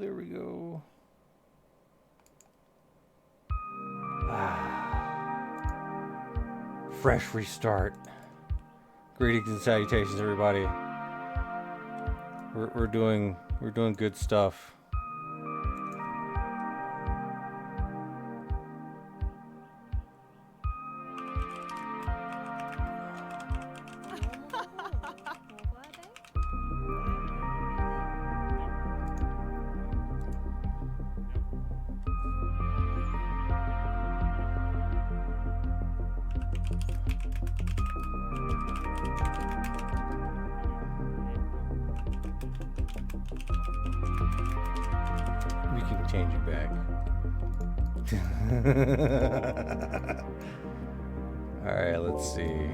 there we go. Fresh restart. Greetings and salutations, everybody. We're doing good stuff. Change it back. All right, let's see.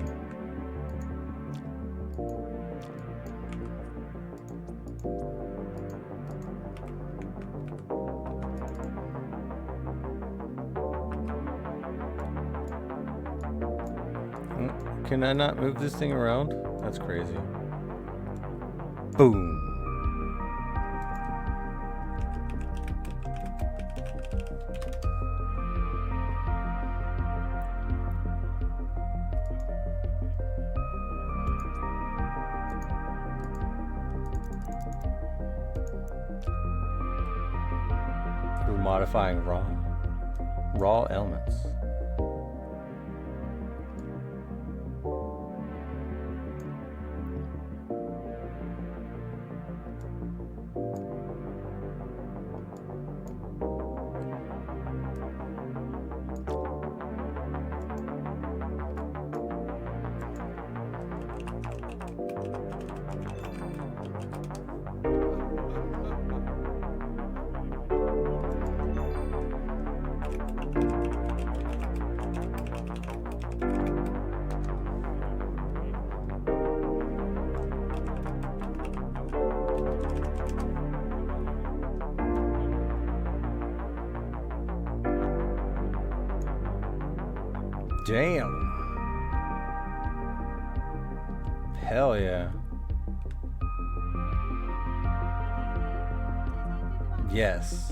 Can I not move this thing around? That's crazy. Boom. Modifying raw elements. Damn. Hell yeah. Yes.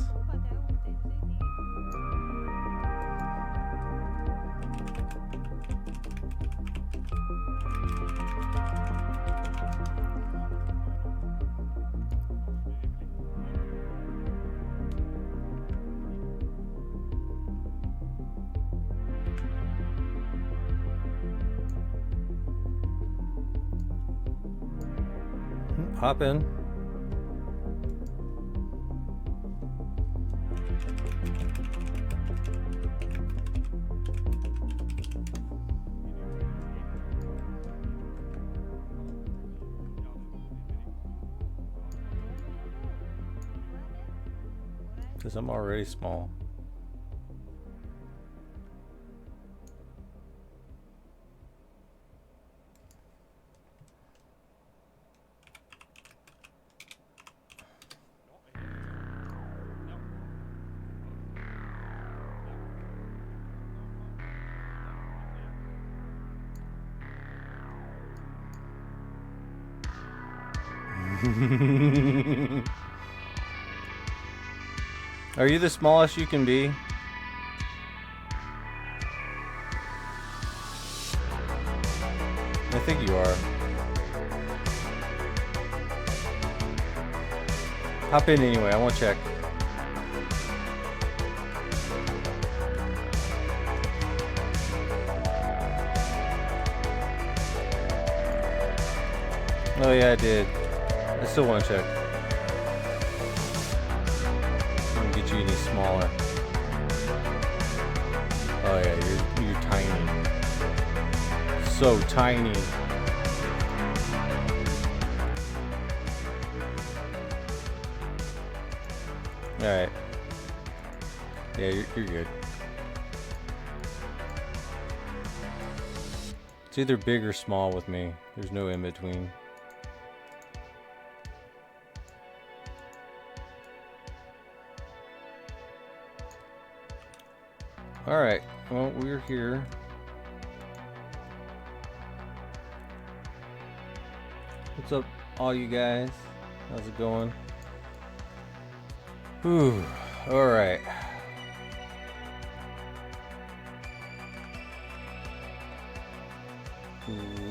Hop in. Because I'm already small. Are you the smallest you can be? I think you are. Hop in anyway, I won't check. Oh yeah, I did. I still want to check. Don't get you any smaller. Oh yeah, you're tiny. So tiny. Alright. Yeah, you're good. It's either big or small with me. There's no in between. Alright, well, we're here. What's up, all you guys? How's it going? Whew. All right.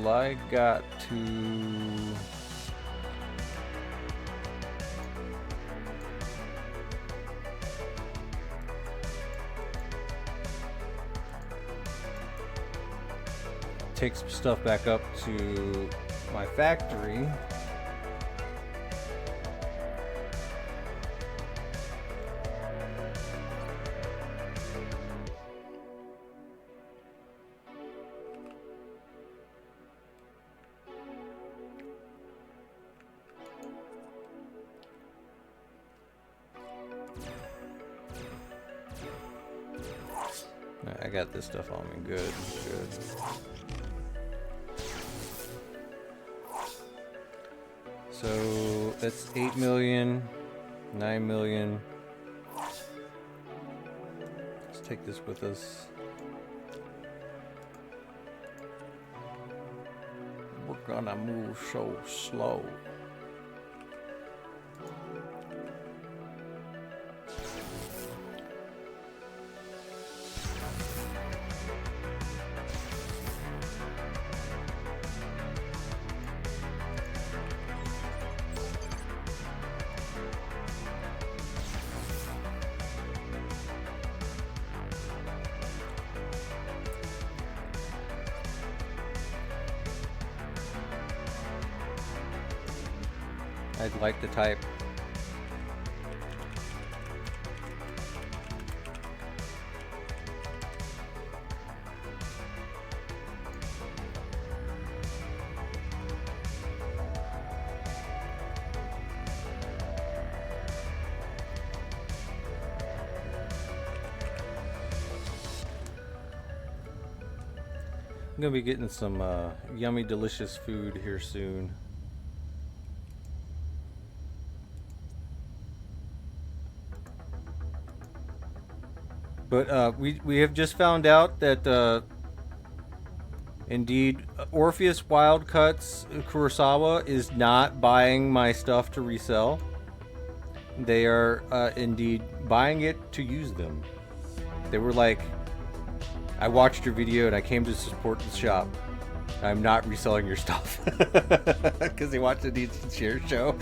I got to take some stuff back up to my factory. I got this stuff on me. Good, good. So that's 8 million, 9 million. Let's take this with us. We're gonna move so slow. I'd like to type. I'm gonna be getting some yummy, delicious food here soon. But we have just found out that indeed Orpheus Wild Cuts Kurosawa is not buying my stuff to resell. They are indeed buying it to use them. They were like, I watched your video and I came to support the shop. I'm not reselling your stuff. Because they watched the Needs and Share show.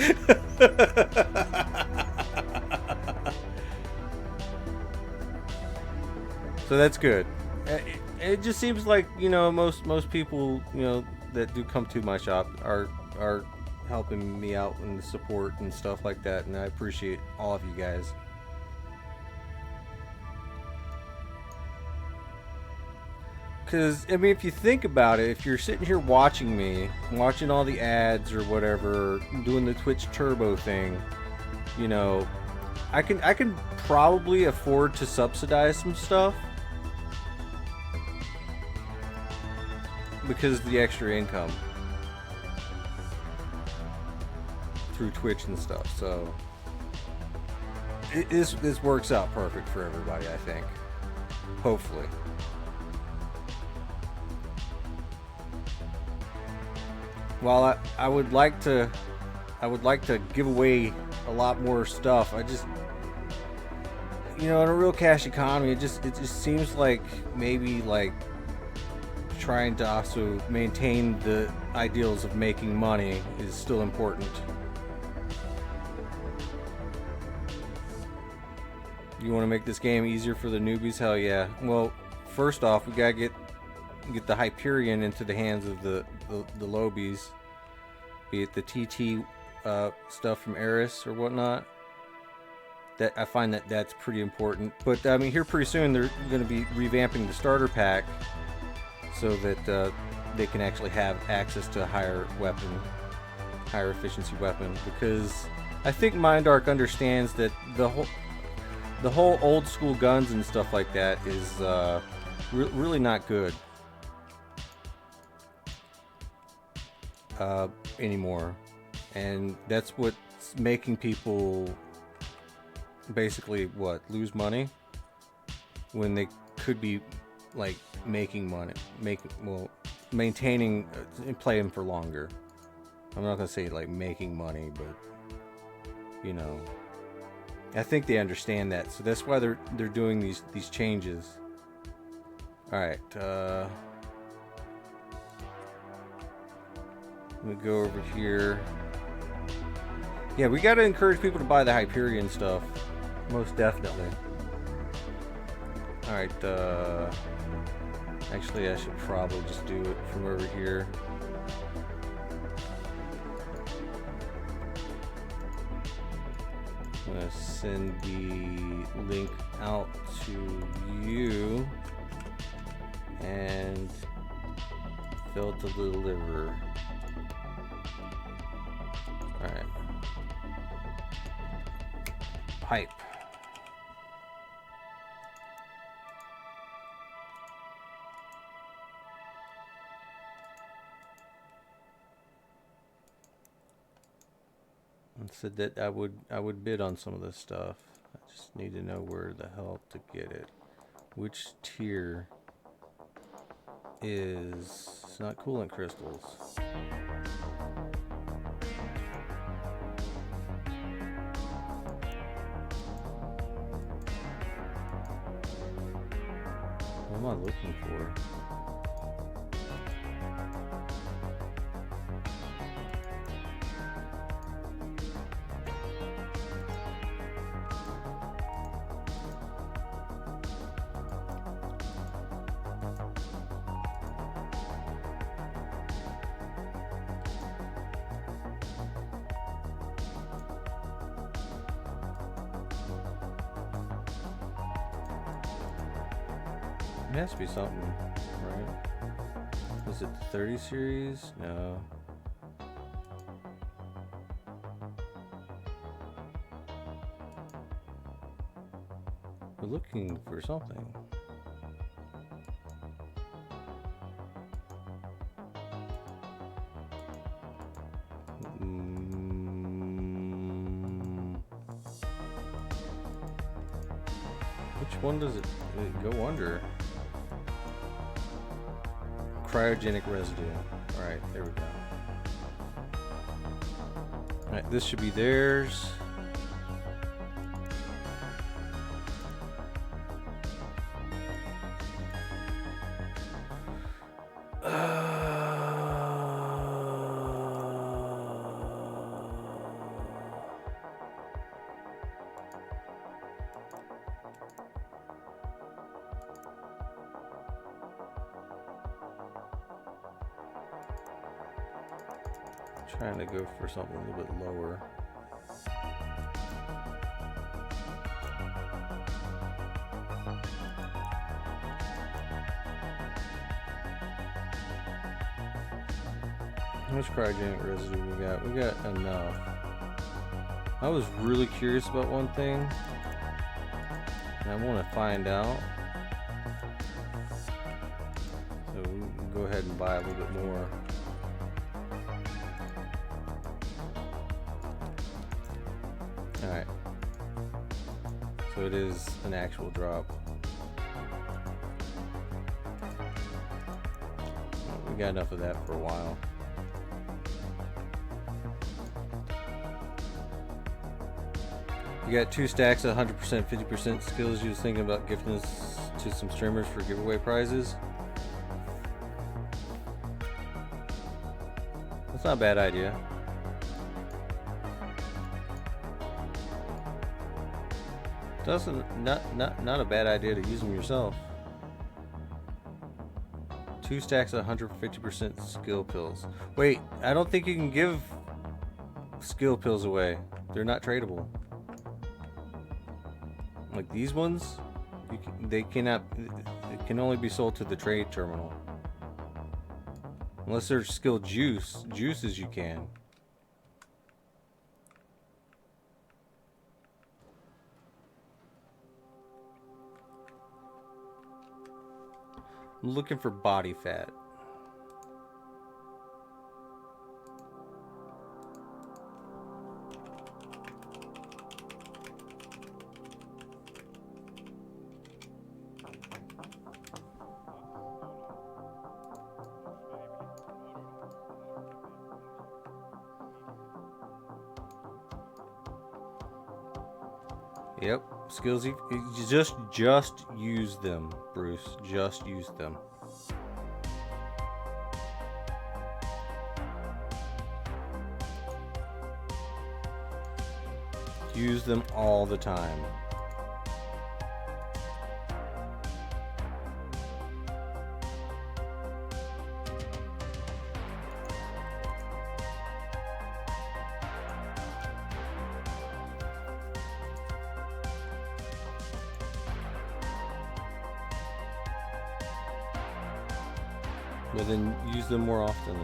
So that's good. It just seems like, you know, most people, you know, that do come to my shop are helping me out in the support and stuff like that, and I appreciate all of you guys. Because, I mean, if you think about it, if you're sitting here watching me, watching all the ads or whatever, doing the Twitch Turbo thing, you know, I can probably afford to subsidize some stuff because of the extra income through Twitch and stuff. So this works out perfect for everybody, I think. Hopefully. While I would like to give away a lot more stuff, I just, you know, in a real cash economy, it just seems like maybe like trying to also maintain the ideals of making money is still important. You want to make this game easier for the newbies? Hell yeah. Well, first off, we gotta get the Hyperion into the hands of the lobies, be it the TT stuff from ARIS or whatnot. That I find that's pretty important. But I mean, here pretty soon they're going to be revamping the starter pack so that they can actually have access to a higher efficiency weapon. Because I think MindArk understands that the whole old school guns and stuff like that is really not good anymore, and that's what's making people basically lose money when they could be like making money, maintaining and playing for longer. I'm not gonna say like making money, but you know, I think they understand that, so that's why they're doing these changes. All right, let me go over here. Yeah, we got to encourage people to buy the Hyperion stuff, most definitely. All right, actually, I should probably just do it from over here. I'm gonna send the link out to you and fail to deliver. All right. Hype. And said that I would bid on some of this stuff. I just need to know where the hell to get it. Which tier is... It's not coolant crystals. What am I looking for? It has to be something, right? Is it the 30 series? No. We're looking for something. Which one does it go under? Cryogenic residue. Alright, there we go. Alright, this should be theirs. Trying to go for something a little bit lower. How much cryogenic residue we got? We got enough. I was really curious about one thing, and I want to find out. So we can go ahead and buy a little bit more. Alright, so it is an actual drop. We got enough of that for a while. You got 2 stacks of 100%, 50% skills. You was thinking about gifting this to some streamers for giveaway prizes. That's not a bad idea. Not a bad idea to use them yourself. 2 stacks of 150% skill pills. Wait, I don't think you can give skill pills away. They're not tradable. Like these ones, they cannot. It can only be sold to the trade terminal. Unless there's skill juices you can. I'm looking for body fat. Yep, skills. You just use them, Bruce. Just use them. Use them all the time. But then use them more often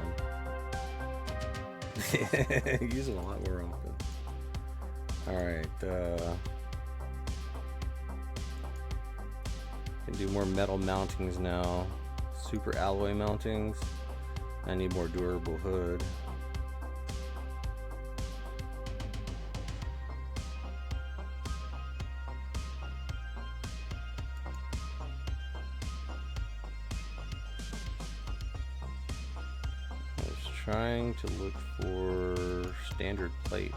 then. Use them a lot more often. Alright, can do more metal mountings now. Super alloy mountings. I need more durable hood. Trying to look for standard plate.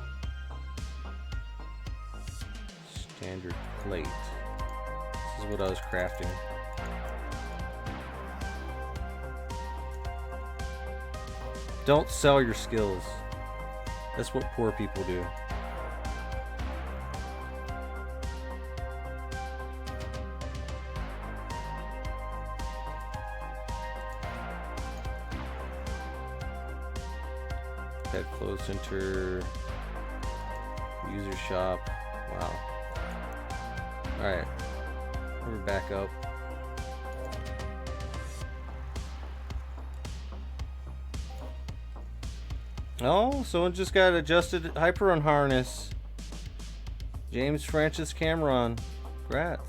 Standard plate. This is what I was crafting. Don't sell your skills. That's what poor people do. Pet clothes center, user shop. Wow. Alright, we're back up. Oh, someone just got adjusted Hyperion harness. James Francis Cameron. Grats.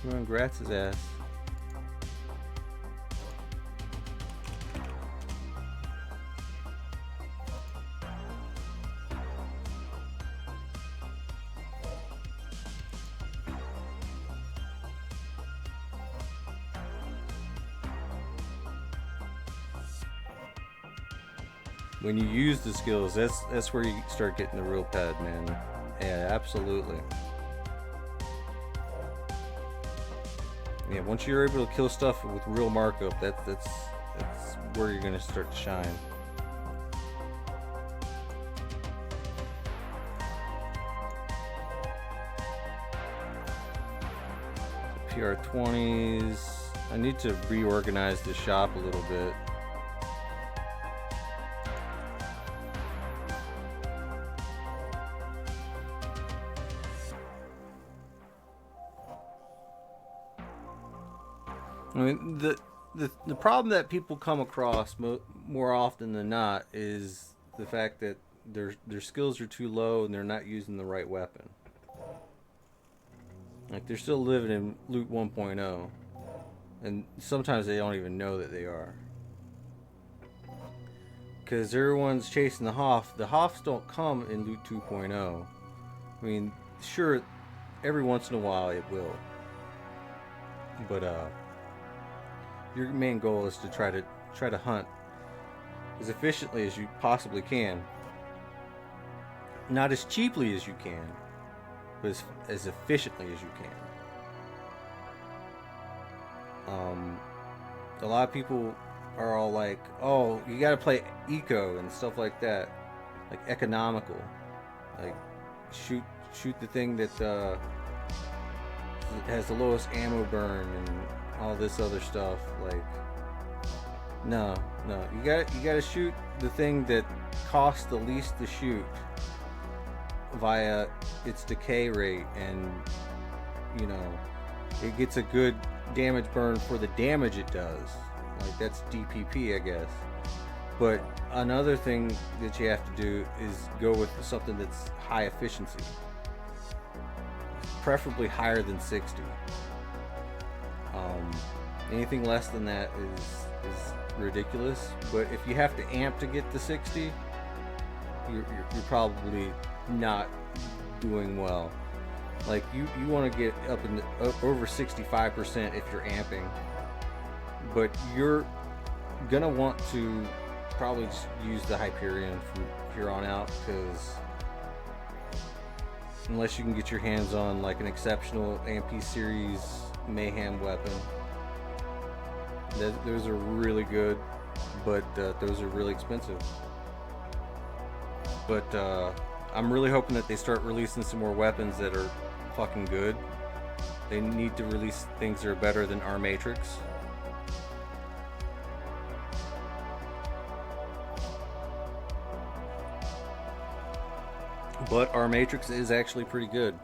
Cameron grats his ass. When you use the skills, that's where you start getting the real ped, man. Yeah, absolutely. Yeah, once you're able to kill stuff with real markup, that's where you're gonna start to shine. PR20s. I need to reorganize the shop a little bit. I mean, the problem that people come across more often than not is the fact that their skills are too low and they're not using the right weapon. Like, they're still living in loot 1.0, and sometimes they don't even know that they are. Because everyone's chasing the Hoff. The Hoffs don't come in loot 2.0. I mean, sure, every once in a while it will. But, your main goal is to try to hunt as efficiently as you possibly can. Not as cheaply as you can, but as efficiently as you can. A lot of people are all like, "Oh, you got to play eco and stuff like that, like economical, like shoot the thing that has the lowest ammo burn and all this other stuff." Like, no, you gotta shoot the thing that costs the least to shoot via its decay rate, and you know, it gets a good damage burn for the damage it does. Like, that's DPP, I guess. But another thing that you have to do is go with something that's high efficiency, preferably higher than 60. Anything less than that is ridiculous. But if you have to amp to get to 60, you're probably not doing well. Like, you want to get up in over 65% if you're amping, but you're gonna want to probably just use the Hyperion from here on out, because unless you can get your hands on like an exceptional AMP series Mayhem weapon. Those are really good, but those are really expensive. But I'm really hoping that they start releasing some more weapons that are fucking good. They need to release things that are better than our Matrix. But our Matrix is actually pretty good.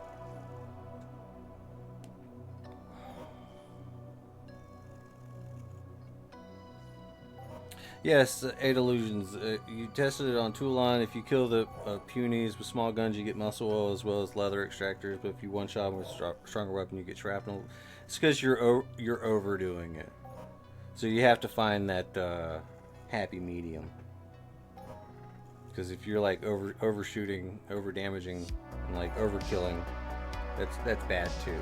Yes, 8 illusions. You tested it on Toolon. If you kill the punies with small guns, you get muscle oil as well as leather extractors. But if you one-shot with a stronger weapon, you get shrapnel. It's because you're overdoing it. So you have to find that happy medium. Because if you're like overshooting, over damaging, and like overkilling, that's bad too.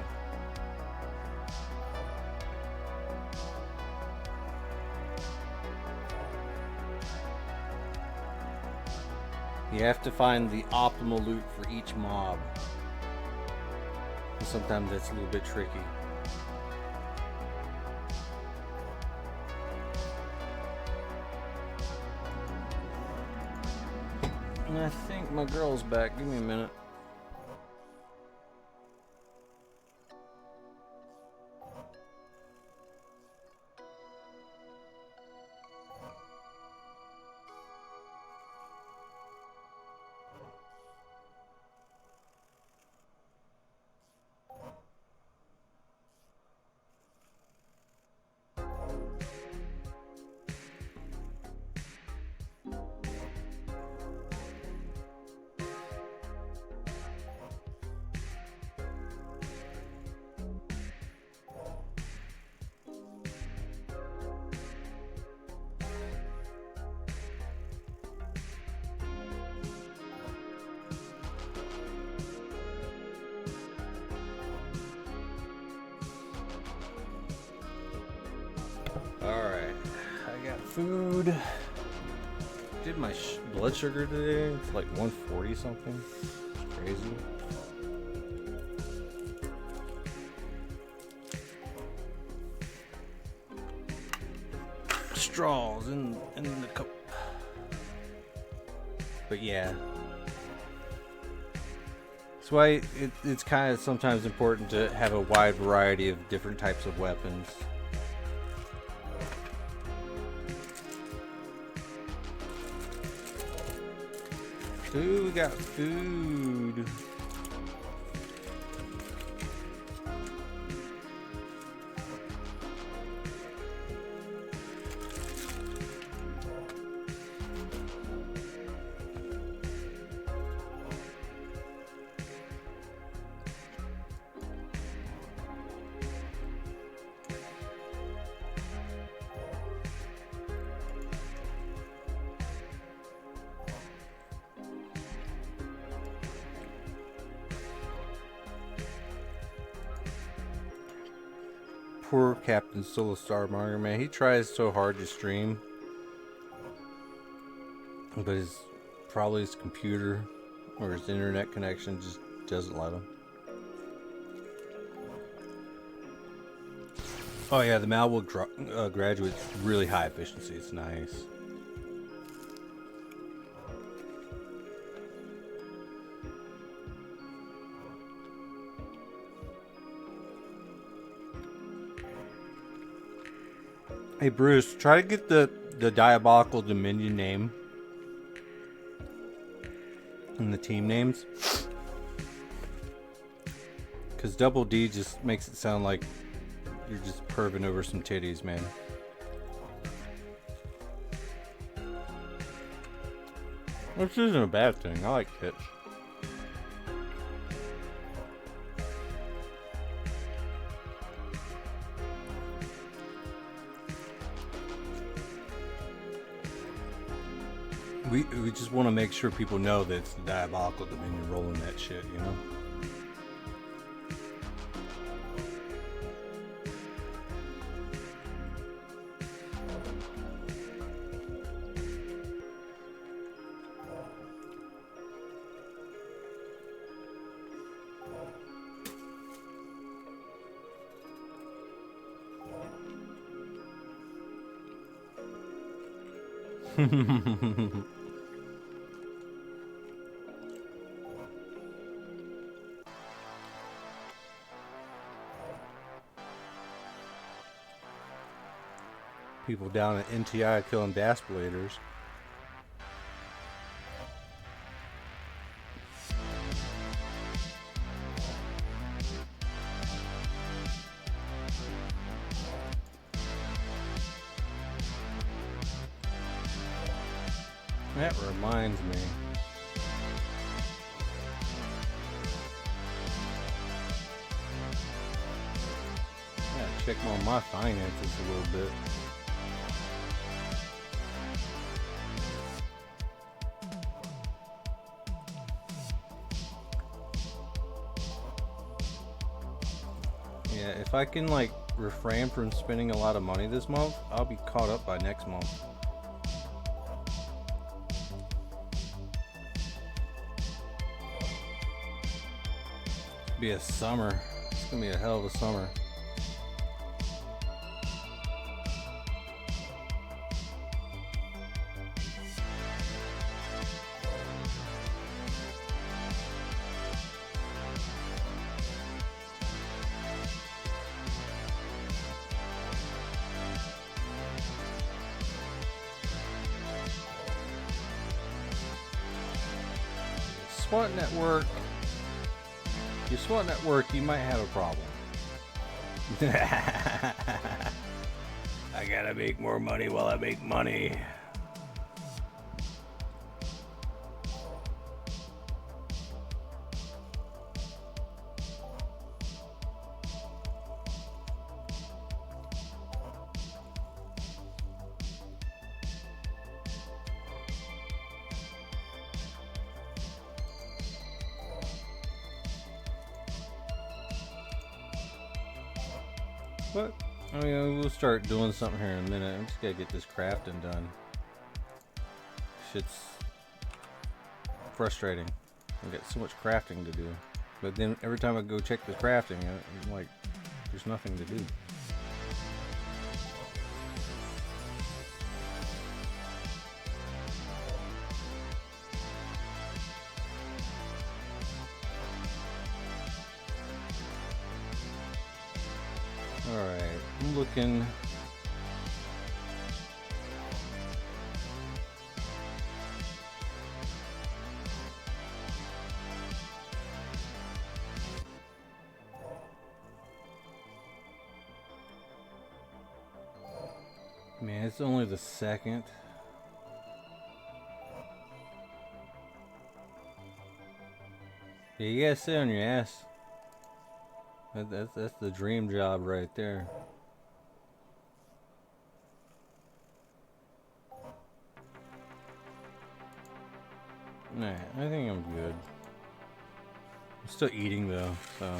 You have to find the optimal loot for each mob. And sometimes that's a little bit tricky. And I think my girl's back. Give me a minute. Alright, I got food. Did my blood sugar today? It's like 140 something. It's crazy. Straws in the cup. But yeah. That's why it's kind of sometimes important to have a wide variety of different types of weapons. Ooh, we got food. Poor Captain Solo Starmonger, man. He tries so hard to stream, but probably his computer or his internet connection just doesn't let him. Oh yeah, the Malwood graduate's really high efficiency. It's nice. Hey Bruce, try to get the Diabolical Dominion name and the team names, because Double D just makes it sound like you're just perving over some titties, man. Which isn't a bad thing. I like tits. We just want to make sure people know that it's the Diabolical Dominion rolling that shit, you know? People down at NTI killing Daspolators. That reminds me. I gotta check on my finances a little bit. Yeah, if I can like refrain from spending a lot of money this month, I'll be caught up by next month. Be a summer. It's gonna be a hell of a summer. SWAT network. Your SWAT network, you might have a problem. I gotta make more money while I make money. But, I mean, we'll start doing something here in a minute. I'm just gotta get this crafting done. Shit's frustrating. I got so much crafting to do. But then every time I go check the crafting, I'm like, there's nothing to do. Alright, I'm looking. Man, it's only the second. Yeah, you gotta sit on your ass. That's the dream job right there. Nah, I think I'm good. I'm still eating though, so.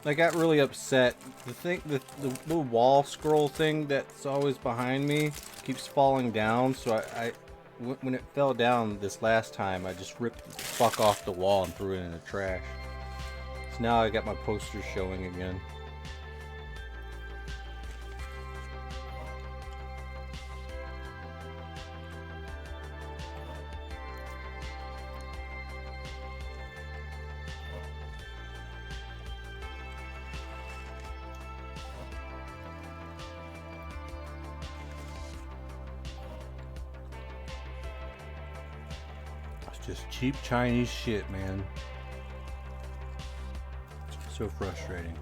I got really upset. The little wall scroll thing that's always behind me keeps falling down, so when it fell down this last time, I just ripped the fuck off the wall and threw it in the trash. So now I got my posters showing again. Just cheap Chinese shit, man. It's so frustrating.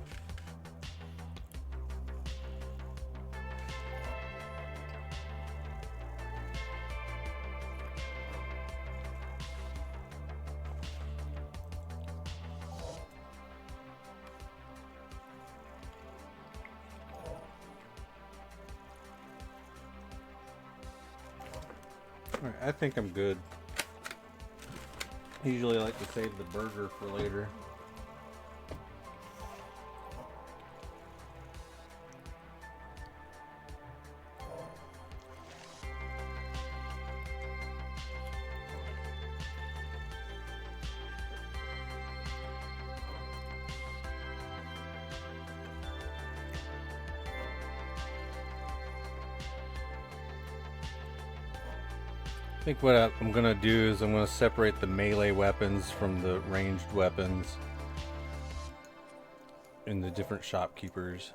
All right, I think I'm good. I usually like to save the burger for later. think what I'm gonna do is I'm gonna separate the melee weapons from the ranged weapons in the different shopkeepers.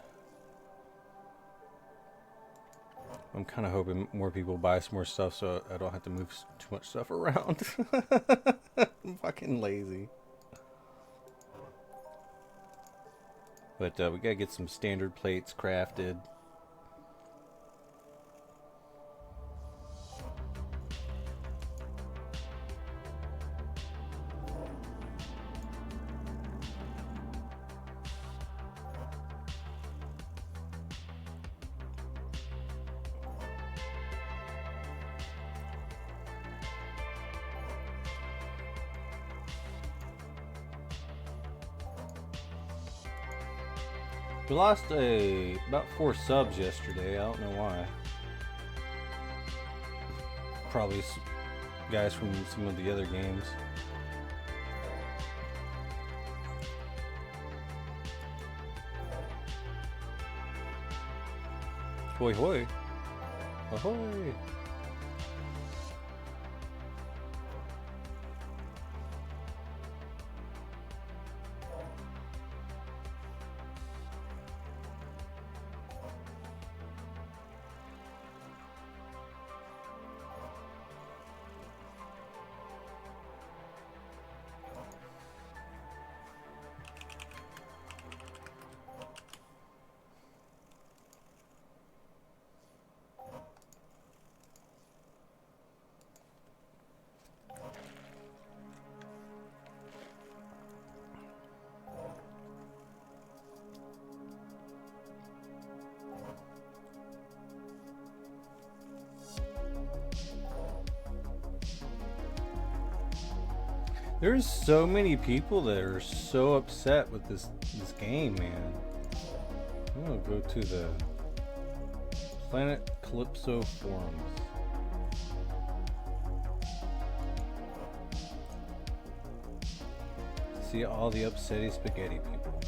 I'm kind of hoping more people buy some more stuff so I don't have to move too much stuff around. I'm fucking lazy. But we gotta get some standard plates crafted. We lost about 4 subs yesterday. I don't know why. Probably guys from some of the other games. Hoi hoi. Ahoy. There's so many people that are so upset with this game, man. I'm gonna go to the Planet Calypso forums. See all the upsetty spaghetti people.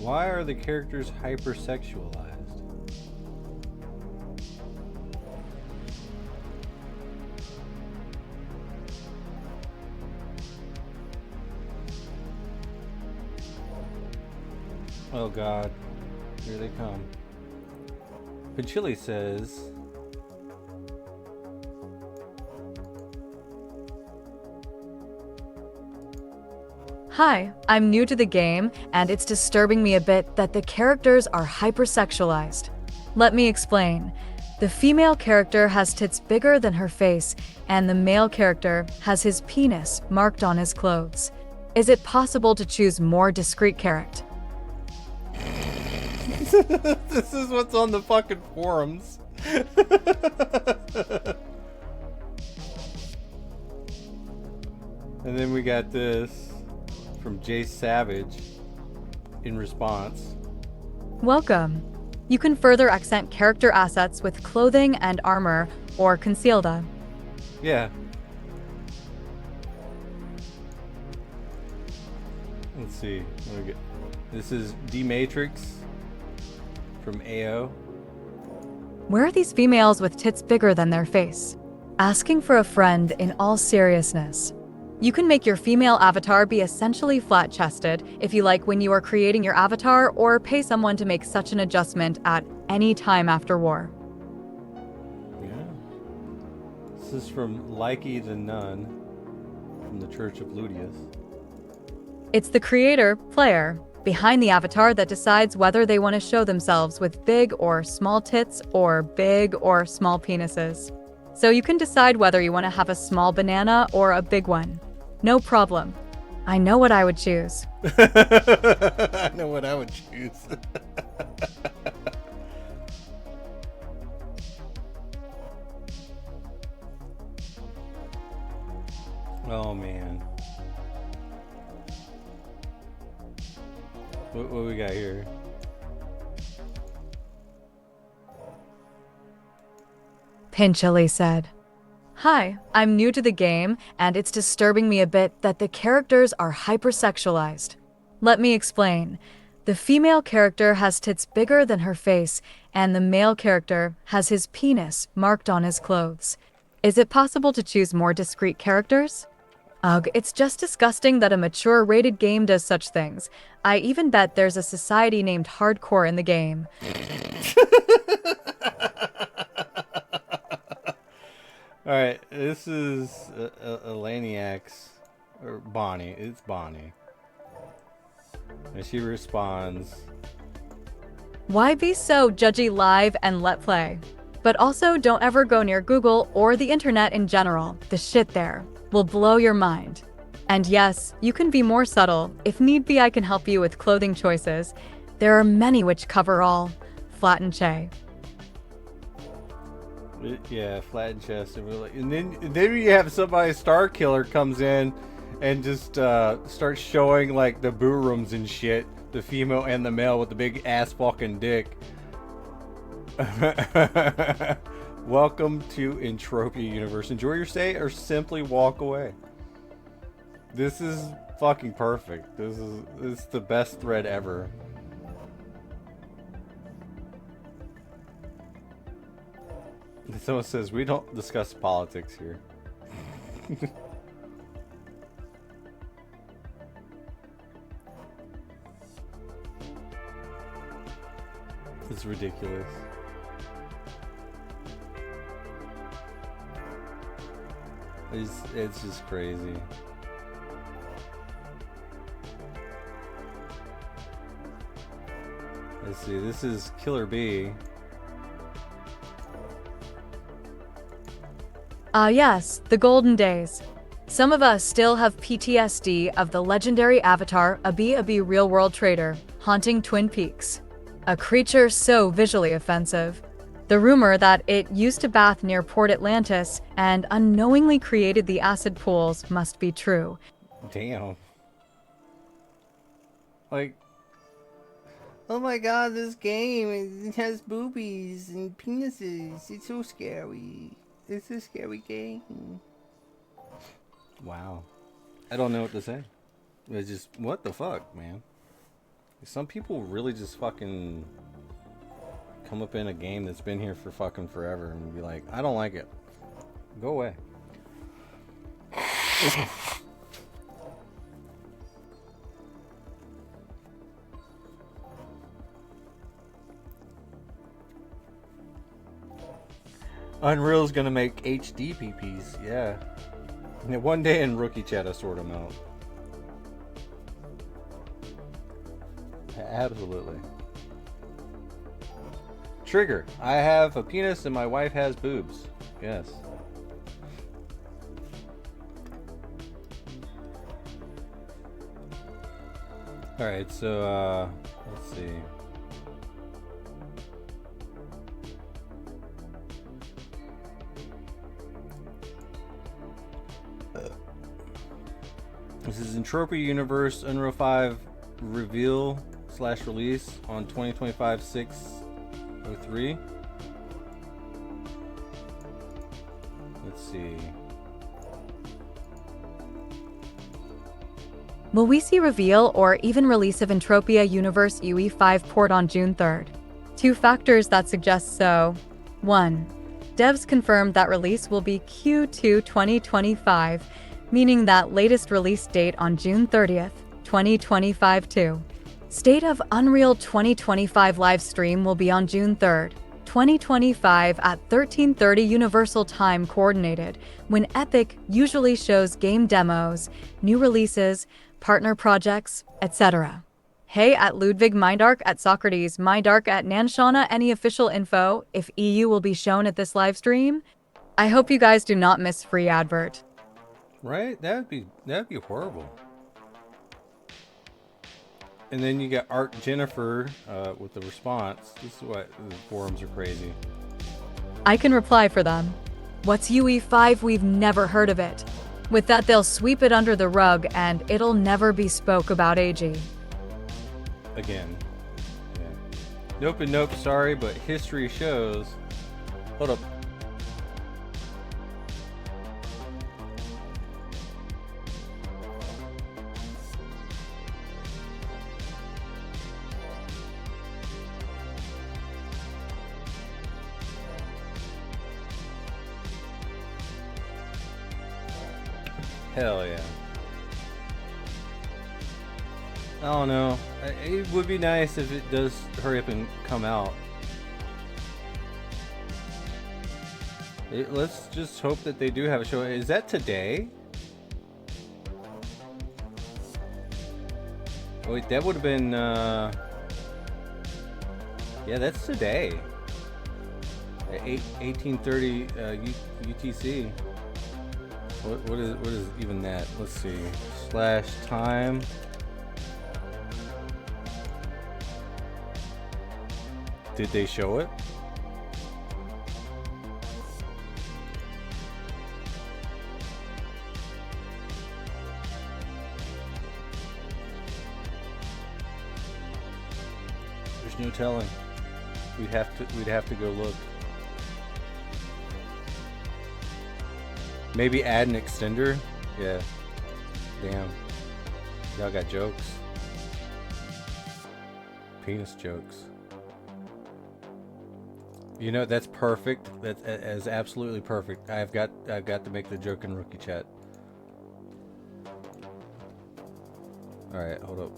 Why are the characters hypersexualized? Oh god, here they come. Pachili says, hi, I'm new to the game, and it's disturbing me a bit that the characters are hypersexualized. Let me explain. The female character has tits bigger than her face, and the male character has his penis marked on his clothes. Is it possible to choose more discreet character? this is what's on the fucking forums. And then we got this from Jay Savage in response. Welcome. You can further accent character assets with clothing and armor, or conceal them. Yeah. Let's see. This is D-Matrix from AO. Where are these females with tits bigger than their face? Asking for a friend in all seriousness. You can make your female avatar be essentially flat-chested if you like when you are creating your avatar, or pay someone to make such an adjustment at any time after war. Yeah. This is from Likey the Nun from the Church of Ludius. It's the creator, player, behind the avatar that decides whether they want to show themselves with big or small tits or big or small penises. So you can decide whether you want to have a small banana or a big one. No problem. I know what I would choose. I know what I would choose. Oh man. What we got here? Pinchily said. Hi, I'm new to the game, and it's disturbing me a bit that the characters are hypersexualized. Let me explain. The female character has tits bigger than her face, and the male character has his penis marked on his clothes. Is it possible to choose more discreet characters? Ugh, it's just disgusting that a mature rated game does such things. I even bet there's a society named Hardcore in the game. Alright, this is Laniacs, or Bonnie. It's Bonnie. And she responds, Why be so judgy live and let play? But also don't ever go near Google or the internet in general. The shit there will blow your mind. And yes, you can be more subtle. If need be, I can help you with clothing choices. There are many which cover all. Flat and Che. yeah, flat and chest. And then you have somebody, Star Killer, comes in and just starts showing like the boo rooms and shit. The female and the male with the big ass fucking dick. Welcome to Entropia universe. Enjoy your stay or simply walk away. This is fucking perfect. This is the best thread ever. Someone says we don't discuss politics here. It's ridiculous. It's just crazy. Let's see, this is Killer B. Yes, the golden days. Some of us still have PTSD of the legendary avatar Abi real-world trader haunting Twin Peaks. A creature so visually offensive. The rumor that it used to bath near Port Atlantis and unknowingly created the acid pools must be true. Damn. Like, oh my god, this game, it has boobies and penises. It's so scary. It's a scary game. Wow. I don't know what to say. It's just, what the fuck, man? Some people really just fucking come up in a game that's been here for fucking forever and be like, I don't like it. Go away. Unreal's gonna make HD PPs, yeah. And one day in Rookie Chat I sort them out. Absolutely. Trigger. I have a penis and my wife has boobs. Yes. Alright, so let's see. This is Entropia Universe Unreal 5 reveal / release on 2025/6/03. Let's see. Will we see reveal or even release of Entropia Universe UE5 port on June 3rd? Two factors that suggest so. 1. Devs confirmed that release will be Q2 2025, meaning that latest release date on June 30th, 2025 too. State of Unreal 2025 livestream will be on June 3rd, 2025 at 13:30 Universal Time Coordinated, when Epic usually shows game demos, new releases, partner projects, etc. Hey at Ludwig MindArk at Socrates MindArk at Nanshana, any official info if EU will be shown at this livestream? I hope you guys do not miss free advert. Right? That'd be horrible. And then you got Art Jennifer with the response. This is what the forums are crazy. I can reply for them. What's UE5? We've never heard of it. With that, they'll sweep it under the rug and it'll never be spoke about AG. Again. Yeah. Nope and nope, sorry, but history shows. Hold up. Hell yeah. I don't know. It would be nice if it does hurry up and come out. Let's just hope that they do have a show. Is that today? Wait, that would have been, yeah, that's today. At 1830 UTC. What is even that? Let's see. /time. Did they show it? There's no telling. We'd have to go look. Maybe add an extender? Yeah. Damn. Y'all got jokes. Penis jokes. You know, that's perfect. That is absolutely perfect. I've got to make the joke in rookie chat. All right, hold up.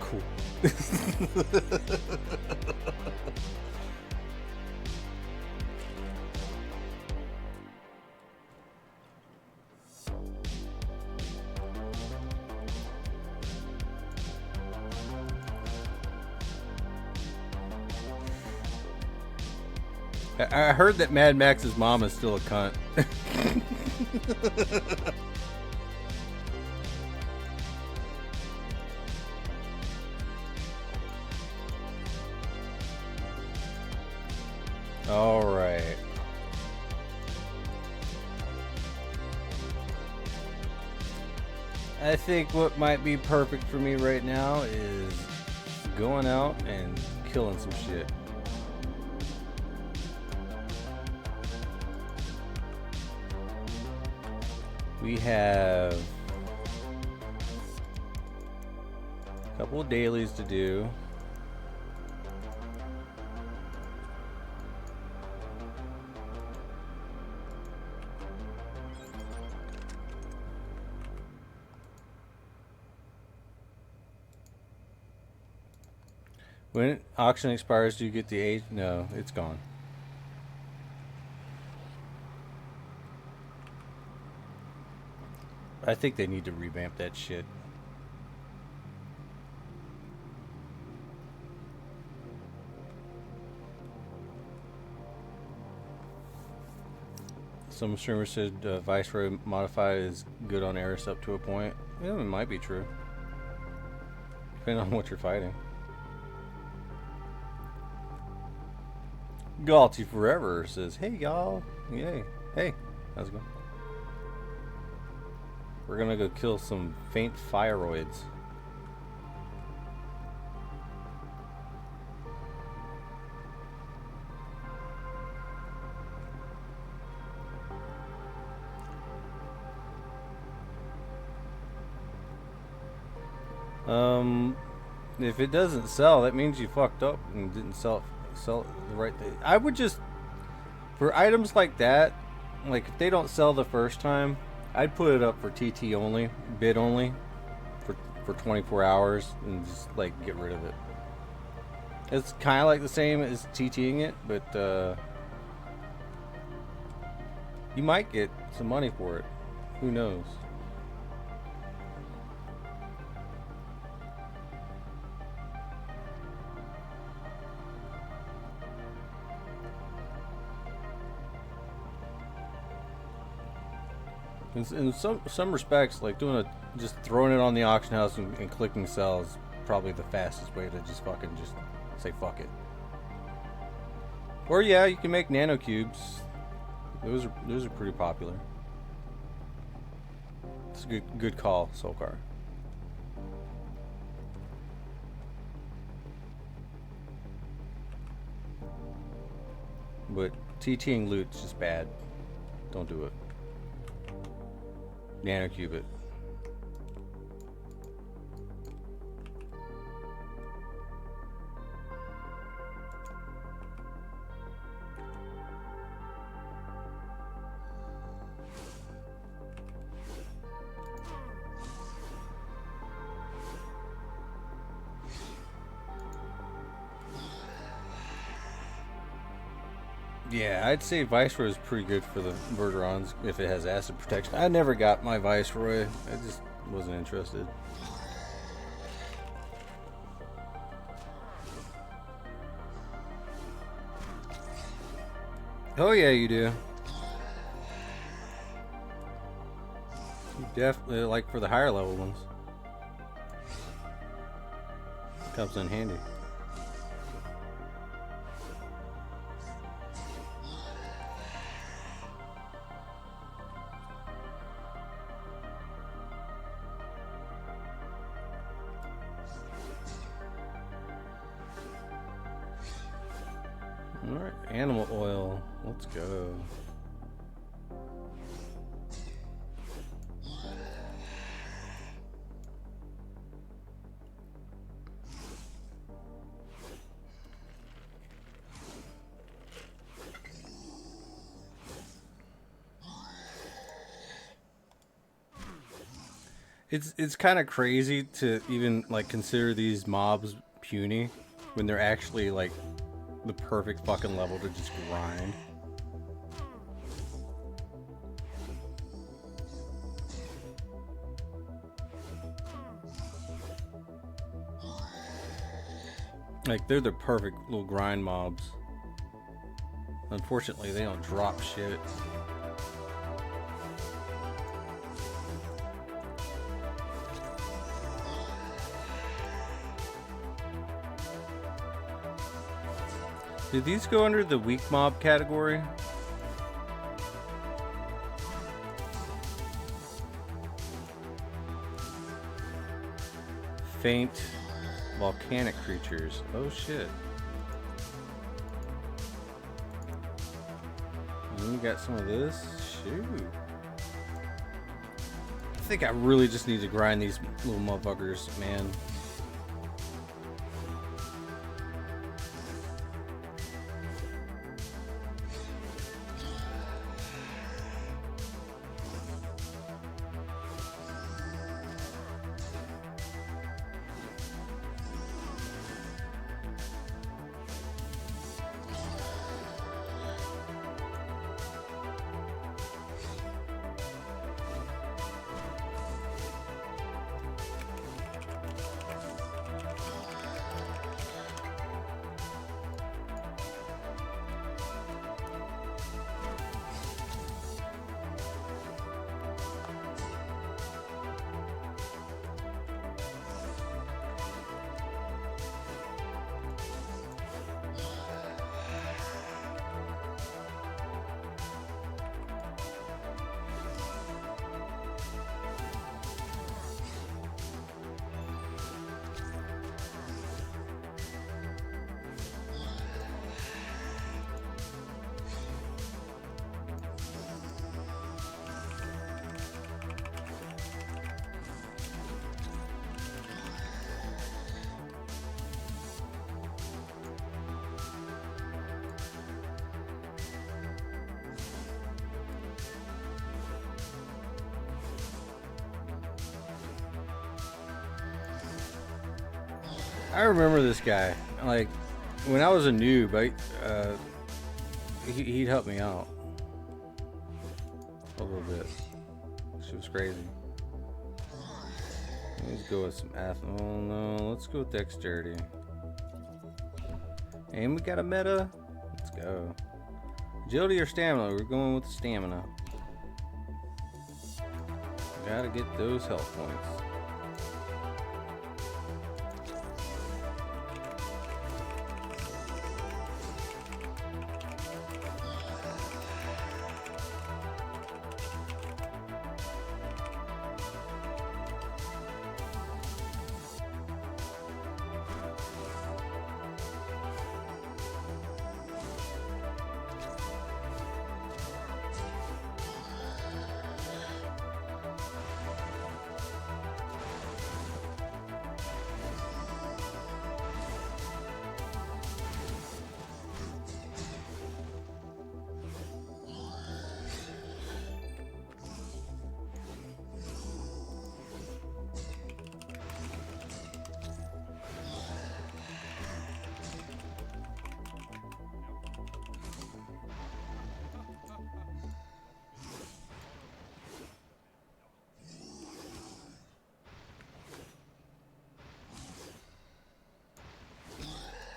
Cool. I heard that Mad Max's mom is still a cunt. All right. I think what might be perfect for me right now is going out and killing some shit. We have a couple of dailies to do. When auction expires, do you get the age? No, it's gone. I think they need to revamp that shit. Some streamer said Viceroy modified is good on ARIS up to a point. Yeah, it might be true. Depending on what you're fighting. Galty Forever says, hey y'all. Yay. Hey, how's it going? We're gonna go kill some faint Fyroids. If it doesn't sell, that means you fucked up and didn't sell the right thing. I would just, for items like that, like if they don't sell the first time, I'd put it up for TT only, bid only, for 24 hours and just like get rid of it. It's kind of like the same as TTing it, but you might get some money for it. Who knows? In some respects, like just throwing it on the auction house and clicking sell is probably the fastest way to just fucking just say fuck it. Or yeah, you can make nano cubes. Those are pretty popular. It's a good call, Solkar. But TTing loot's just bad. Don't do it. Nanocube it. Yeah, I'd say Viceroy is pretty good for the Verderons if it has acid protection. I never got my Viceroy. I just wasn't interested. Oh yeah, you do. You definitely like for the higher level ones. Comes in handy. Alright, animal oil. Let's go. It's kind of crazy to even like consider these mobs puny when they're actually like the perfect fucking level to just grind. Like they're the perfect little grind mobs. Unfortunately, they don't drop shit. Did these go under the weak mob category? Faint volcanic creatures. Oh shit. And we got some of this. Shoot. I think I really just need to grind these little motherfuckers, man. I remember this guy. Like, when I was a noob, he'd help me out a little bit. She was crazy. Let's go with some athlete. Oh no, let's go with dexterity. And we got a meta. Let's go. Agility or stamina? We're going with stamina. Gotta get those health points.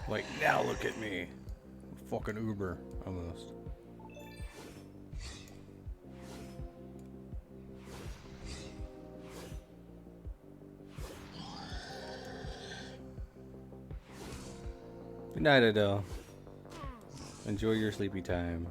Like, now look at me. Fucking Uber, almost. Good night, Adele. Enjoy your sleepy time.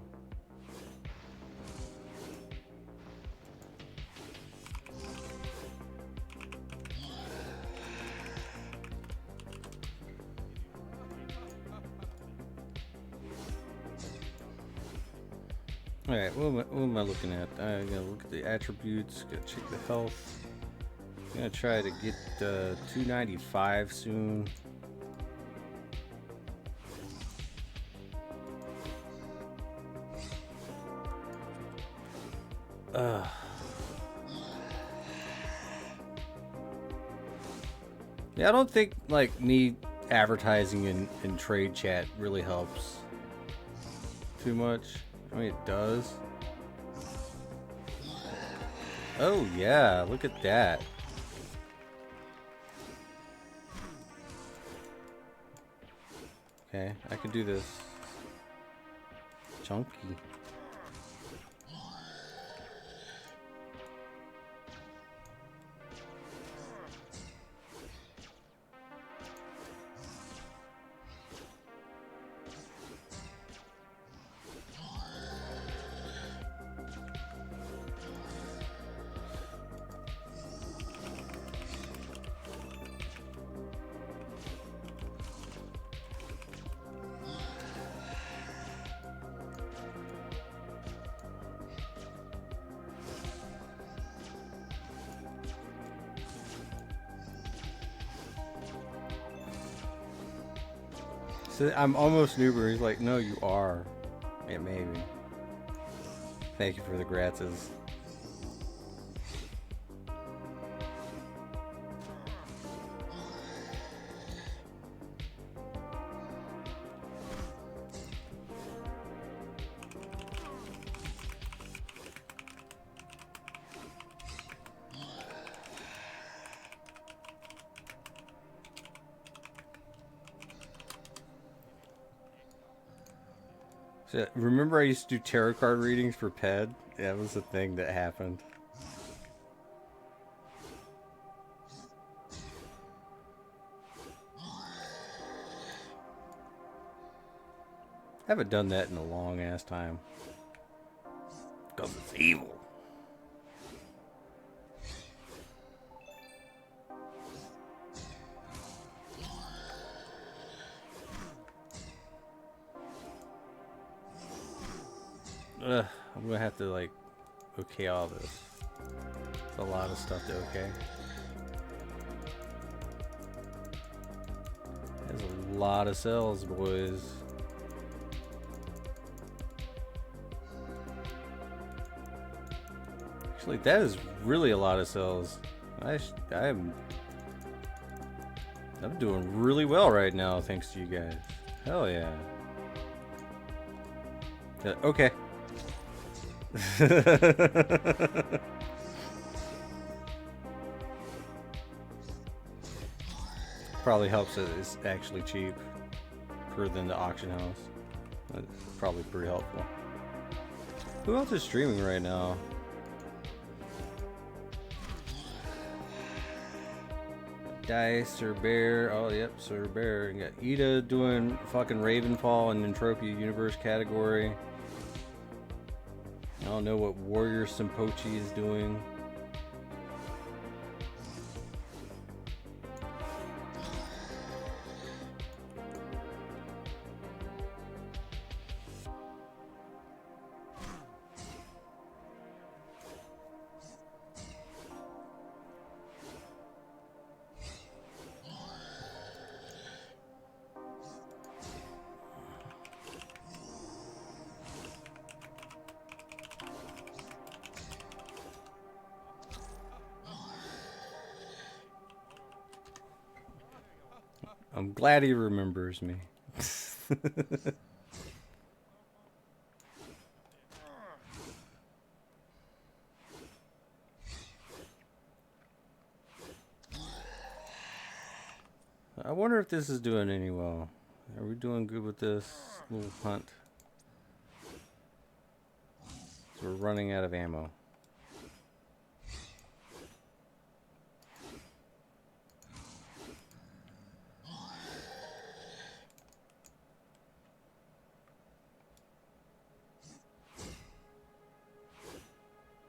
Alright, what am I looking at? I'm gonna look at the attributes, gotta check the health. I'm gonna try to get 295 soon. Yeah, I don't think like me advertising in trade chat really helps too much. I mean, it does. Oh yeah, look at that. Okay, I can do this. Chunky. So I'm almost Noober. He's like, no, you are. Yeah, maybe. Thank you for the gratzes. So, remember I used to do tarot card readings for PED? Yeah, that was the thing that happened. I haven't done that in a long ass time. Because it's evil. I'm gonna have to like okay all this. It's a lot of stuff to okay. There's a lot of cells, boys. Actually, that is really a lot of cells. I'm doing really well right now, thanks to you guys. Hell yeah. Okay. Probably helps that it's actually cheap than the auction house. That's probably pretty helpful. Who else is streaming right now? Dice, Sir Bear. Oh, yep, Sir Bear. You got Ida doing fucking Ravenfall in Entropia Universe category. I don't know what Warrior Simpochi is doing. I'm glad he remembers me. I wonder if this is doing any well. Are we doing good with this little hunt? So we're running out of ammo.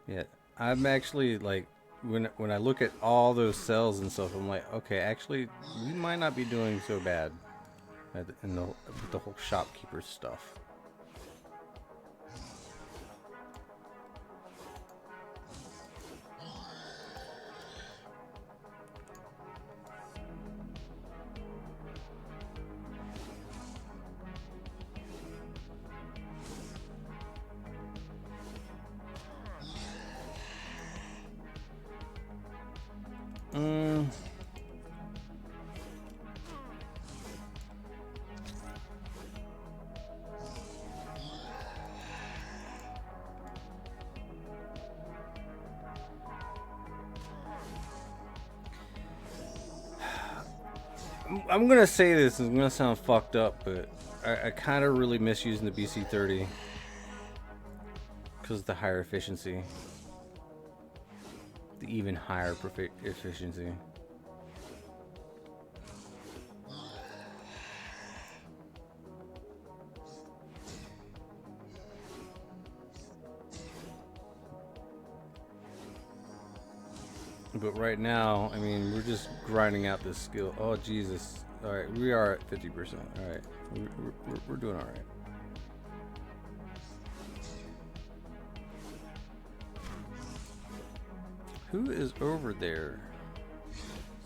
Yeah, I'm actually like, when I look at all those cells and stuff, I'm like, okay, actually, we might not be doing so bad with the whole shopkeeper stuff. I'm gonna say this, it's gonna sound fucked up, but I kind of really miss using the BC30 because of the higher efficiency, the even higher efficiency. But right now, I mean, we're just grinding out this skill. Oh, Jesus. Alright, we are at 50%. Alright, we're doing alright. Who is over there?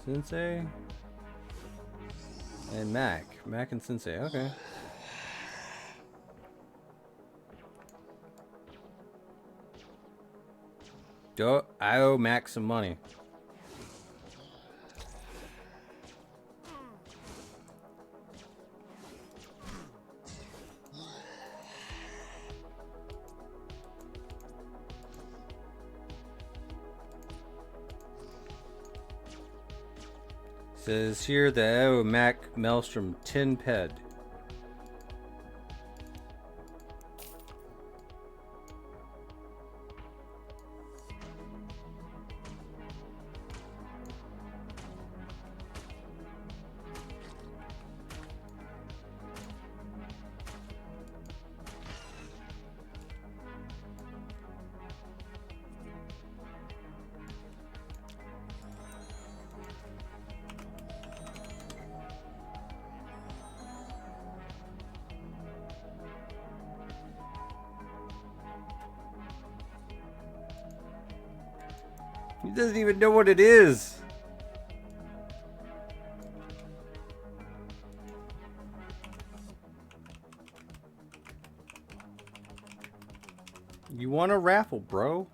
Sensei? And Mac. Mac and Sensei, okay. I owe Mac some money. Says here that I owe Mac Maelstrom 10 ped. He doesn't even know what it is. You want a raffle, bro?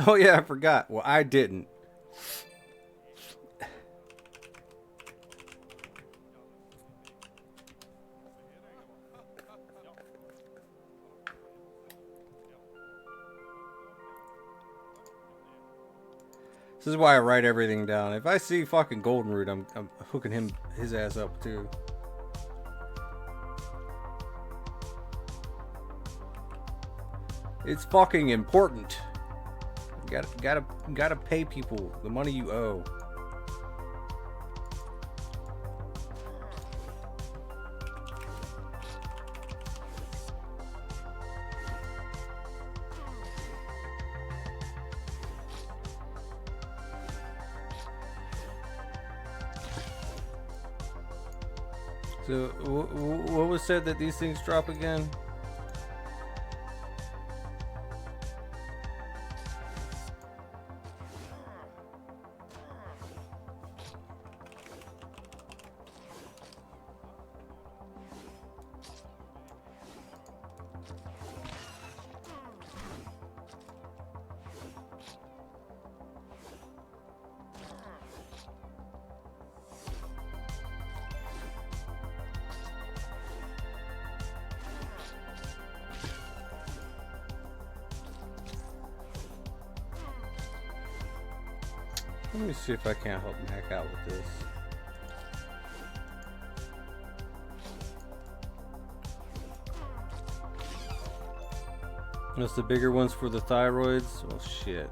Oh yeah, I forgot. Well, I didn't. This is why I write everything down. If I see fucking Golden Root, I'm hooking his ass up too. It's fucking important. You gotta pay people the money you owe. So, what was said that these things drop again? Let me see if I can't help Mac out with this. That's the bigger ones for the thyroids. Oh shit.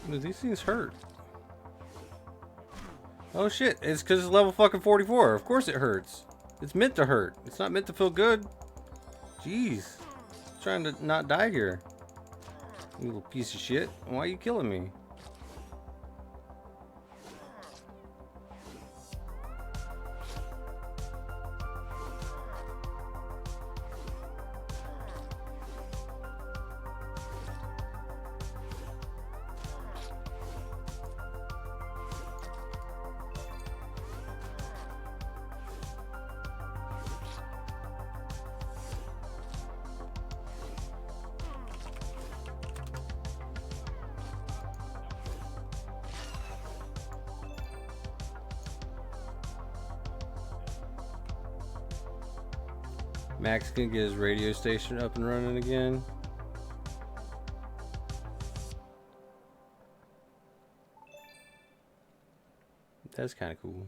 Do these things hurt? Oh shit, it's because it's level fucking 44. Of course it hurts. It's meant to hurt. It's not meant to feel good. Jeez. I'm trying to not die here. You little piece of shit. Why are you killing me? Max can get his radio station up and running again. That's kind of cool.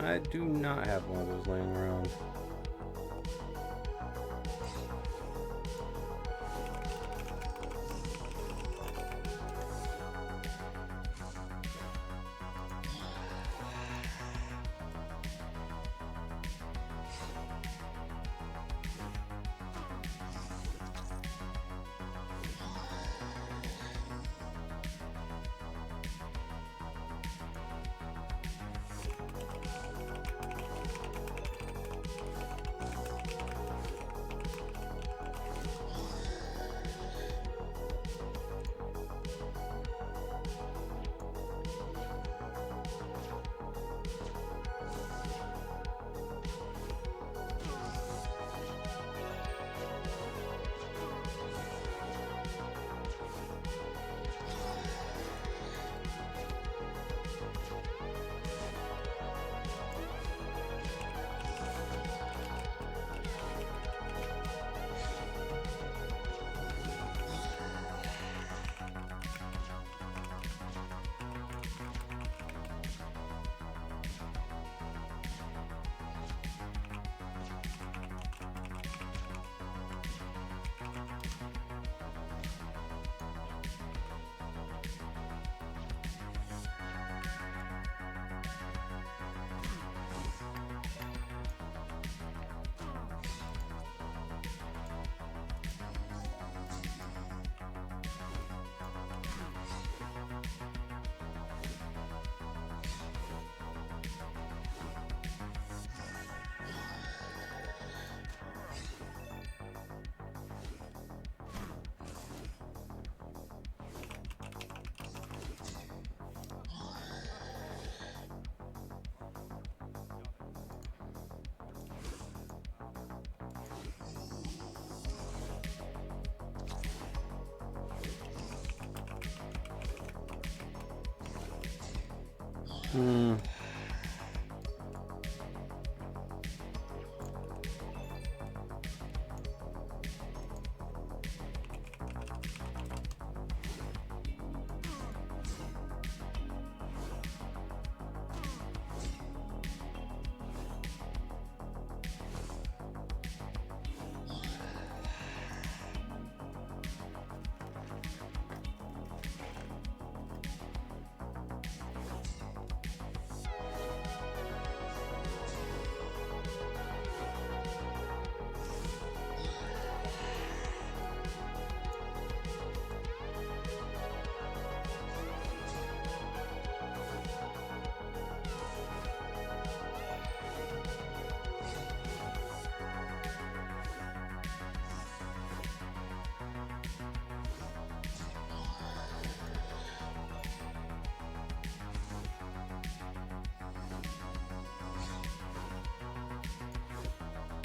I do not have one of those laying around.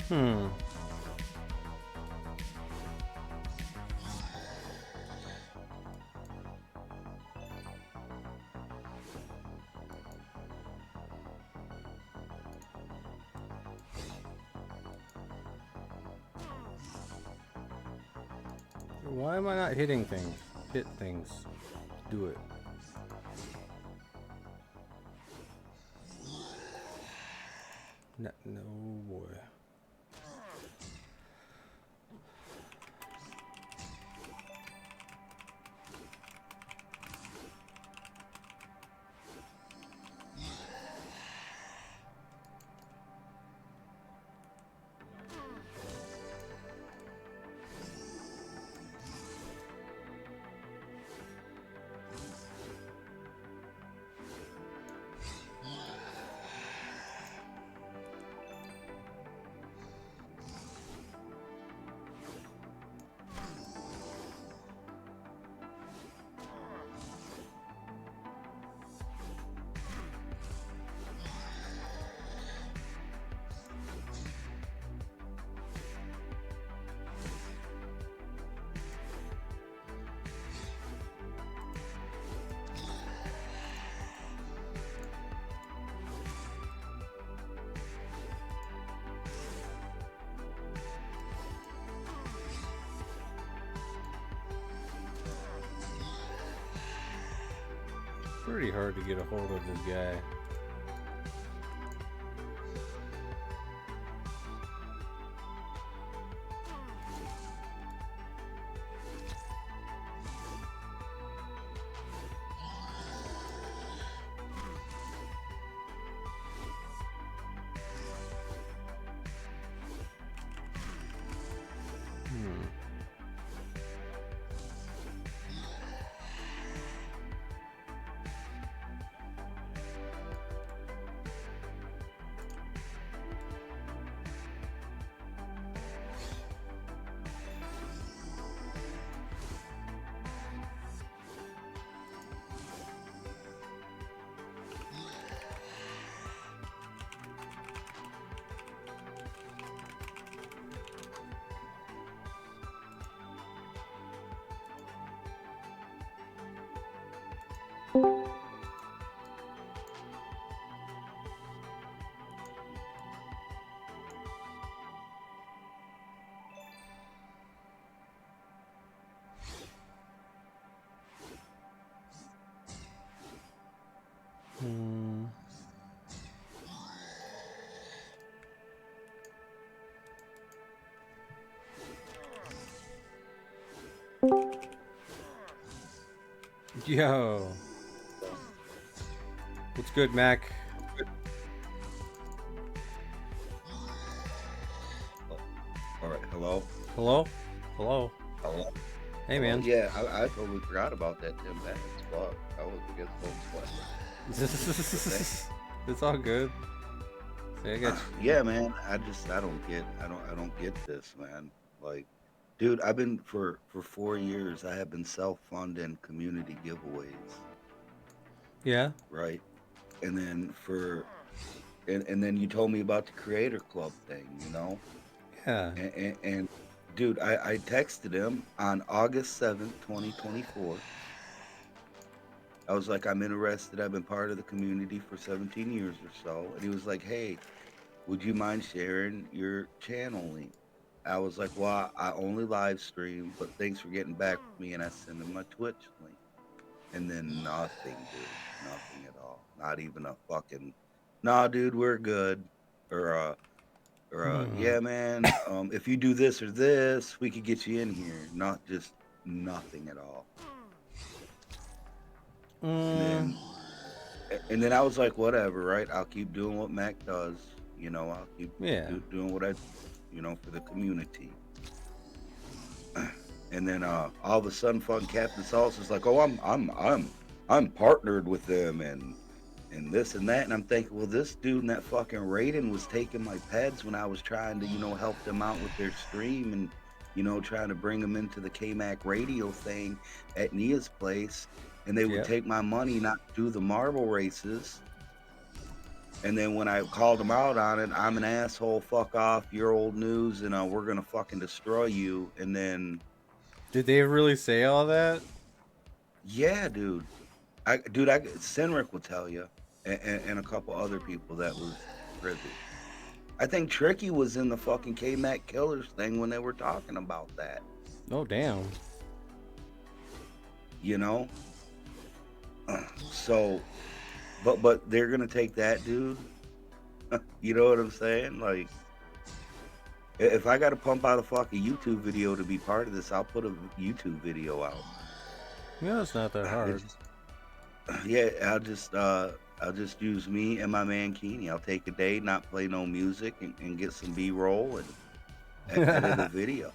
Hmm. Why am I not hitting things? Hit things. Do it. No, no boy. Pretty hard to get a hold of this guy. Yo. What's good, Mac? All right, hello? Hello? Hello? Hello? Hey, man. Yeah, I totally forgot about that 10 minutes. Fuck, I was against those It's all good. See, I got you. Yeah, man, I don't get this, man. Like, dude, I've been for 4 years, I have been self-funding community giveaways, Yeah? right? And then and then you told me about the creator club thing, you know? Yeah. And dude, I texted him on August 7th, 2024. I was like, I'm interested. I've been part of the community for 17 years or so. And he was like, hey, would you mind sharing your channel link? I was like, well, I only live stream, but thanks for getting back with me. And I sent him my Twitch link. And then nothing, dude. Nothing at all. Not even a fucking, nah, dude, we're good. Or, yeah, man, if you do this or this, we could get you in here. Not just nothing at all. And then I was like, whatever, right? I'll keep doing what Mac does. You know, I'll keep doing what I, for the community. And then all of a sudden, fucking Captain Sauce is like, oh, I'm partnered with them and this and that. And I'm thinking, well, this dude in that fucking Raiden was taking my peds when I was trying to, help them out with their stream and, trying to bring them into the K-Mac radio thing at Nia's place. And they would take my money, not do the marble races. And then when I called him out on it, I'm an asshole, fuck off, you're old news, and we're gonna fucking destroy you. And then, Did they really say all that? yeah, dude, Senric will tell you, and a couple other people that was privy. I think Tricky was in the fucking K-Mac Killers thing when they were talking about that. Oh, damn. You know? So, but they're gonna take that, dude. You know what I'm saying? Like, if I gotta pump out a fucking YouTube video to be part of this, I'll put a YouTube video out. Yeah, it's not that hard. Yeah, I'll just use me and my man Keeney. I'll take a day, not play no music, and get some B-roll and edit a video.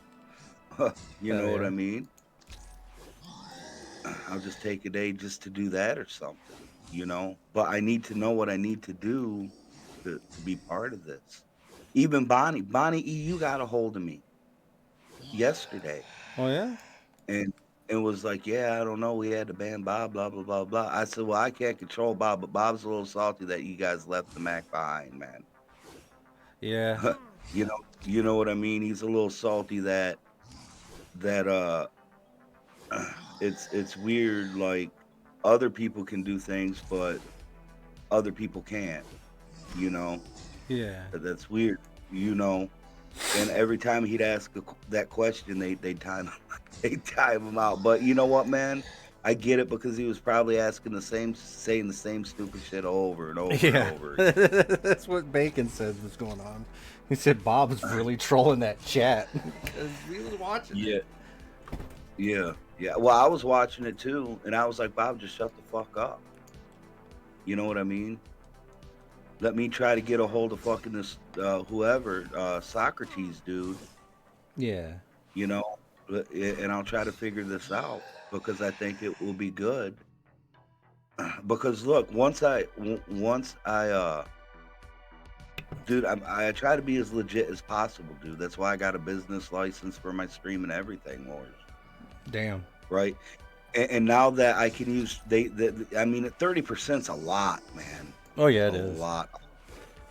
You know what I mean? I'll just take a day just to do that or something, you know? But I need to know what I need to do to be part of this. Even Bonnie EU got a hold of me yesterday. Oh, yeah? And it was like, yeah, I don't know. We had to ban Bob, blah, blah, blah, blah. I said, well, I can't control Bob, but Bob's a little salty that you guys left the Mac behind, man. Yeah. You know what I mean? He's a little salty that it's weird, like other people can do things, but other people can't, you know? Yeah. That's weird, you know? And every time he'd ask that question, they time him out. But you know what, man? I get it, because he was probably saying the same stupid shit over and over and over. That's what Bacon said was going on. He said Bob was really trolling that chat because he was watching it. Yeah. Well, I was watching it too, and I was like, Bob, just shut the fuck up. You know what I mean? Let me try to get a hold of fucking this whoever, Socrates dude. Yeah. You know, and I'll try to figure this out, because I think it will be good. Because look, once I dude, I try to be as legit as possible, dude. That's why I got a business license for my stream and everything, Lord. Damn. Right. And now that I can use, I mean, 30%'s a lot, man. Oh yeah, it is a lot.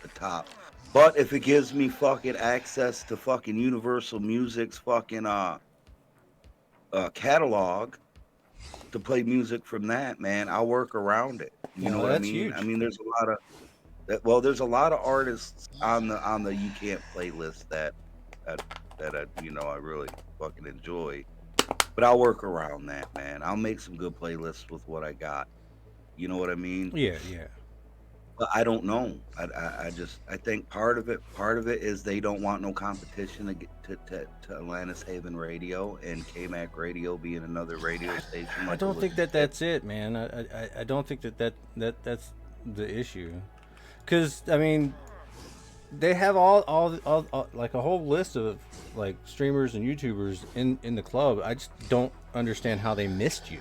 The top. But if it gives me fucking access to fucking Universal Music's fucking catalog to play music from that, man, I'll work around it. You know what I mean? Huge. I mean, there's a lot of artists on the You Can't playlist that I really fucking enjoy. But I'll work around that, man. I'll make some good playlists with what I got. You know what I mean? Yeah. But I don't know. I think part of it is they don't want no competition to Atlantis Haven Radio and KMAC Radio being another radio station. I don't think that's it, man. I don't think that's the issue. Because I mean, they have all like a whole list of like streamers and YouTubers in the club. I just don't understand how they missed you.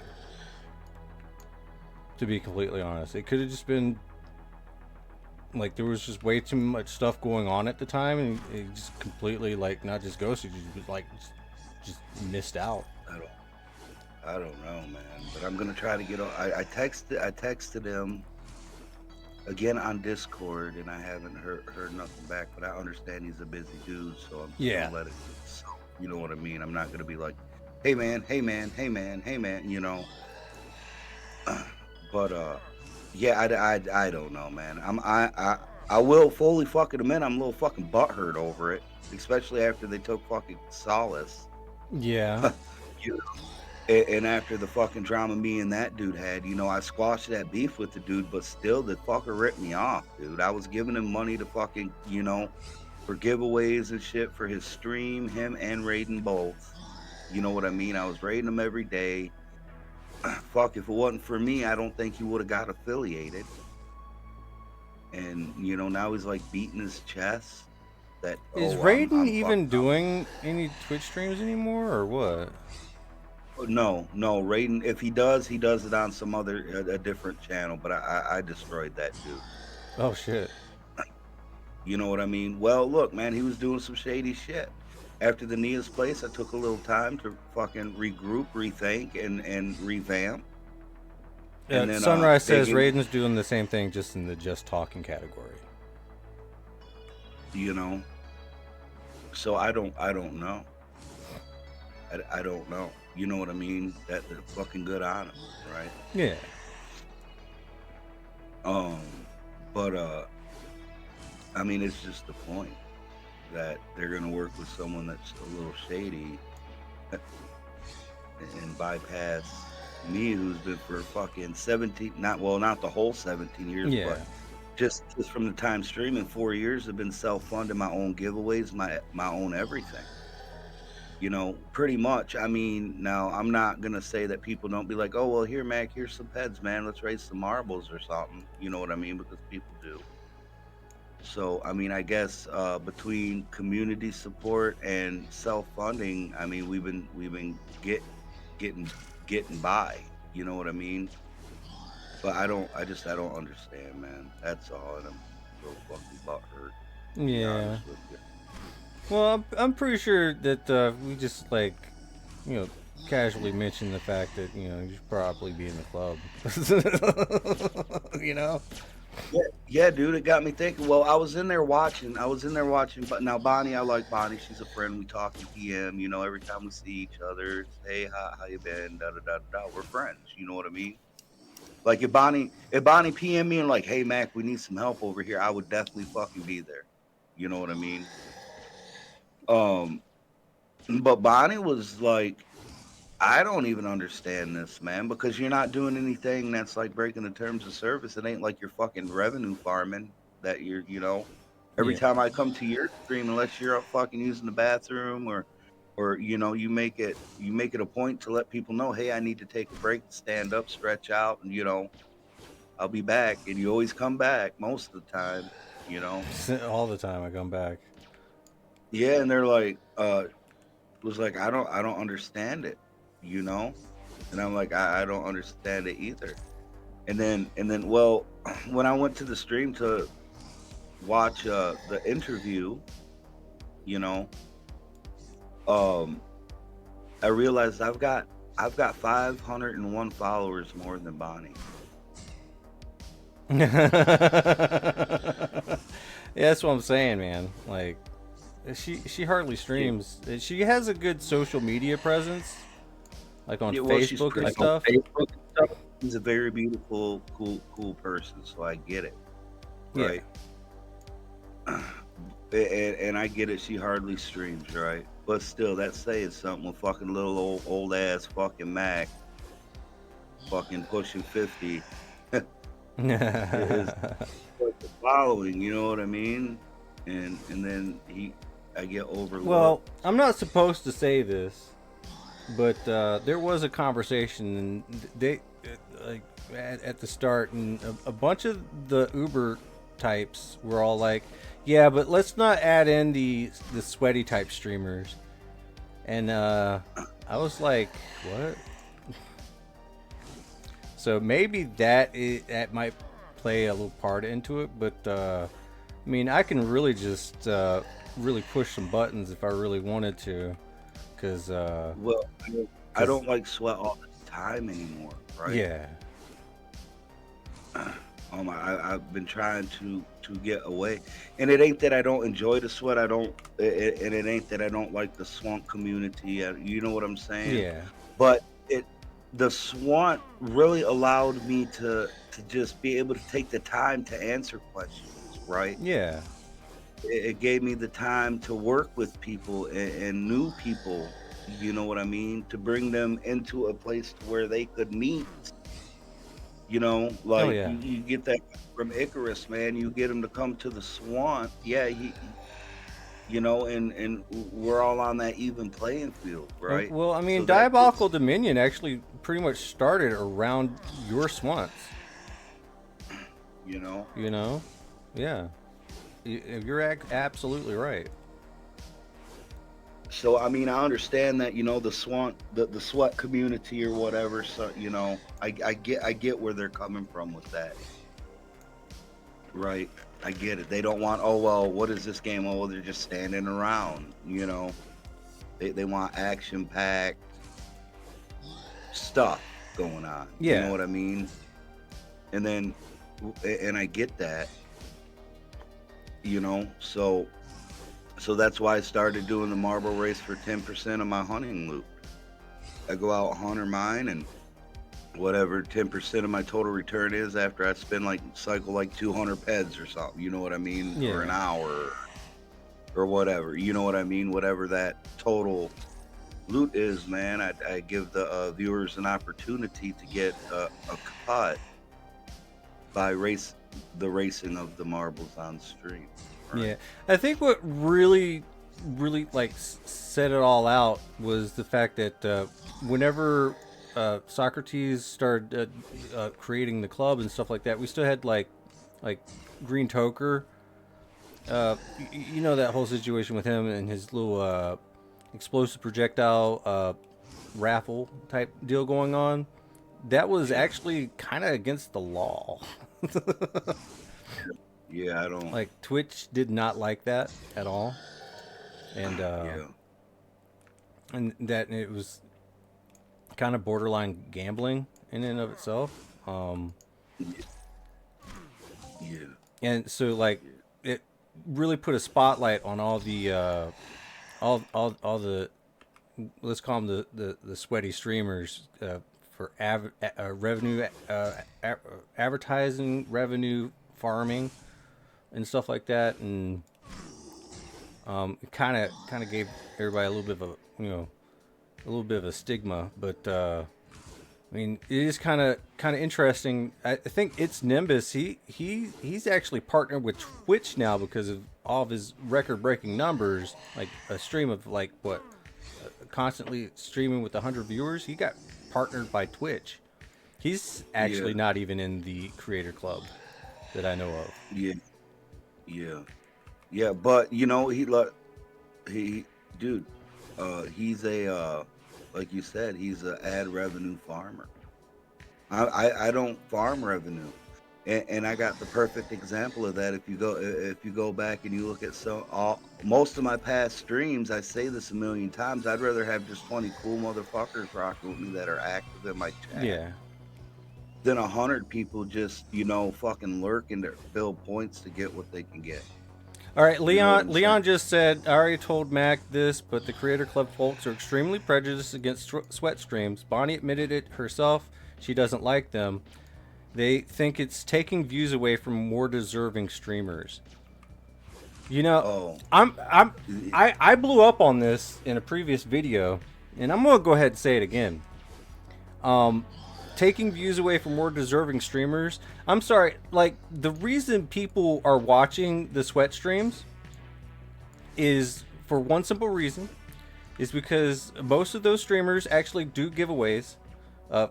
To be completely honest, it could have just been like there was just way too much stuff going on at the time, and it just completely like not just ghosted you, but like just missed out. I don't know, man. But I'm gonna try to get. I texted him again on Discord, and I haven't heard nothing back. But I understand he's a busy dude, so I'm just gonna let it. You know what I mean? I'm not gonna be like, hey man, you know. But yeah, I don't know, man. I will fully fucking admit I'm a little fucking butthurt over it, especially after they took fucking Solace. Yeah. You know, and after the fucking drama me and that dude had, you know, I squashed that beef with the dude, but still the fucker ripped me off, dude. I was giving him money to fucking, you know, for giveaways and shit for his stream, him and Raiden both. You know what I mean? I was raiding him every day. Fuck, if it wasn't for me, I don't think he would have got affiliated. And, you know, now he's like beating his chest. Is Raiden even doing any Twitch streams anymore, or what? No, Raiden, if he does it on some a different channel, but I destroyed that dude. Oh, shit. You know what I mean? Well, look, man, he was doing some shady shit. After the Nia's place, I took a little time to fucking regroup, rethink, and revamp. And then, Sunrise says Raiden's doing the same thing, just in the just talking category. you know. So I don't know. I don't know. You know what I mean? That they're fucking good on them, right? Yeah. Um, but I mean, it's just the point that they're gonna work with someone that's a little shady and bypass me, who's been for fucking 17, not the whole 17 years, Yeah. but just from the time streaming, 4 years have been self-funding my own giveaways, my own everything. You know, pretty much. I mean, now I'm not gonna say that people don't be like, oh well, here, Mac, here's some peds, man. Let's raise some marbles or something. You know what I mean? Because people do. So I mean, I guess between community support and self-funding, I mean, we've been getting by. You know what I mean? But I don't understand, man. That's all, and I'm so fucking butthurt. To be Yeah. honest with you. Well, I'm pretty sure that we just like, you know, casually mentioned the fact that, you know, you should probably be in the club. You know? Yeah, dude, it got me thinking. Well, I was in there watching, but now Bonnie, I like Bonnie. She's a friend. We talk in PM, you know, every time we see each other, it's, hey, how you been? Da da da da. We're friends. You know what I mean? Like if Bonnie PM me and like, hey Mac, we need some help over here, I would definitely fucking be there. You know what I mean? But Bonnie was like, I don't even understand this, man, because you're not doing anything that's like breaking the terms of service. It ain't like you're fucking revenue farming that you're, you know, every Yeah. time I come to your stream, unless you're up fucking using the bathroom or you know, you make it a point to let people know, hey, I need to take a break, stand up, stretch out, and you know, I'll be back. And you always come back most of the time, you know. All the time I come back. Yeah, and they're like, was like, I don't understand it, you know? And I'm like, I don't understand it either. And then, well, when I went to the stream to watch the interview, you know, I realized I've got 501 followers more than Bonnie. Yeah, that's what I'm saying, man. Like, she hardly streams. She has a good social media presence, like on Facebook and stuff. She's a very beautiful, cool person, so I get it, right? And I get it. She hardly streams, right? But still, that's saying something. With fucking little old ass fucking Mac, fucking pushing 50. Is like the following, you know what I mean? And then I get overlooked. Well, I'm not supposed to say this, but there was a conversation, and they like at the start, and a bunch of the Uber types were all like, "Yeah, but let's not add in the sweaty type streamers." And I was like, "What?" So maybe that might play a little part into it, but I mean, I can really just really push some buttons if I really wanted to, because well, I don't like sweat all the time anymore, right? Yeah. I've been trying to get away, and it ain't that I don't enjoy the sweat. And it ain't that I don't like the swamp community. You know what I'm saying? Yeah. But the swamp really allowed me to just be able to take the time to answer questions, right? Yeah. It gave me the time to work with people and new people, you know what I mean, to bring them into a place where they could meet, you know, like you get that from Icarus, man. You get him to come to the swamp, yeah, you know, and we're all on that even playing field, right? Well, I mean, So Diabolical Dominion actually pretty much started around your swamps. You know? Yeah. You're absolutely right. So I mean, I understand that, you know, the swamp, the sweat community or whatever. So you know, I get where they're coming from with that, right? I get it. They don't want, oh well, what is this game? Oh, they're just standing around. You know, they want action packed stuff going on. Yeah. You know what I mean? And I get that. You know, so So that's why I started doing the marble race for 10% of my hunting loot. I go out, hunt or mine, and whatever 10% of my total return is after I spend cycle 200 peds or something. You know what I mean? Yeah. For an hour or whatever. You know what I mean? Whatever that total loot is, man. I give the viewers an opportunity to get a cut by the racing of the marbles on stream. Right? Yeah, I think what really set it all out was the fact that whenever Socrates started creating the club and stuff like that, we still had like Green Toker. You know that whole situation with him and his little explosive projectile raffle type deal going on. That was actually kind of against the law. Yeah, I don't like Twitch did not like that at all, and and that it was kind of borderline gambling in and of itself. Yeah. And so it really put a spotlight on all the all the, let's call them the sweaty streamers for revenue, advertising revenue farming and stuff like that, and it kind of gave everybody a little bit of a little bit of a stigma. But I mean, it is kind of interesting. I think it's Nimbus. He's actually partnered with Twitch now because of all of his record-breaking numbers, like a stream of constantly streaming with 100 viewers. He got partnered by Twitch. He's actually not even in the creator club that I know of. Yeah. But he's a like you said, he's an ad revenue farmer. I don't farm revenue, and I got the perfect example of that. If you go back and you look at most of my past streams, I say this a million times. I'd rather have just 20 cool motherfuckers rocking with me that are active in my chat. Yeah. Than 100 people just fucking lurking to build points to get what they can get. All right, Leon just said, I already told Mac this, but the Creator Club folks are extremely prejudiced against sweat streams. Bonnie admitted it herself. She doesn't like them. They think it's taking views away from more deserving streamers. I blew up on this in a previous video, and I'm gonna go ahead and say it again. Taking views away from more deserving streamers. I'm sorry, the reason people are watching the sweat streams is for one simple reason, is because most of those streamers actually do giveaways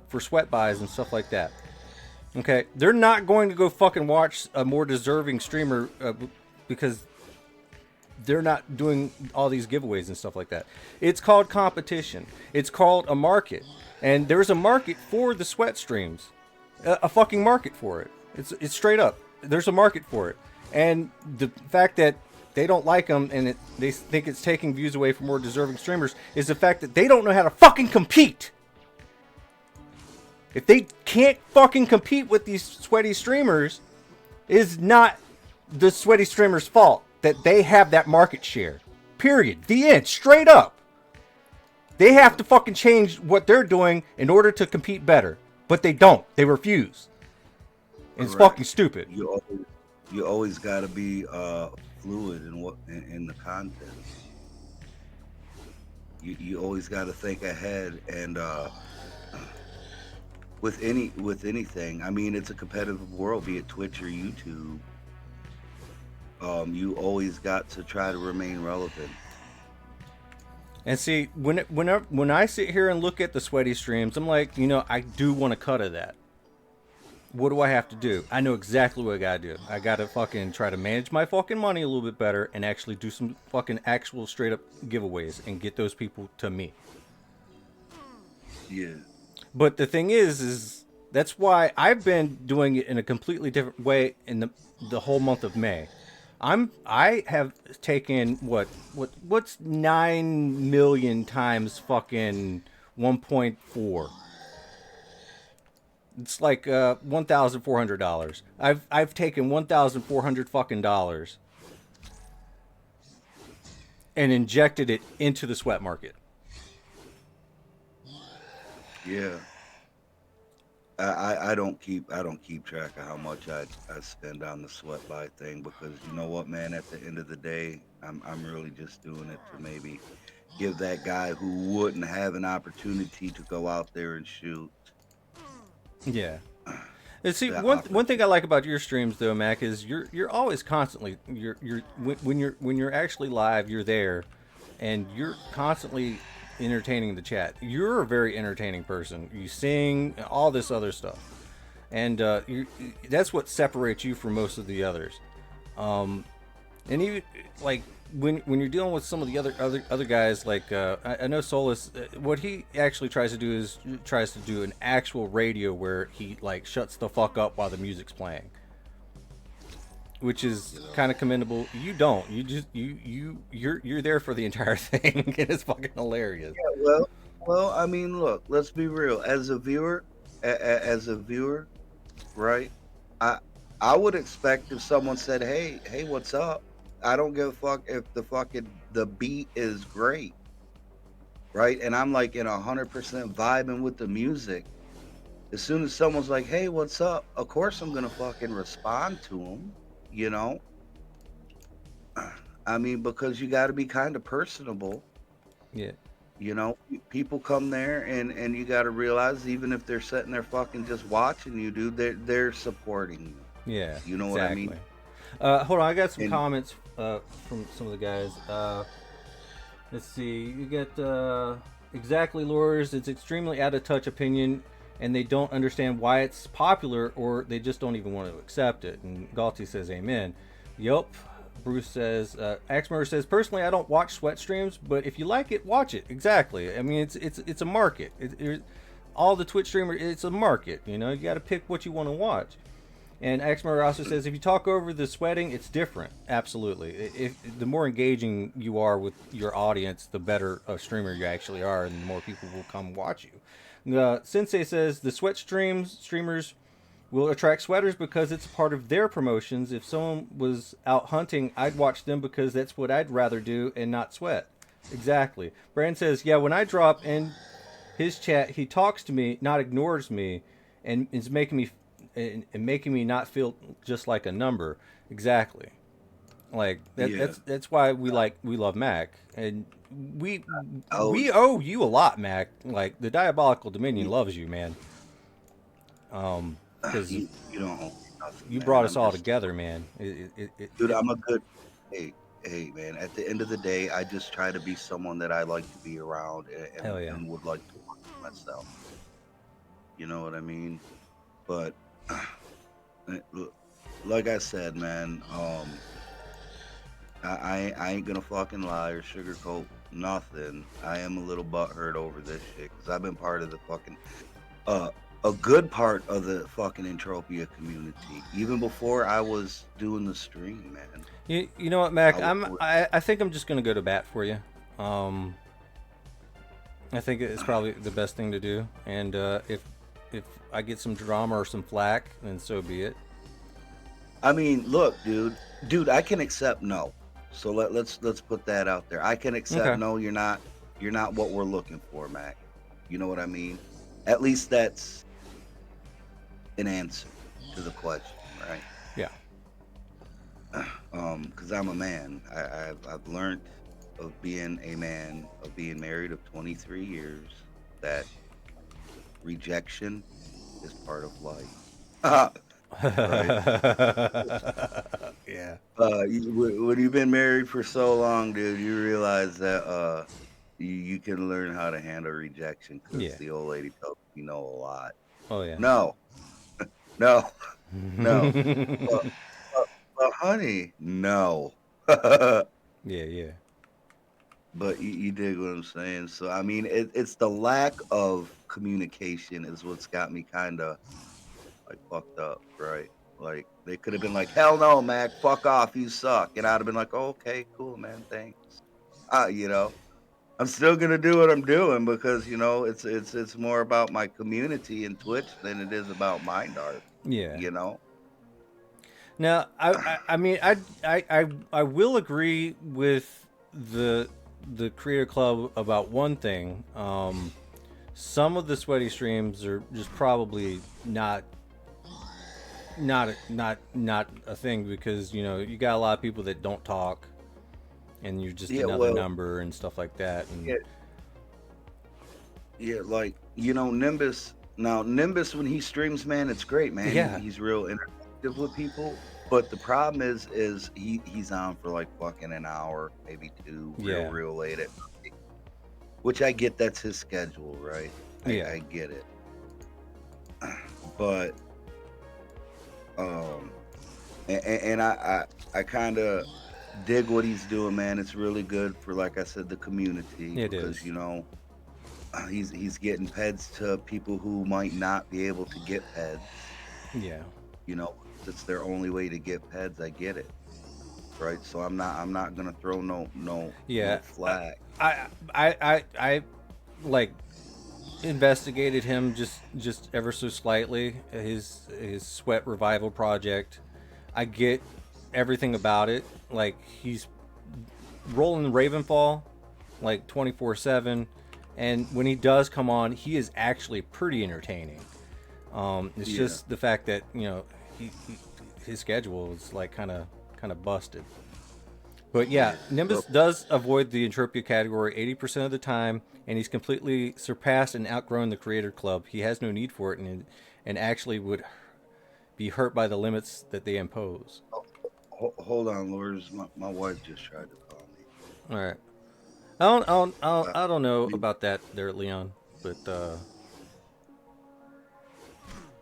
for sweat buys and stuff like that. Okay, they're not going to go fucking watch a more deserving streamer because they're not doing all these giveaways and stuff like that. It's called competition. It's called a market. And there's a market for the sweat streams. A fucking market for it. It's straight up. There's a market for it. And the fact that they don't like them and they think it's taking views away from more deserving streamers is the fact that they don't know how to fucking compete. If they can't fucking compete with these sweaty streamers, it is not the sweaty streamers' fault that they have that market share. Period. The end. Straight up. They have to fucking change what they're doing in order to compete better. But they don't. They refuse. And it's fucking stupid. You always got to be fluid in the content. You always got to think ahead, and with anything. I mean, it's a competitive world, be it Twitch or YouTube. You always got to try to remain relevant. And see, when I sit here and look at the sweaty streams, I'm like, I do want a cut of that. What do I have to do? I know exactly what I gotta do. I gotta fucking try to manage my fucking money a little bit better and actually do some fucking actual straight up giveaways and get those people to me. Yeah. But the thing is that's why I've been doing it in a completely different way in the whole month of May. I have taken what's 9 million times fucking 1.4. It's like $1,400. I've taken $1,400 fucking dollars and injected it into the sweat market. Yeah. I don't keep track of how much I spend on the sweat buy thing, because you know what, man, at the end of the day, I'm really just doing it to maybe give that guy who wouldn't have an opportunity to go out there and shoot. Yeah. And see, one thing I like about your streams though, Mac, is you're always constantly when you're actually live, you're there, and you're constantly entertaining the chat. You're a very entertaining person. You sing, all this other stuff, and that's what separates you from most of the others. And even like when you're dealing with some of the other guys, like I know Solus, what he actually tries to do is tries to do an actual radio where he like shuts the fuck up while the music's playing, which is kind of commendable. You don't. You just you're there for the entire thing, and it's fucking hilarious. Yeah, well, I mean, look, let's be real. As a viewer, right? I would expect if someone said, "Hey, what's up?" I don't give a fuck if the beat is great, right? And I'm like in 100% vibing with the music. As soon as someone's like, "Hey, what's up?" Of course I'm gonna fucking respond to them, you know. I mean, because you got to be kind of personable. Yeah. You know, people come there and you got to realize, even if they're sitting there fucking just watching you, dude, they're supporting you. Yeah. You know exactly. what I mean? Hold on, I got some comments from some of the guys. Let's see. You get exactly, Lures. It's extremely out of touch opinion, and they don't understand why it's popular, or they just don't even want to accept it. And Galti says, "Amen." Yup. Bruce says, Axmer says, "Personally, I don't watch sweat streams, but if you like it, watch it." Exactly. I mean, it's a market. All the Twitch streamers, it's a market. You know, you got to pick what you want to watch. And Axmer also says, if you talk over the sweating, it's different. Absolutely. If the more engaging you are with your audience, the better a streamer you actually are, and the more people will come watch you. Sensei says the sweat streamers will attract sweaters because it's part of their promotions. If someone was out hunting, I'd watch them because that's what I'd rather do and not sweat. Exactly. Brand says, yeah, when I drop in his chat, he talks to me, not ignores me, and is making me not feel just like a number. Exactly. Like that's why we love Mac, and we owe you a lot, Mac. Like the Diabolical Dominion loves you, man. Because you don't, you brought us all together, man. Dude, I'm a good. Hey, man. At the end of the day, I just try to be someone that I like to be around and would like to watch myself. You know what I mean? But like I said, man, I ain't gonna fucking lie or sugarcoat nothing. I am a little butthurt over this shit because I've been part of the fucking a good part of the fucking Entropia community even before I was doing the stream, man. You know what, Mac? I think I'm just gonna go to bat for you. I think it's probably the best thing to do, and if I get some drama or some flack, then so be it. I mean, look, dude, I can accept no. So let's put that out there. I can accept no. You're not what we're looking for, Mac. You know what I mean? At least that's an answer to the question, right? Yeah. Because I'm a man. I've learned of being a man, of being married of 23 years, that rejection is part of life. Yeah. When you've been married for so long, dude, you realize that you can learn how to handle rejection, because the old lady told me, you know a lot. Oh yeah. No. But honey, no. Yeah. But you dig what I'm saying? So I mean, it's the lack of communication is what's got me kind of like fucked up, right? Like they could have been like, hell no, Mac, fuck off, you suck, and I'd have been like, oh, okay, cool, man, thanks. You know, I'm still gonna do what I'm doing because you know it's more about my community and Twitch than it is about MindArk. Yeah. You know. Now, I mean, I will agree with the Creator Club about one thing. Some of the sweaty streams are just probably not a thing, because you got a lot of people that don't talk, and you're just another number and stuff like that. And like Nimbus. Now Nimbus, when he streams, man, it's great, man. Yeah. He's real interactive with people. But the problem is he's on for like fucking an hour, maybe two, real late at night. Which I get, that's his schedule, right? I get it. But and I kind of dig what he's doing, man. It's really good for, like I said, the community. It because is. He's getting peds to people who might not be able to get peds. Yeah. It's their only way to get peds. I get it, right? So I'm not gonna throw no flag. I like investigated him just ever so slightly. His sweat revival project. I get everything about it. Like, he's rolling Ravenfall like 24/7, and when he does come on, he is actually pretty entertaining. It's just the fact that his schedule is like kind of busted. But yeah, Nimbus does avoid the Entropia category 80% of the time, and he's completely surpassed and outgrown the Creator Club. He has no need for it, and actually would be hurt by the limits that they impose. Hold on, Lords. My wife just tried to call me. All right. I don't know about that there, Leon, but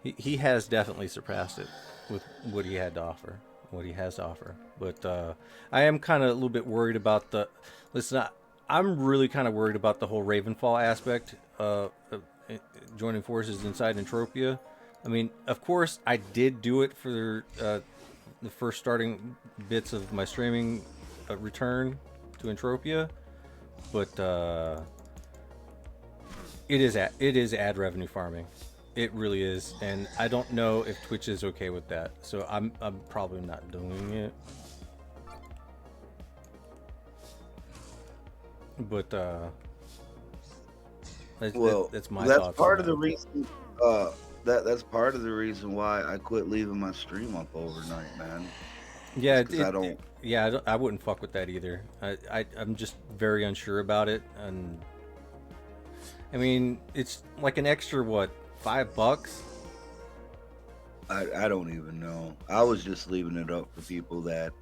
he has definitely surpassed it with what he had to offer, what he has to offer. But I am kind of a little bit worried about I'm really kind of worried about the whole Ravenfall aspect of joining forces inside Entropia. I mean, of course, I did do it for the first starting bits of my streaming return to Entropia, but it is ad revenue farming. It really is, and I don't know if Twitch is okay with that, so I'm probably not doing it. But that's my thoughts. That's part of the reason. That's part of the reason why I quit leaving my stream up overnight, man. Yeah, I wouldn't fuck with that either. I'm just very unsure about it, and I mean, it's like an extra $5? I don't even know. I was just leaving it up for people that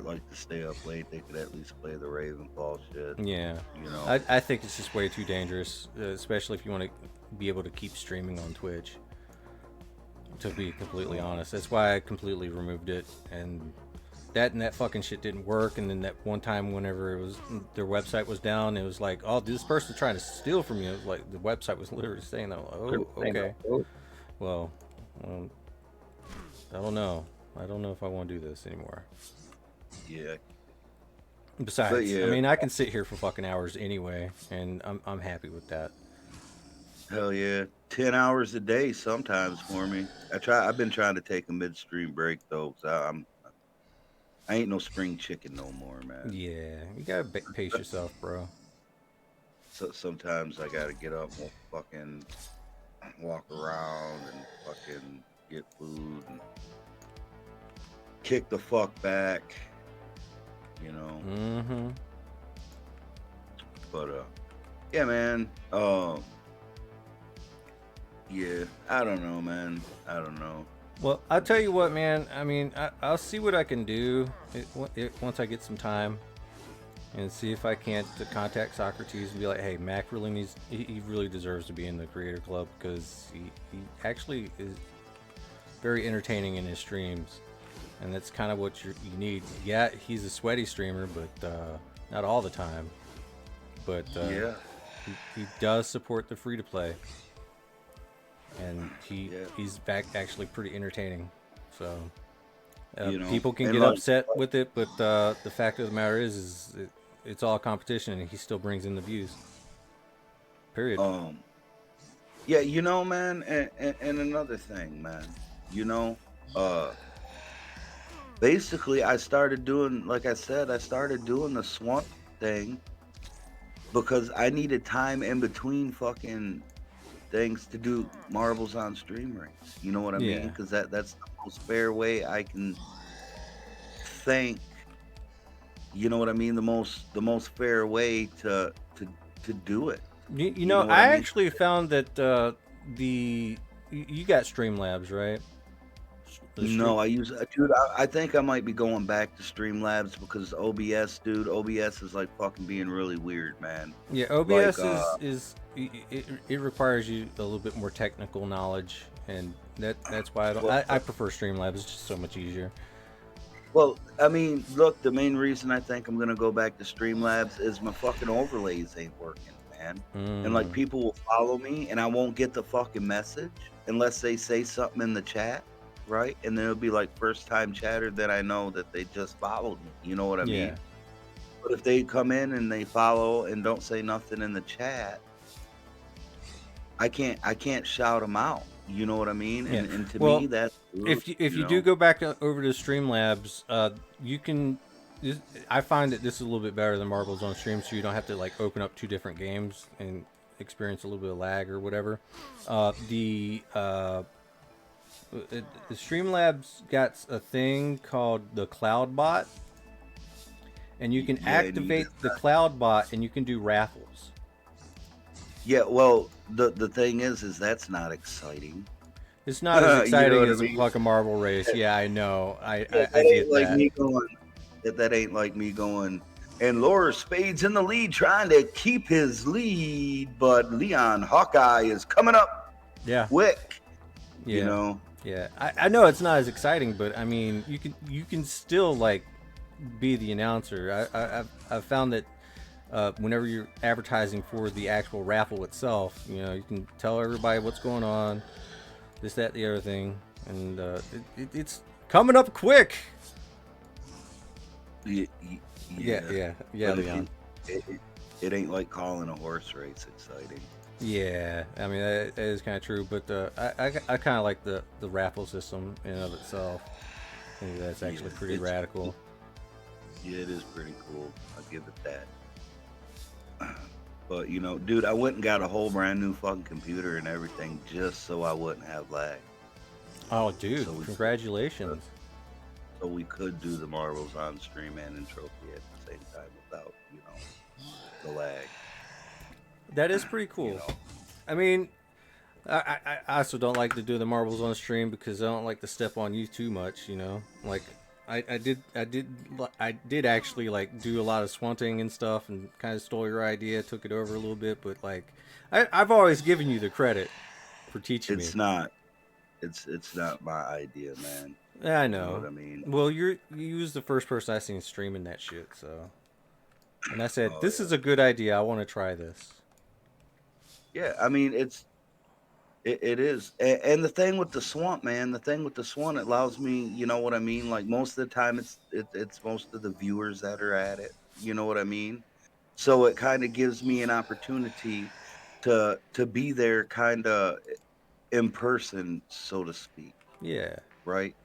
like to stay up late. They could at least play the Ravenfall shit. Yeah, I think it's just way too dangerous, especially if you want to be able to keep streaming on Twitch. To be completely honest, that's why I completely removed it, and that fucking shit didn't work. And then that one time, whenever their website was down, it was like, oh, this person's trying to steal from you. It was like the website was literally saying that. Oh, okay. Well, I don't know. I don't know if I want to do this anymore. Yeah. Besides, I mean, I can sit here for fucking hours anyway, and I'm happy with that. Hell yeah, 10 hours a day sometimes for me. I've been trying to take a midstream break though, because I ain't no spring chicken no more, man. Yeah, you gotta pace yourself, bro. So sometimes I gotta get up and fucking walk around and fucking get food and kick the fuck back, Mm-hmm. But yeah, man. Yeah, I don't know, man. I don't know. Well, I'll tell you what, man. I mean, I'll see what I can do once I get some time, and see if I can't contact Socrates and be like, hey, Mac really needs, he really deserves to be in the Creator Club, because he actually is very entertaining in his streams, and that's kind of what you need. Yeah, he's a sweaty streamer, but not all the time. But he does support the free-to-play. And he's back actually pretty entertaining, so people can get upset with it, but the fact of the matter is it's all competition, and he still brings in the views. Period. Yeah, man, and another thing, man, basically I started doing, like I said, the thing because I needed time in between fucking things to do marbles on stream race. You know what I mean? Yeah. Because that's the most fair way I can think. You know what I mean? The most fair way to do it. You You know, know what I I mean? actually found that you got Streamlabs, right? The stream. No, dude. I think I might be going back to Streamlabs because OBS, dude. OBS is like fucking being really weird, man. Yeah, Like, OBS it requires you a little bit more technical knowledge, and that's why I prefer Streamlabs. It's just so much easier. well, I mean, look, the main reason I think I'm gonna go back to Streamlabs is my fucking overlays ain't working, man. And like people will follow me, and I won't get the fucking message unless they say something in the chat, right? And then it'll be like first time chatter, then I know that they just followed me. You know what I mean? But if they come in and they follow and don't say nothing in the chat, I can't shout them out. You know what I mean? Yeah. And to Well, me, that's if you do go back over to Streamlabs, you can. I find that this is a little bit better than Marbles on Stream, so you don't have to like open up two different games and experience a little bit of lag or whatever. The Streamlabs got a thing called the Cloud Bot, and you can activate the Cloud Bot, and you can do raffles. Yeah, well, the thing is that's not exciting. It's not as exciting You know as like a marble race. Yeah, I know. I that get ain't like that. me going. That ain't like me going. And Lorespade's in the lead, trying to keep his lead, but Leon Hawkeye is coming up. Yeah. Quick. Yeah. You know. Yeah. I know it's not as exciting, but I mean, you can still like be the announcer. I've found that whenever you're advertising for the actual raffle itself, you know, you can tell everybody what's going on, this, that, the other thing, and it's coming up quick. Yeah, Leon. It ain't like calling a horse race exciting. Yeah, I mean that is kind of true, but I kind of like the raffle system in and of itself. I think that's actually pretty radical. Yeah, it is pretty cool. I'll give it that. But you know, dude, I went and got a whole brand new fucking computer and everything just so I wouldn't have lag. Oh, dude, congratulations. So we could do the marbles on stream and Entropia at the same time without, you know, the lag. That is pretty cool. You know? I mean, I also don't like to do the marbles on stream because I don't like to step on you too much, you know? Like, I did actually like do a lot of swunting and stuff and kind of stole your idea, took it over a little bit, but like I've always given you the credit for teaching me. It's not my idea, man. Yeah, I know. You know what I mean? Well, you was the first person I seen streaming that shit, so. And I said, this is a good idea. I want to try this. Yeah, I mean it is, and the thing with the swamp, man, the thing with the swamp, it allows me, you know what I mean. Like most of the time, it's most of the viewers that are at it. You know what I mean? So it kind of gives me an opportunity to be there, kind of in person, so to speak. Yeah. Right.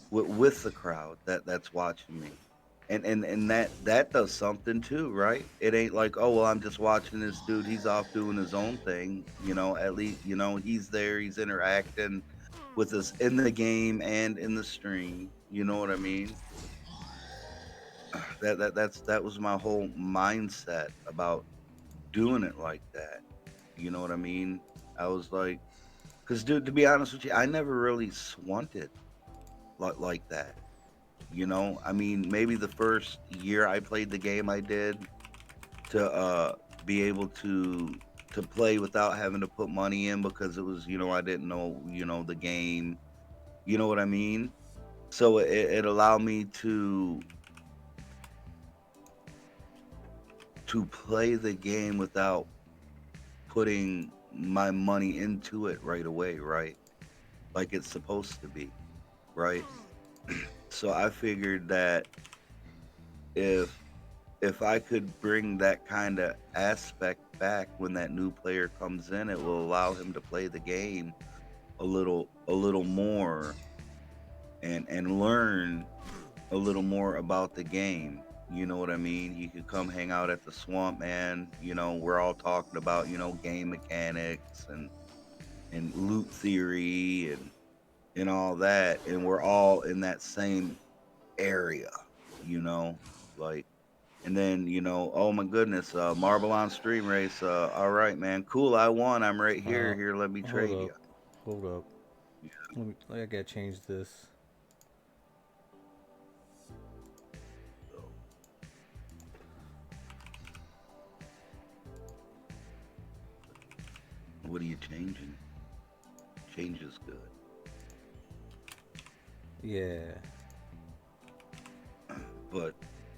With the crowd that's watching me. And that does something too, right? It ain't like, oh well, I'm just watching this dude, he's off doing his own thing, you know. At least, you know, he's there, he's interacting with us in the game and in the stream, you know what I mean? That was my whole mindset about doing it like that. You know what I mean? I was like, because dude, to be honest with you, I never really swanted like that. You know, I mean, maybe the first year I played the game, I did to be able to play without having to put money in because it was, you know, I didn't know, you know, the game. You know what I mean? So it allowed me to play the game without putting my money into it right away, right? Like it's supposed to be, right? So I figured that if I could bring that kind of aspect back when that new player comes in, it will allow him to play the game a little more and learn a little more about the game, You know what I mean? You could come hang out at the swamp, man. You know, we're all talking about, you know, game mechanics and loot theory and all that, and we're all in that same area, you know, like. And then, you know, oh my goodness, marble on stream race. All right, man, cool. I won. I'm right here. Here, let me Hold trade up. you. Hold up. I gotta change this. What are you changing? Change is good. Yeah. But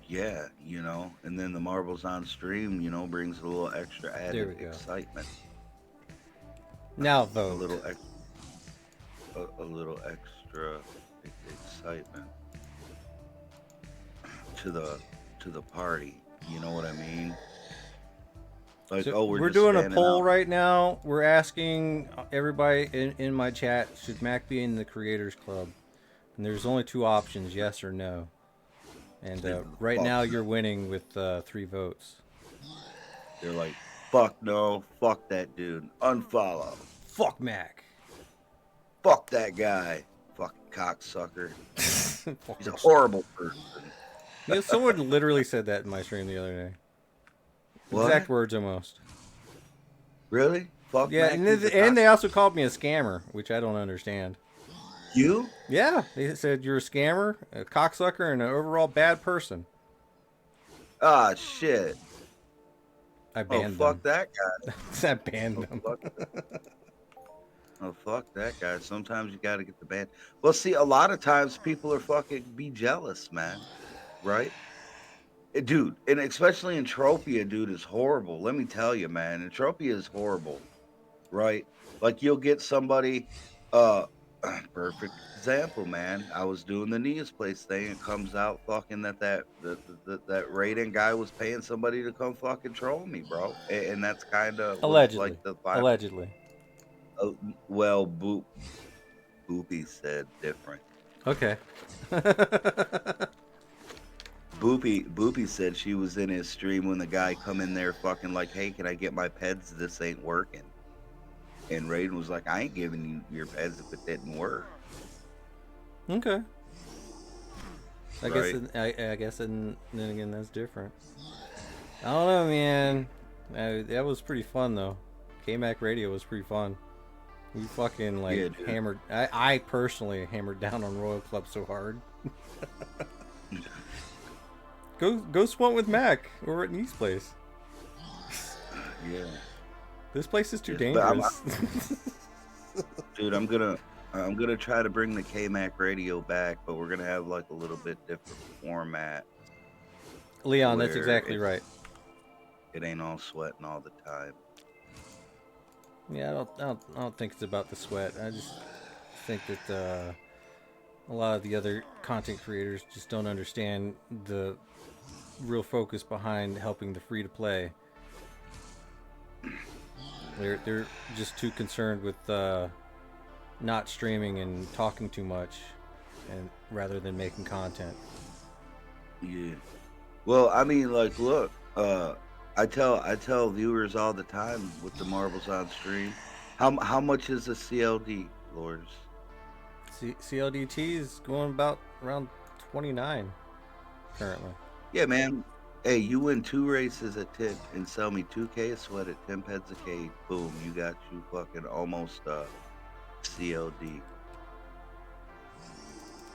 yeah, you know, and then the marbles on stream, you know, brings a little extra added excitement. Now A vote. a little extra excitement to the party. You know what I mean? Like, So oh, we're just doing a poll out. right now. We're asking everybody in my chat, should Mac be in the Creators Club? And there's only 2 options, yes or no. And right now you're winning with 3 votes. They're like, fuck no, fuck that dude, unfollow. Fuck Mac. Fuck that guy. Fucking cocksucker. He's a horrible person. You know, someone literally said that in my stream the other day. What? Exact words almost. Really? Fuck yeah, Mac, and they also called me a scammer, which I don't understand. You? Yeah, they said you're a scammer, a cocksucker, and an overall bad person. Ah, shit. I banned them. Fuck that guy. I banned them. Oh, fuck that guy. Sometimes you gotta get the ban. Well, see, a lot of times people are fucking be jealous, man. Right? Dude, and especially Entropia, dude, is horrible. Let me tell you, man. Entropia is horrible. Right? Like, you'll get somebody, perfect example, man. I was doing the Nia's Place thing. It comes out fucking that raiding guy was paying somebody to come fucking troll me, bro. And that's kind of Allegedly. like the final. Allegedly. Well, Boopy said different. Okay. Boopy said she was in his stream when the guy come in there fucking like, hey, can I get my peds? This ain't working. And Raiden was like, I ain't giving you your peds if it didn't work. Okay. Right. I guess then again that's different. I don't know, man. That was pretty fun though. KMAC Radio was pretty fun. We fucking hammered. I personally hammered down on Royal Club so hard. Go swamp with Mac over at Nia's Place. Yeah. This place is too dangerous. Dude, I'm gonna try to bring the KMAC Radio back, but we're gonna have like a little bit different format. Leon, that's exactly right. It ain't all sweating all the time. Yeah, I don't think it's about the sweat. I just think that a lot of the other content creators just don't understand the real focus behind helping the free to play. They're just too concerned with not streaming and talking too much, and rather than making content. Yeah. Well, I mean, like, look, I tell viewers all the time with the marbles on stream, how much is a CLD, Lords? CLDT is going about around 29 currently. Yeah, man. Hey, you win 2 races at 10 and sell me 2K of sweat at 10 peds a K. Boom, you got you fucking almost CLD.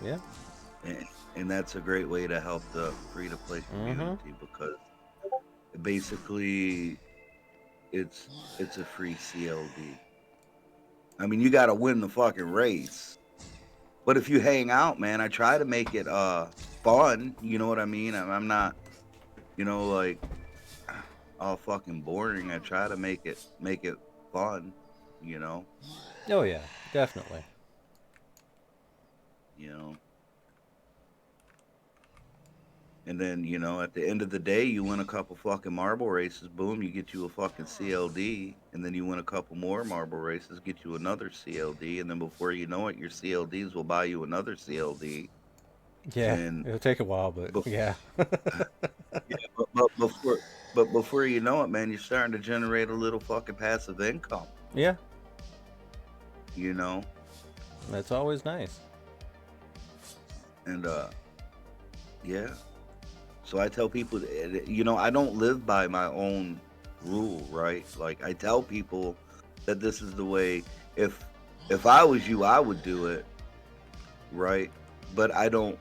Yeah. And that's a great way to help the free-to-play community because basically it's a free CLD. I mean, you got to win the fucking race. But if you hang out, man, I try to make it fun. You know what I mean? I'm not, you know, like all fucking boring. I try to make it fun, you know? Oh yeah, definitely. You know? And then, you know, at the end of the day, you win a couple fucking marble races. Boom, you get you a fucking CLD. And then you win a couple more marble races, get you another CLD. And then before you know it, your CLDs will buy you another CLD. Yeah, And it'll take a while, but bef- yeah. yeah, but before you know it, man, you're starting to generate a little fucking passive income. Yeah, You know, that's always nice. and yeah. So I tell people, you know, I don't live by my own rule, right? Like I tell people that this is the way. If I was you, I would do it, right? But I don't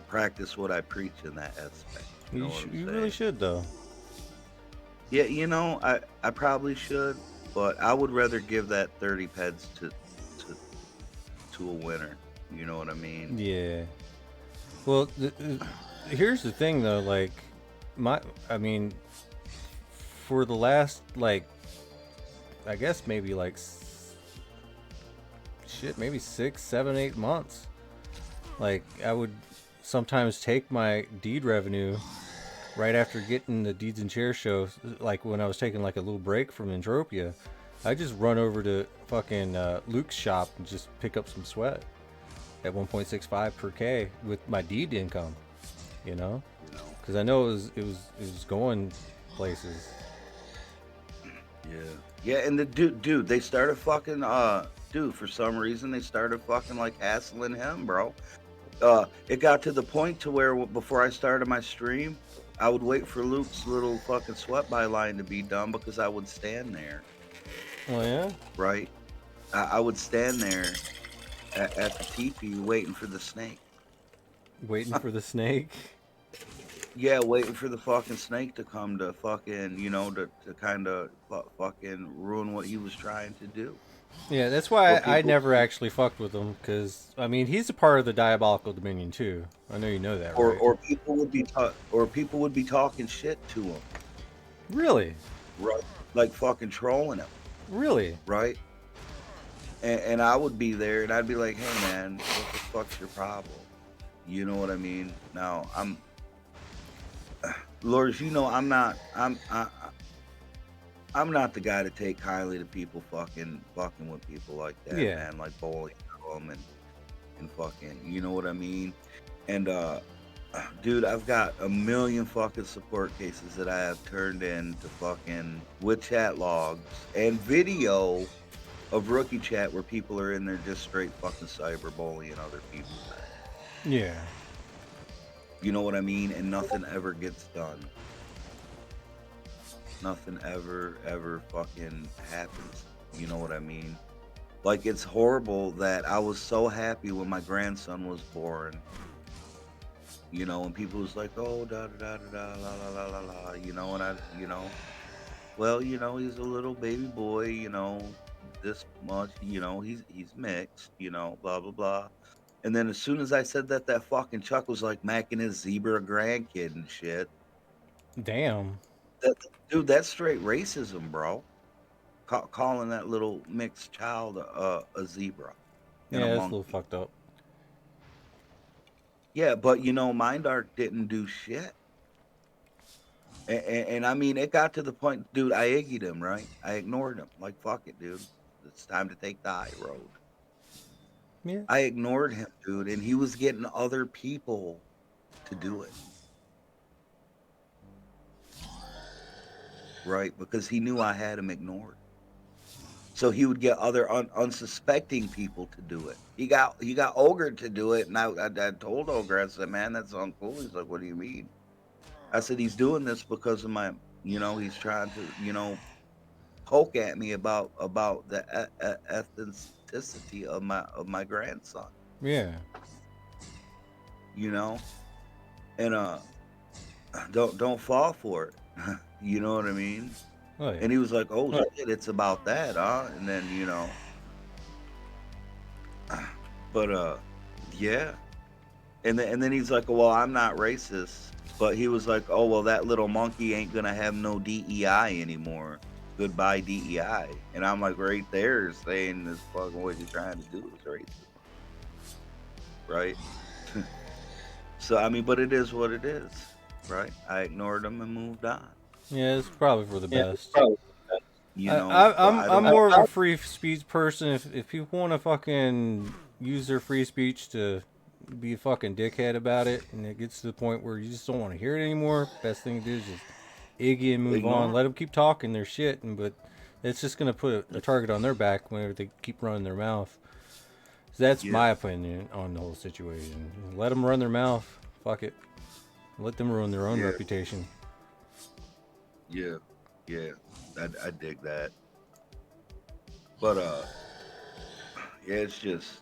practice what I preach in that aspect. You know what I'm You saying? really should though. Yeah, you know, I probably should, but I would rather give that 30 peds to a winner. You know what I mean? Yeah. Well, here's the thing though, like I mean, for the last like, I guess maybe like maybe 6, 7, 8 months. Like I would sometimes take my deed revenue right after getting the Deeds and Chair show, like when I was taking like a little break from Entropia. I just run over to fucking Luke's shop and just pick up some sweat at 1.65 per K with my deed income, you know, because I know it was going places. Yeah, and the dude, they started fucking dude, for some reason they started fucking like hassling him, bro. It got to the point to where before I started my stream, I would wait for Luke's little fucking sweat by line to be done because I would stand there, Oh yeah, right? I would stand there at the teepee waiting for the snake. waiting for the snake. Yeah, waiting for the fucking snake to come to fucking, you know, to kind of fucking ruin what he was trying to do. Yeah, that's Or why I people, never actually fucked with him, because I mean he's a part of the Diabolical Dominion too. I know you know that, right? or people would be people would be talking shit to him, Really, right? Like fucking trolling him, really. right? And I would be there, and I'd be like, "Hey, man, what the fuck's your problem?" You know what I mean? Now Lord, you know, I'm not the guy to take kindly to people fucking with people like that, Yeah. man. Like bullying them and fucking, you know what I mean? And dude, I've got a million fucking support cases that I have turned into fucking with chat logs and video of rookie chat where people are in there just straight fucking cyberbullying other people. Yeah. You know what I mean? And nothing ever gets done. Nothing ever fucking happens. You know what I mean? Like, it's horrible that I was so happy when my grandson was born. You know, and people was like, oh, da da da da da, la la la la la, you know, and well, you know, he's a little baby boy, you know, this much, you know, he's mixed, you know, blah blah blah. And then as soon as I said that, that fucking Chuck was like macking his zebra grandkid and shit. Damn. That dude, that's straight racism, bro. Calling that little mixed child a zebra and a Yeah, that's a little monkey. fucked up. Yeah, but you know, MindArk didn't do shit. And I mean, it got to the point, dude, I iggyed him, right? I ignored him. Like, fuck it, dude. It's time to take the high road. Yeah. I ignored him, dude, and he was getting other people to do it. Right? Because he knew I had him ignored. So he would get other unsuspecting people to do it. He got Ogre to do it, and I told Ogre, I said, man, that's uncool. He's like, what do you mean? I said, he's doing this because of my, you know, he's trying to, you know, poke at me about the ethnicity of my grandson. Yeah. You know, and don't fall for it. You know what I mean? Oh yeah. And he was like, oh shit, it's about that, huh? And then, you know, but yeah. And then he's like, well, I'm not racist. But he was like, oh, well, that little monkey ain't gonna have no DEI anymore. Goodbye, DEI. And I'm like, right there saying this fucking what you're trying to do is racist. Right? So, I mean, but it is what it is. Right? I ignored him and moved on. Yeah, it's probably for the best. You know, I'm more of a free speech person. If people want to fucking use their free speech to, be a fucking dickhead about it, and it gets to the point where you just don't want to hear it anymore, best thing to do is just Iggy and move on. Let them keep talking their shit, but it's just gonna put a target on their back whenever they keep running their mouth. So that's my opinion on the whole situation. Let them run their mouth. Fuck it. Let them ruin their own reputation. Yeah, I dig that. But yeah, it's just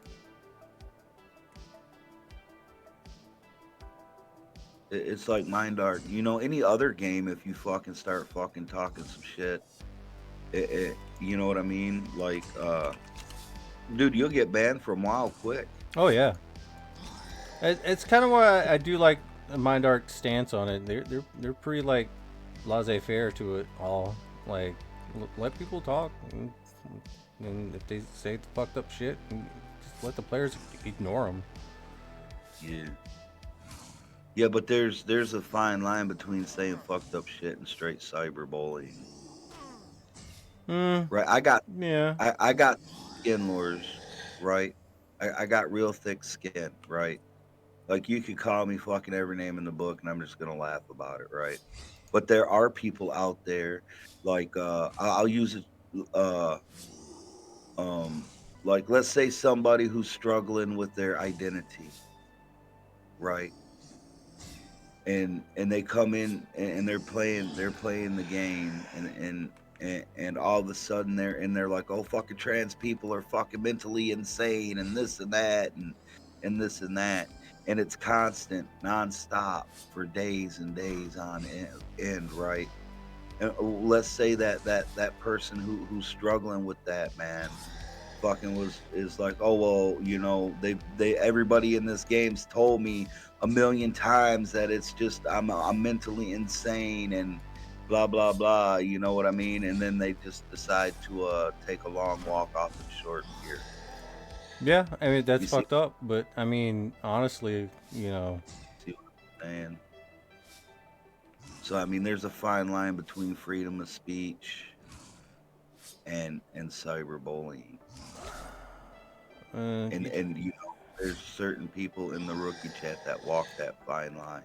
it's like MindArk. You know, any other game, if you fucking start fucking talking some shit, you know what I mean? Like, dude, you'll get banned from WoW quick. Oh yeah. It's kind of why I do like the MindArk stance on it. They're pretty like laissez-faire to it all. Like, let people talk, and if they say fucked up shit, just let the players ignore them. Yeah, but there's a fine line between saying fucked up shit and straight cyberbullying. Right? I got skin lures, right? I got real thick skin, right? Like, you could call me fucking every name in the book, and I'm just gonna laugh about it, right? But there are people out there, like, I'll use it, like, let's say somebody who's struggling with their identity, right? And they come in and they're playing the game, and all of a sudden they're like, oh, fucking trans people are fucking mentally insane, and this and that, and this and that. And it's constant, nonstop for days and days on end, right? And let's say that person who's struggling with that, man, fucking is like, oh, well, you know, they everybody in this game's told me 1,000,000 times that it's just I'm mentally insane and blah blah blah, you know what I mean? And then they just decide to take a long walk off the short here. Yeah, I mean, that's fucked up, but I mean, honestly, you know. See what I'm saying? So, I mean, there's a fine line between freedom of speech and cyberbullying. And you know, there's certain people in the rookie chat that walk that fine line.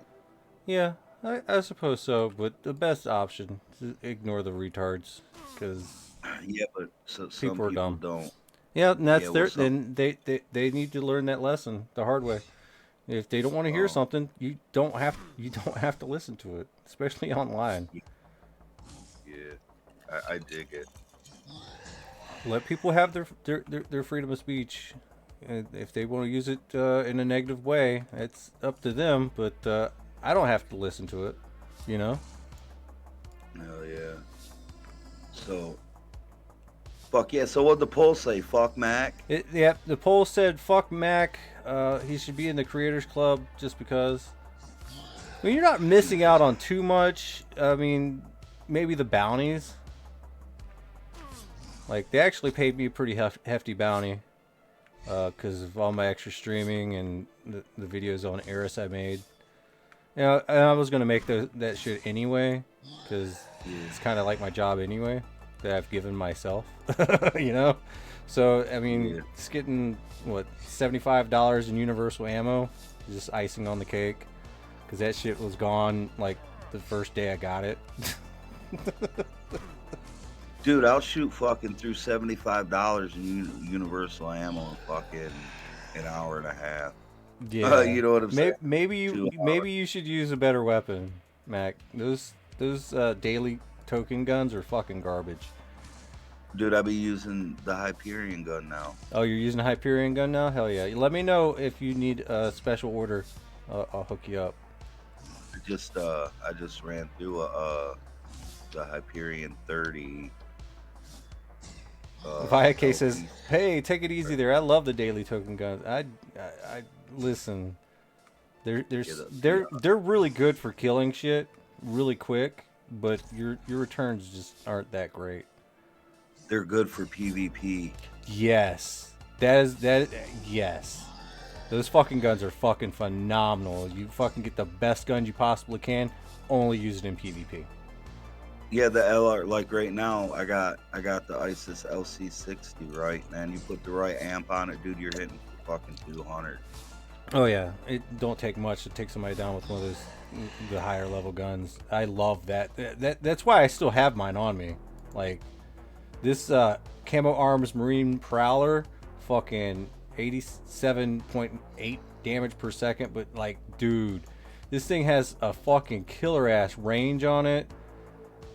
Yeah, I suppose so, but the best option is ignore the retards, because but some people are dumb. Don't. Yeah, and that's then they need to learn that lesson the hard way. If they don't want to hear something, you don't have to listen to it, especially online. Yeah, I dig it. Let people have their freedom of speech. And if they want to use it in a negative way, it's up to them. But I don't have to listen to it, you know. Hell yeah. So. Fuck yeah, so what'd the poll say? Fuck Mac? The poll said fuck Mac. He should be in the Creators Club just because. I mean, you're not missing out on too much. I mean, maybe the bounties. Like, they actually paid me a pretty hefty bounty because of all my extra streaming and the videos on ARIS I made. You know, and I was going to make that shit anyway because it's kind of like my job anyway that I've given myself, you know? So, I mean, it's getting, what, $75 in universal ammo, just icing on the cake, because that shit was gone, like, the first day I got it. Dude, I'll shoot fucking through $75 in universal ammo in fucking an hour and a half. Yeah. You know what I'm saying? Maybe you should use a better weapon, Mac. Those daily token guns are fucking garbage. Dude, I'll be using the Hyperion gun now. Oh, you're using a Hyperion gun now? Hell yeah. Let me know if you need a special order. I'll hook you up. I just ran through the Hyperion 30. Viacase says, hey, take it easy there. I love the daily token guns. I listen. They're really good for killing shit really quick. But your returns just aren't that great. They're good for PvP. Yes. Yes. Those fucking guns are fucking phenomenal. You fucking get the best guns you possibly can, only use it in PvP. Yeah, the LR, like right now, I got the ISIS LC60, right? Man, you put the right amp on it, dude, you're hitting fucking 200. Oh yeah, it don't take much to take somebody down with one of those the higher level guns. I love that. That's why I still have mine on me. Like this Camo Arms Marine Prowler, fucking 87.8 damage per second. But like, dude, this thing has a fucking killer ass range on it.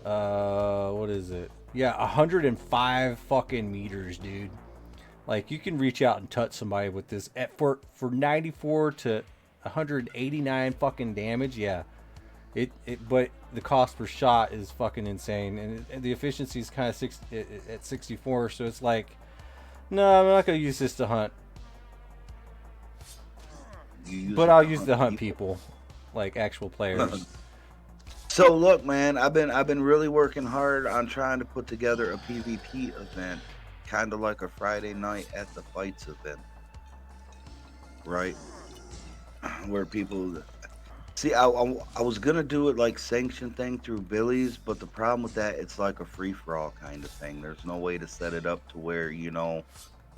What is it? Yeah, 105 fucking meters, dude. Like you can reach out and touch somebody with this for 94 to 189 fucking damage. Yeah, but the cost per shot is fucking insane, and the efficiency is kind of at 64. So it's like, no, I'm not gonna use this to hunt, but I'll use to hunt people, like actual players. So look, man, I've been really working hard on trying to put together a PvP event, kind of like a Friday night at the fights event, right? Where people see, I was gonna do it like sanctioned thing through Billy's, but the problem with that, it's like a free for all kind of thing. There's no way to set it up to where the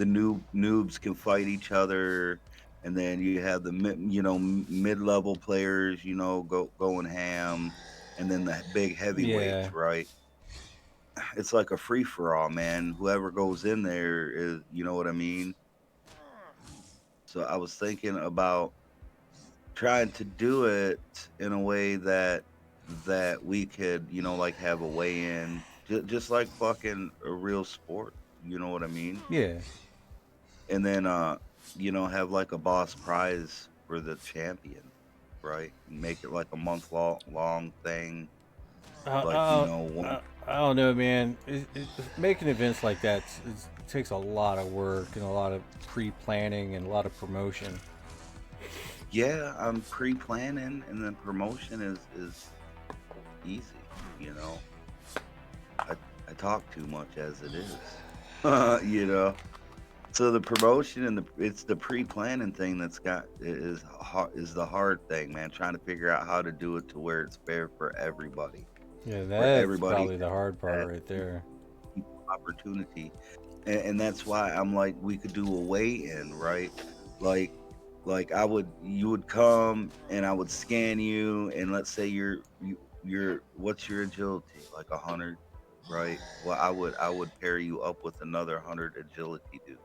noobs can fight each other, and then you have the mid-level players going ham, and then the big heavyweights, right? It's like a free for all, man. Whoever goes in there is, you know what I mean? So I was thinking about trying to do it in a way that we could, like have a weigh-in, just like fucking a real sport. You know what I mean? Yeah. And then, have like a boss prize for the champion, right? Make it like a month-long thing. I don't know, man. Making events like that it takes a lot of work and a lot of pre-planning and a lot of promotion. Yeah, I'm pre-planning, and then promotion is easy. I talk too much as it is. So the promotion and it's the pre-planning thing is the hard thing, man. Trying to figure out how to do it to where it's fair for everybody. Yeah, that's probably the hard part right there. Opportunity, and that's why I'm like, we could do a weigh-in, right? Like you would come and I would scan you, and let's say you're what's your agility, like 100, right? Well, I would pair you up with another 100 agility dude.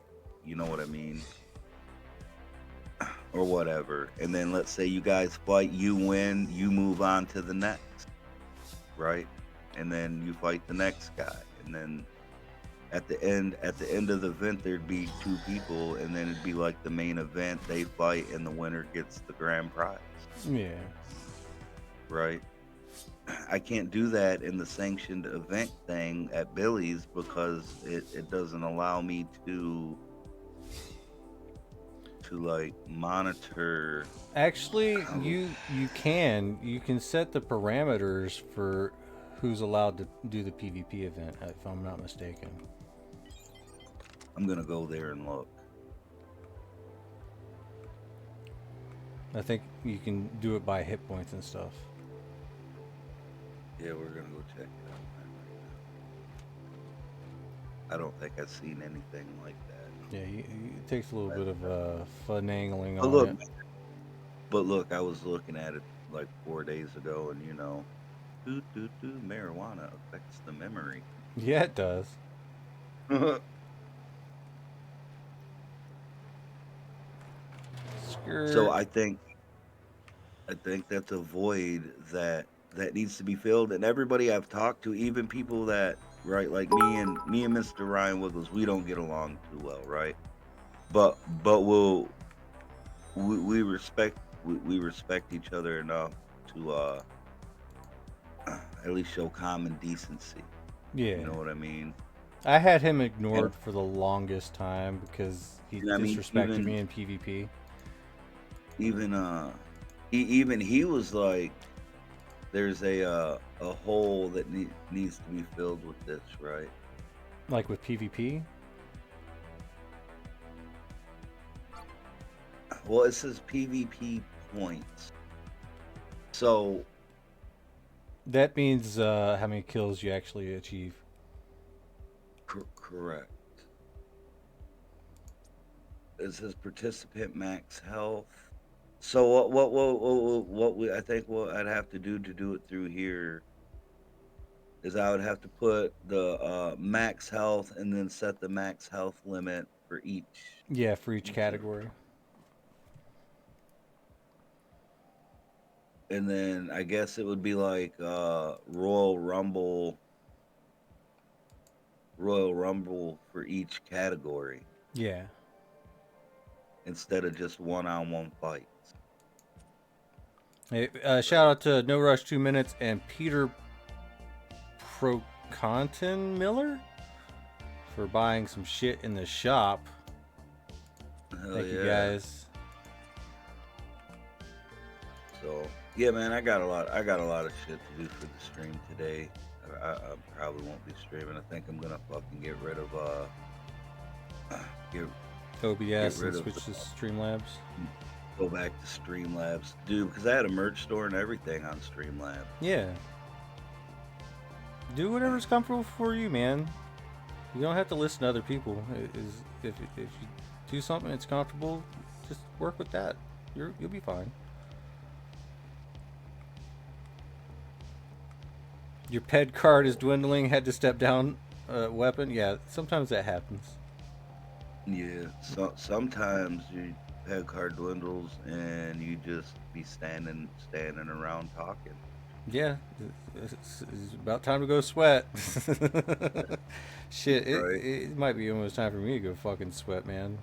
You know what I mean? Or whatever. And then let's say you guys fight, you win, you move on to the next, right? And then you fight the next guy, and then at the end of the event there'd be 2 people, and then it'd be like the main event, they fight, and the winner gets the grand prize. Yeah. Right? I can't do that in the sanctioned event thing at Billy's because it doesn't allow me to like monitor. Actually, you can set the parameters for who's allowed to do the PvP event, if I'm not mistaken. I'm gonna go there and look. I think you can do it by hit points and stuff. Yeah, we're gonna go check it out right now. I don't think I've seen anything like that. Yeah, it takes a little bit of finagling But on look, it. But look, I was looking at it like 4 days ago, and marijuana affects the memory. Yeah, it does. So I think that's a void that needs to be filled, and everybody I've talked to, even people that, right, like me and Mr. Ryan Wiggles, we don't get along too well, right? But we respect each other enough to at least show common decency. Yeah. You know what I mean? I had him ignored for the longest time because he disrespected me in PvP. Even he was like, there's a hole that needs to be filled with this, right? Like with PvP? Well, it says PvP points. So that means how many kills you actually achieve. Correct. It says participant max health, So I think what I'd have to do it through here is I would have to put the max health and then set the max health limit for each. Yeah, for each of- category. And then I guess it would be like Royal Rumble for each category Yeah. instead of just one-on-one fights. Hey, shout out to No Rush 2 Minutes and Peter Procontin Miller for buying some shit in the shop. Hell Thank you yeah. guys. So yeah, man, I got a lot of shit to do for the stream today. I probably won't be streaming. I think I'm gonna fucking get rid of OBS rid and of switch to Streamlabs. go back to Streamlabs, dude, because I had a merch store and everything on Streamlabs. Yeah. Do whatever's comfortable for you, man. You don't have to listen to other people. If you do something that's comfortable, just work with that. You'll be fine. Your ped card is dwindling. Had to step down weapon. Yeah, sometimes that happens. Yeah, so sometimes your peg card dwindles and you just be standing around talking. Yeah, it's about time to go sweat. Shit, Right. it might be almost time for me to go fucking sweat, man.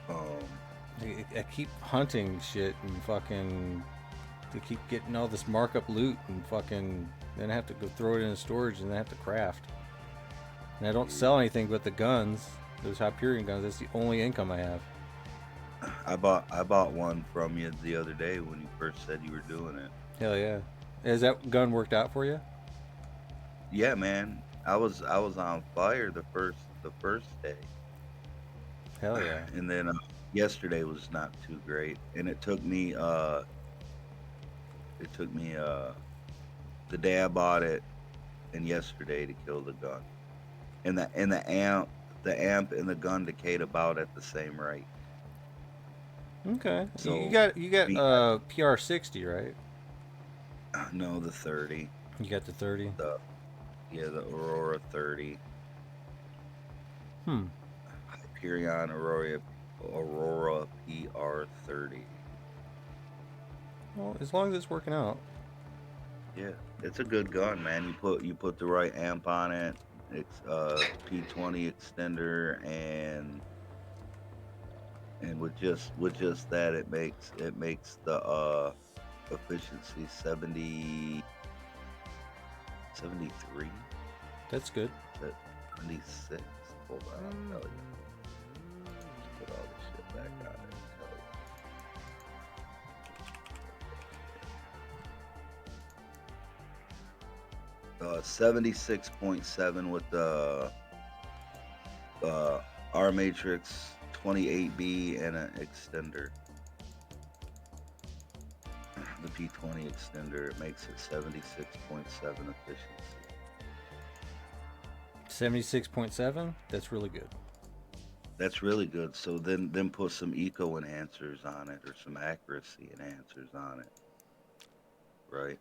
I keep hunting shit and fucking to keep getting all this markup loot and fucking then I have to go throw it in storage and then I have to craft. And I don't sell anything but the guns, those Hyperion guns. That's the only income I have. I bought one from you the other day when you first said you were doing it. Hell yeah! Has that gun worked out for you? Yeah, man. I was on fire the first day. Hell yeah! And then yesterday was not too great, and it took me the day I bought it and yesterday to kill the gun. And the amp and the gun decayed about at the same rate. Okay. So you got PR60, right? No, the 30. You got the 30. The Aurora 30. Hyperion Aurora PR 30. Well, as long as it's working out. Yeah, it's a good gun, man. You put the right amp on it. It's P20 extender, and with just that, it makes the efficiency 73. That's good. 76. Hold on, I'll tell you. Let's put all this shit back on it. 76.7 with the R Matrix 28B and an extender. The P20 extender, it makes it 76.7 efficiency. 76.7? That's really good. That's really good. So then put some eco enhancers on it or some accuracy enhancers on it. Right?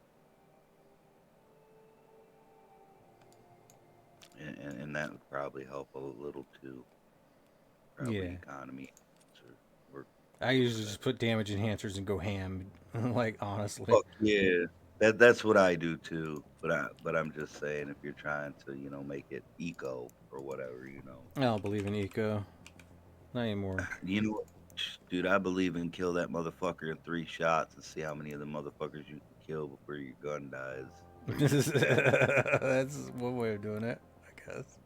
And that would probably help a little too. Probably Yeah. economy. I usually just put damage enhancers and go ham. Like, honestly. Fuck yeah. That's what I do too. But I'm just saying, if you're trying to, make it eco or whatever, I don't believe in eco. Not anymore. You know what, dude? I believe in kill that motherfucker in 3 shots and see how many of the motherfuckers you can kill before your gun dies. That's one way of doing it, I guess.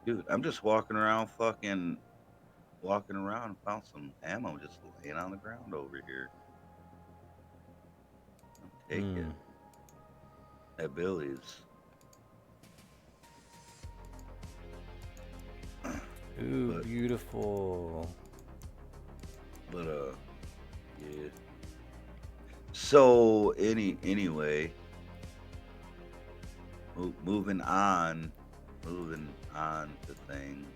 Dude, I'm just walking around and found some ammo just laying on the ground over here. I'll take it. That Billy's. Ooh, beautiful. But yeah. So anyway, moving on to things.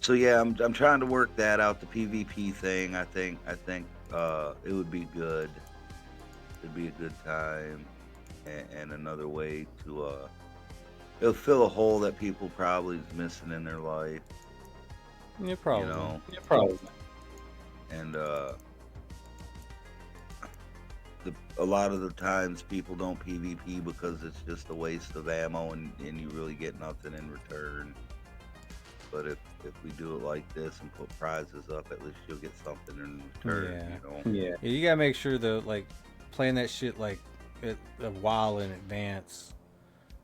So yeah, I'm trying to work that out, the PvP thing. I think it would be good. It'd be a good time, and another way to it'll fill a hole that people probably is missing in their life. Yeah, probably. You know, Yeah, probably. and a lot of the times people don't PvP because it's just a waste of ammo and you really get nothing in return. But if we do it like this and put prizes up, at least you'll get something in return. Yeah. You know? Yeah. Yeah, you gotta make sure though, like playing that shit like a while in advance,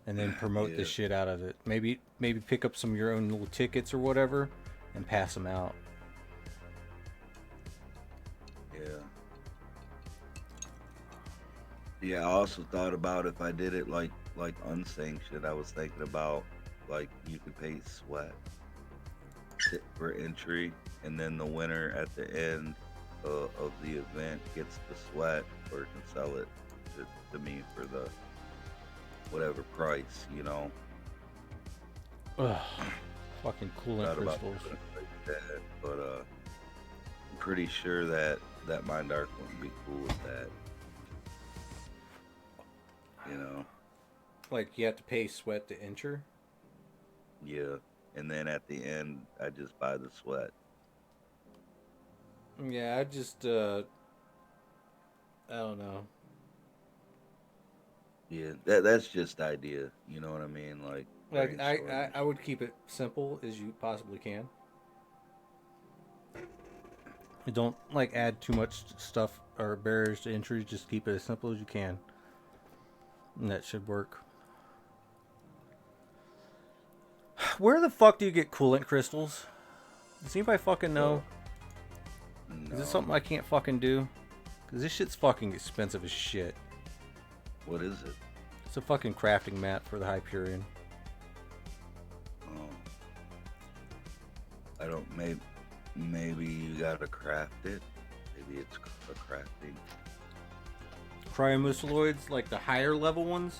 and then promote the Yeah. shit out of it. Maybe pick up some of your own little tickets or whatever, and pass them out. Yeah. Yeah, I also thought about if I did it like unsanctioned. I was thinking about like you could pay sweat for entry, and then the winner at the end of the event gets the sweat or can sell it to me for the whatever price, you know. Ugh, fucking coolant Thought about crystals. doing it like that, but I'm pretty sure that MindArk wouldn't be cool with that. You know. Like you have to pay sweat to enter. Yeah, and then at the end, I just buy the sweat. Yeah, I just I don't know. Yeah, that's just the idea. You know what I mean? Like brainstorming. I would keep it simple as you possibly can. You don't like add too much stuff or barriers to entry. Just keep it as simple as you can, and that should work. Where the fuck do you get coolant crystals? Does anybody fucking know? No. Is this something I can't fucking do? Cause this shit's fucking expensive as shit. What is it? It's a fucking crafting mat for the Hyperion. Oh, I don't. Maybe you gotta craft it. Maybe it's a crafting. Cryomuciloids, like the higher level ones?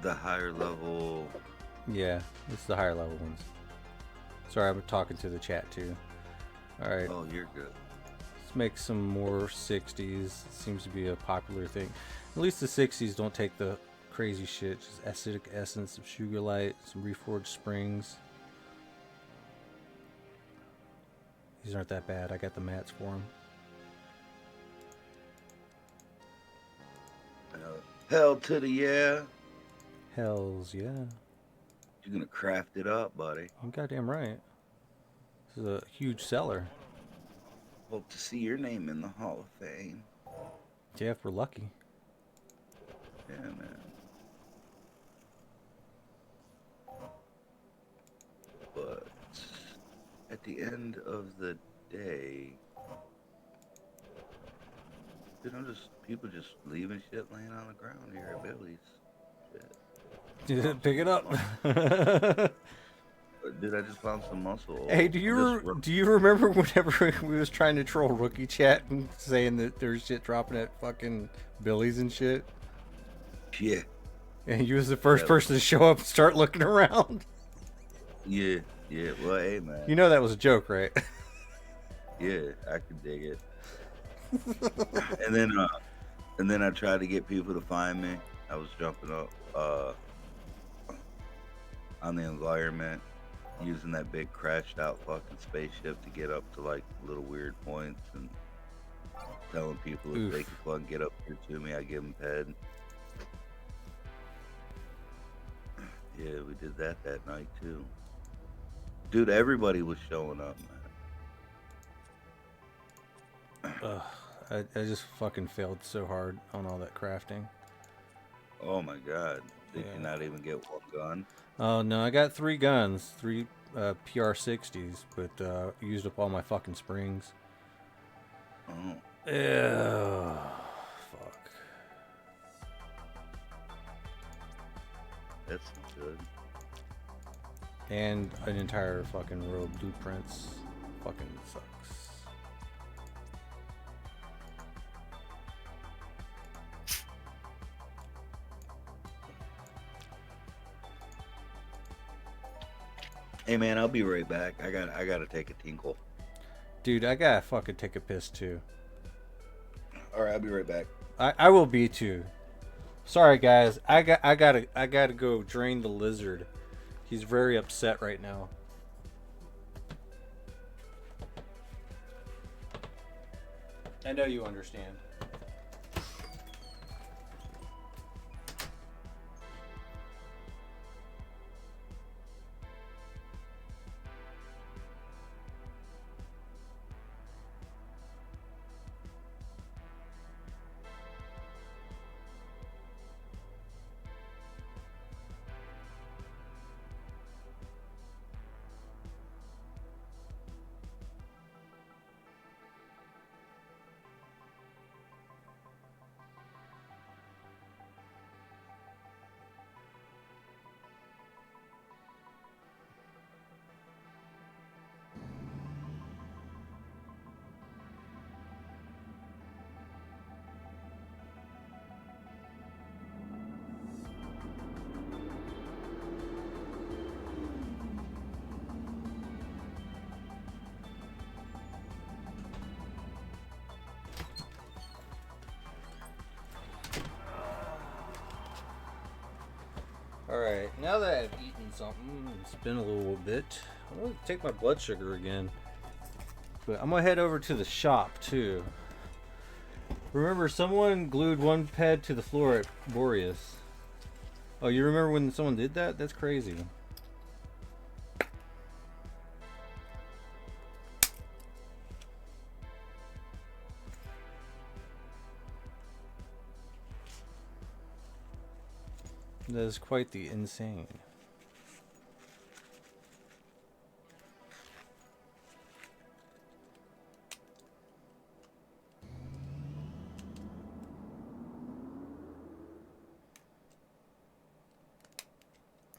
The higher level. Yeah, it's the higher level ones. Sorry, I'm talking to the chat too. Alright, Oh, you're good. let's make some more 60s. It seems to be a popular thing. At least the 60s don't take the crazy shit. Just acidic essence, some sugar light, some reforged springs. These aren't that bad. I got the mats for them. Hell to the yeah. Hells yeah. You're gonna craft it up, buddy. I'm goddamn right. This is a huge seller. Hope to see your name in the Hall of Fame. Yeah, if we're lucky. Yeah, man. But at the end of the day, you know, just people just leaving shit laying on the ground here at Billy's. Shit. Pick it up. Dude, I just found some muscle. Hey, do you remember whenever we was trying to troll rookie chat and saying that there's shit dropping at fucking Billy's and shit? Yeah. And you was the first Yeah. person to show up and start looking around. Yeah. Yeah. Well, hey, man. You know that was a joke, right? Yeah, I could dig it. and then I tried to get people to find me. I was jumping up on the environment, using that big crashed out fucking spaceship to get up to like little weird points, and telling people if they could fucking get up here to me, I give them head. Yeah, we did that night too. Dude, everybody was showing up, man. Ugh, I just fucking failed so hard on all that crafting. Oh my god. Did Yeah. you not even get one gun? Oh no, I got 3 guns, 3 PR60s, but used up all my fucking springs. Oh. Ew, fuck. That's good. And an entire fucking row of blueprints. Fucking sucks. Hey man, I'll be right back. I gotta take a tinkle. Dude, I gotta fucking take a piss too. All right, I'll be right back. I will be too. Sorry guys, I gotta go drain the lizard. He's very upset right now. I know you understand. Alright, now that I've eaten something, it's been a little bit, I'm going to take my blood sugar again. But I'm going to head over to the shop too. Remember, someone glued one ped to the floor at Boreas. Oh, you remember when someone did that? That's crazy. That is quite the insane.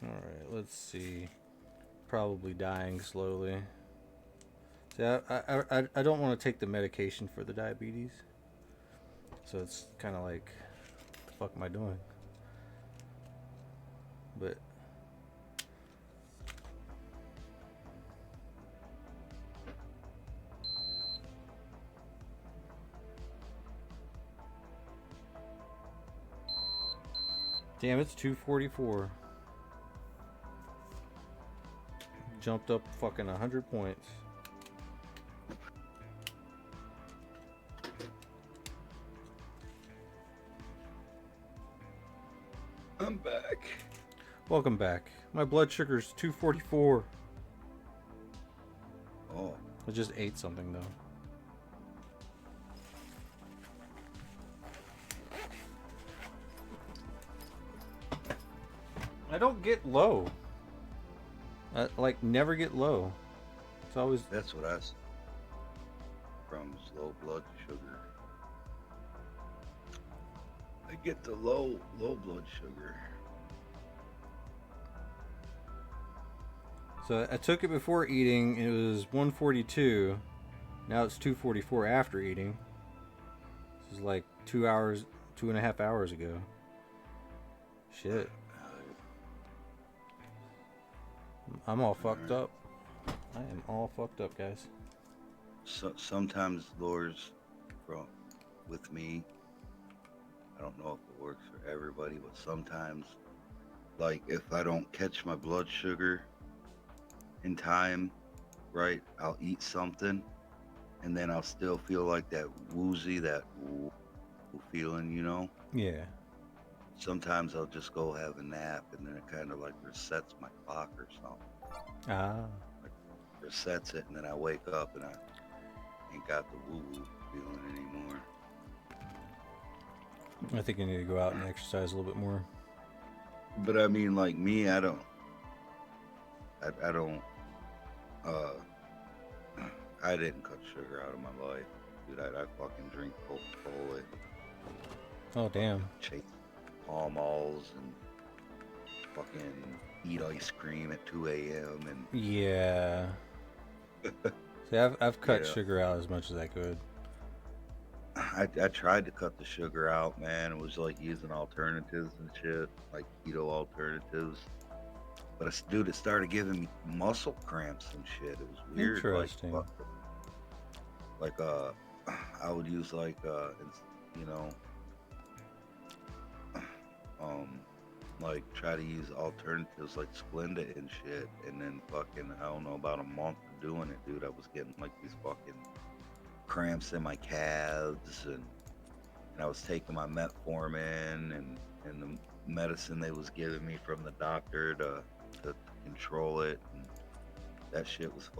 Alright, let's see. Probably dying slowly. See, I don't want to take the medication for the diabetes. So it's kind of like, what the fuck am I doing? But damn, it's 244. Jumped up fucking 100 points. I'm back. Welcome back. My blood sugar's 244. Oh. I just ate something though. I don't get low. I like never get low. It's always That's what I said. From low blood sugar. I get the low blood sugar. so I took it before eating. It was 142. Now it's 244 after eating. This is like 2.5 hours ago. Shit. I'm all fucked up. I am all fucked up, guys. So, sometimes lures with me, I don't know if it works for everybody, but sometimes, like if I don't catch my blood sugar in time, right, I'll eat something and then I'll still feel like that woozy, that feeling, you know? Yeah. Sometimes I'll just go have a nap and then it kind of like resets my clock or something. Ah. Like resets it and then I wake up and I ain't got the woo-woo feeling anymore. I think I need to go out and exercise a little bit more. But I mean, like me, I don't, I didn't cut sugar out of my life. Dude, I fucking drink Coca-Cola, Oh, damn. chase Pall Malls, and fucking eat ice cream at 2 a.m. and Yeah. See, I've cut Yeah. sugar out as much as I could. I tried to cut the sugar out, man. It was like using alternatives and shit, like keto alternatives. But dude, it started giving me muscle cramps and shit. It was weird. Interesting. Like I would use like you know, like try to use alternatives like Splenda and shit, and then fucking I don't know, about a month of doing it, dude, I was getting like these fucking cramps in my calves, and I was taking my metformin and the medicine they was giving me from the doctor to control it, and that shit was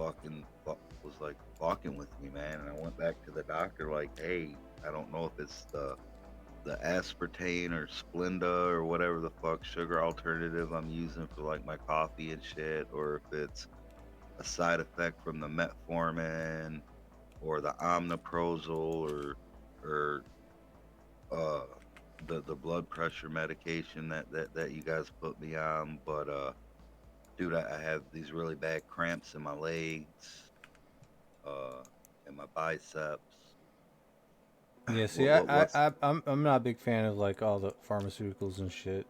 like fucking with me, man. And I went back to the doctor like, hey, I don't know if it's the aspartame or Splenda or whatever the fuck sugar alternative I'm using for like my coffee and shit, or if it's a side effect from the metformin or the omeprazole or the blood pressure medication that you guys put me on. But dude, I have these really bad cramps in my legs, and my biceps. Yeah, see, I'm not a big fan of like all the pharmaceuticals and shit.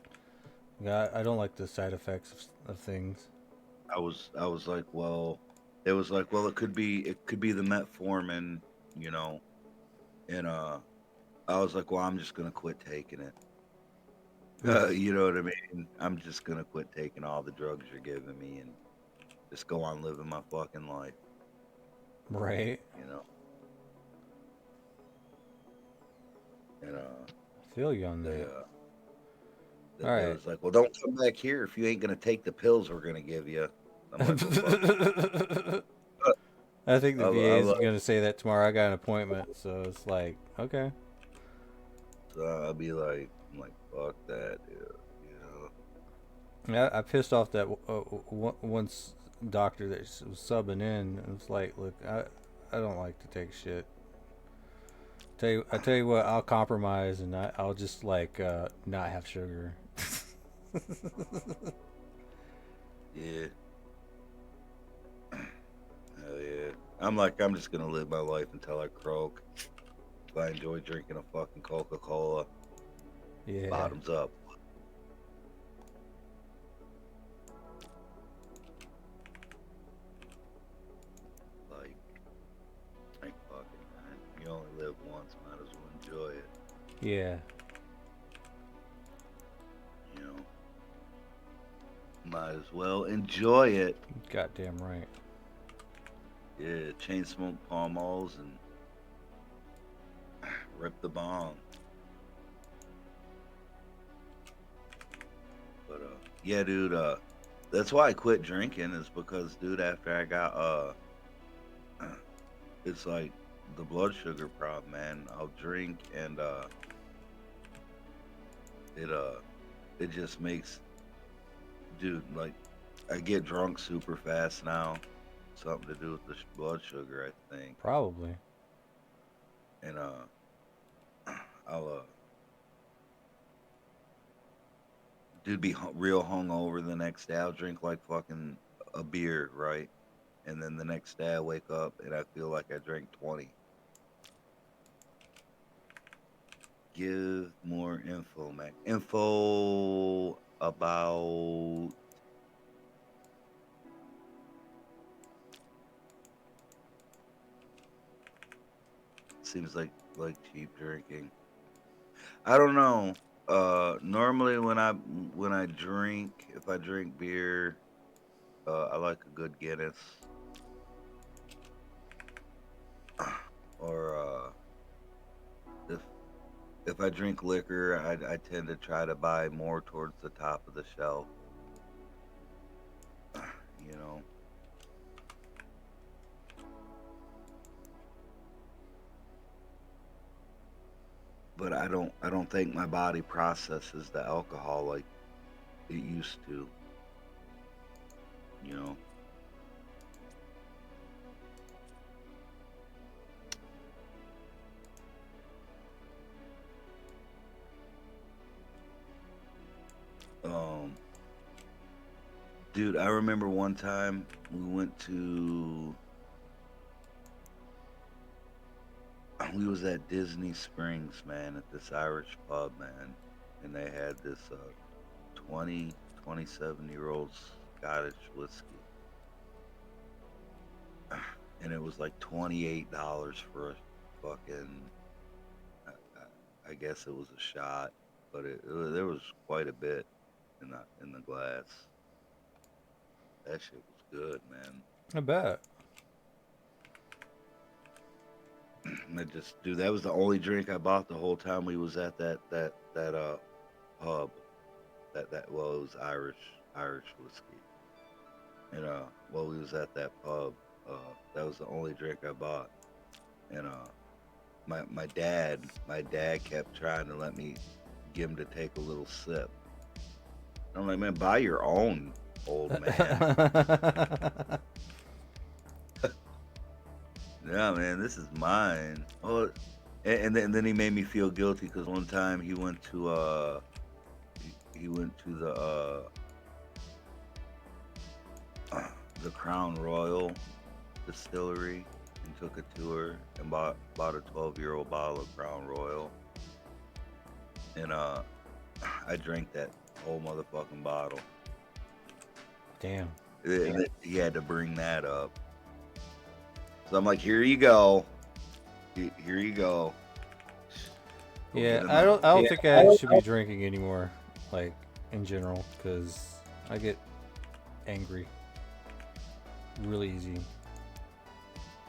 Yeah, I don't like the side effects of things. I was like, well, it was like, well, it could be the metformin, you know, and I was like, well, I'm just gonna quit taking it. You know what I mean? I'm just gonna quit taking all the drugs you're giving me and just go on living my fucking life. Right. You know. And I feel you on that. All All right. right. Was like, well, don't come back here if you ain't gonna take the pills we're gonna give you. I'm like, well, I think the I VA is love- gonna say that tomorrow. I got an appointment, so it's like, okay. so I'll be like, I'm like, fuck that, dude. You know. Yeah, I pissed off that once doctor that was subbing in. And it's like, look, I don't like to take shit. I tell you what, I'll compromise and I'll just like not have sugar. Yeah. Hell yeah. I'm just gonna live my life until I croak. If I enjoy drinking a fucking Coca-Cola, Yeah. bottoms up. Like fucking man. You only live once, might as well enjoy it. Yeah. You know. Might as well enjoy it. Goddamn right. Yeah, chain smoke Pall Malls and rip the bong. But yeah, dude, that's why I quit drinking, is because, dude, after I got it's like the blood sugar problem, man. I'll drink and it just makes, dude, like I get drunk super fast now. Something to do with the blood sugar, I think. Probably. And I'll dude, be real hungover the next day. I'll drink like fucking a beer, right? And then the next day I wake up and I feel like I drank 20. Give more info, Mac. Info about seems like cheap drinking. I don't know. Normally when I drink, if I drink beer, I like a good Guinness. Or if I drink liquor, I tend to try to buy more towards the top of the shelf. You know. But I don't think my body processes the alcohol like it used to. You know. Dude, I remember one time we was at Disney Springs, man, at this Irish pub, man, and they had this 27-year-old Scottish whiskey, and it was like $28 for a fucking. I guess it was a shot, but there was quite a bit in the glass. That shit was good, man. I bet. Dude, that was the only drink I bought the whole time we was at that pub. Well, it was Irish whiskey. And while we was at that pub, that was the only drink I bought. And my dad kept trying to let me give him to take a little sip. I'm like, man, buy your own, old man. Yeah, man, this is mine. Oh, and then he made me feel guilty because one time he went to the Crown Royal distillery and took a tour and bought a 12-year-old bottle of Crown Royal, and I drank that whole motherfucking bottle. Damn. He had to bring that up. So I'm like, here you go. Here you go. Yeah, I don't think I should be drinking anymore, like in general, because I get angry really easy.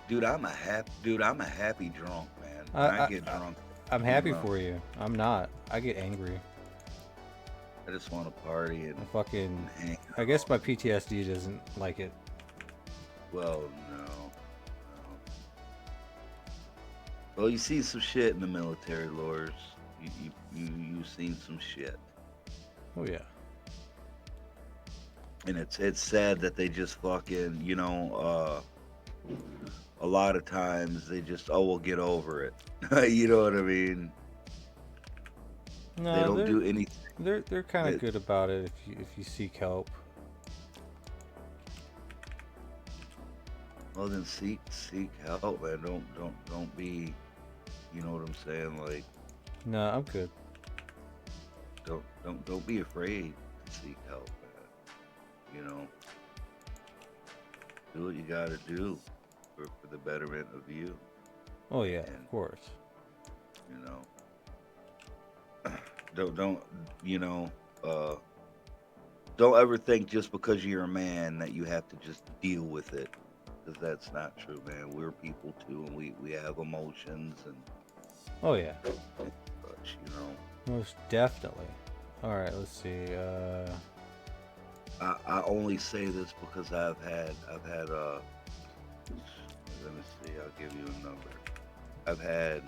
Dude, I'm a happy drunk, man. When I get drunk, I'm happy for you. I'm not. I get angry. I just want to party and fucking. hang out. I guess my PTSD doesn't like it. Well, no. Well, you see some shit in the military, Lors. You've seen some shit. Oh yeah. And it's sad that they just fucking, a lot of times they just, we'll get over it. You know what I mean? No, they don't do anything. They're kind of good about it if you seek help. Well, then seek help, man. Don't be, you know what I'm saying? Like, No, I'm good. Don't be afraid to seek help, man. You know, do what you got to do for the betterment of you. Oh yeah, And, of course. You know, don't ever think just because you're a man that you have to just deal with it, because that's not true, man. We're people too, and we have emotions and Oh yeah, such, you know. most definitely. All right, let's see. I only say this because I've had let me see, I'll give you a number. I've had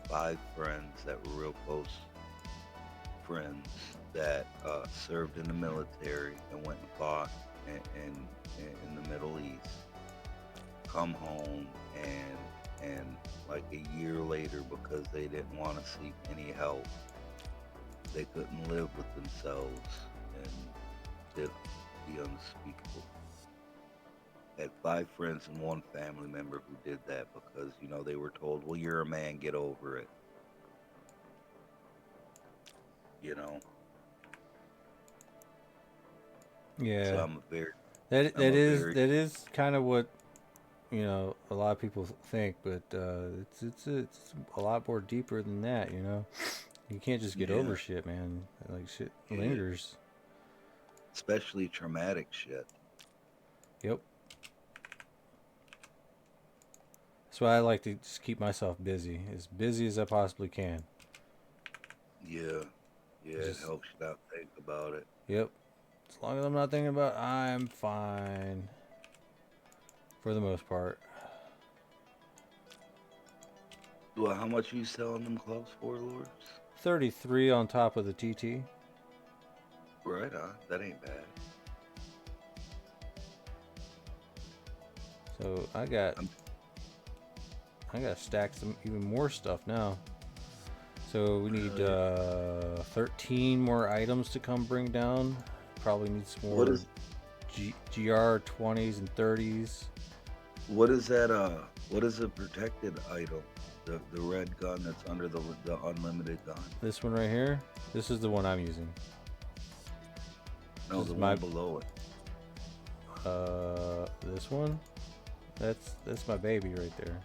5 friends that were real close friends that served in the military and went and fought in the Middle East, come home and like a year later, because they didn't want to seek any help, they couldn't live with themselves and did the unspeakable. Had 5 friends and 1 family member who did that because, they were told, well, you're a man, get over it. Yeah. So I'm a very that is kind of what a lot of people think, but it's a lot more deeper than that. You can't just get over shit, man. Like shit lingers. Especially traumatic shit. Yep. That's why I like to just keep myself busy as I possibly can. Yeah, it helps you not think about it. Yep. As long as I'm not thinking about it, I'm fine. For the most part. Well, how much are you selling them clubs for, Lords? 33 on top of the TT. Right on. That ain't bad. So I got stacks of even more stuff now. So we need 13 more items to come bring down. Probably need some more GR 20s and 30s. What is that? What is a protected item? The red gun that's under the unlimited gun. This one right here. This is the one I'm using. No, the one below it. This one. That's my baby right there.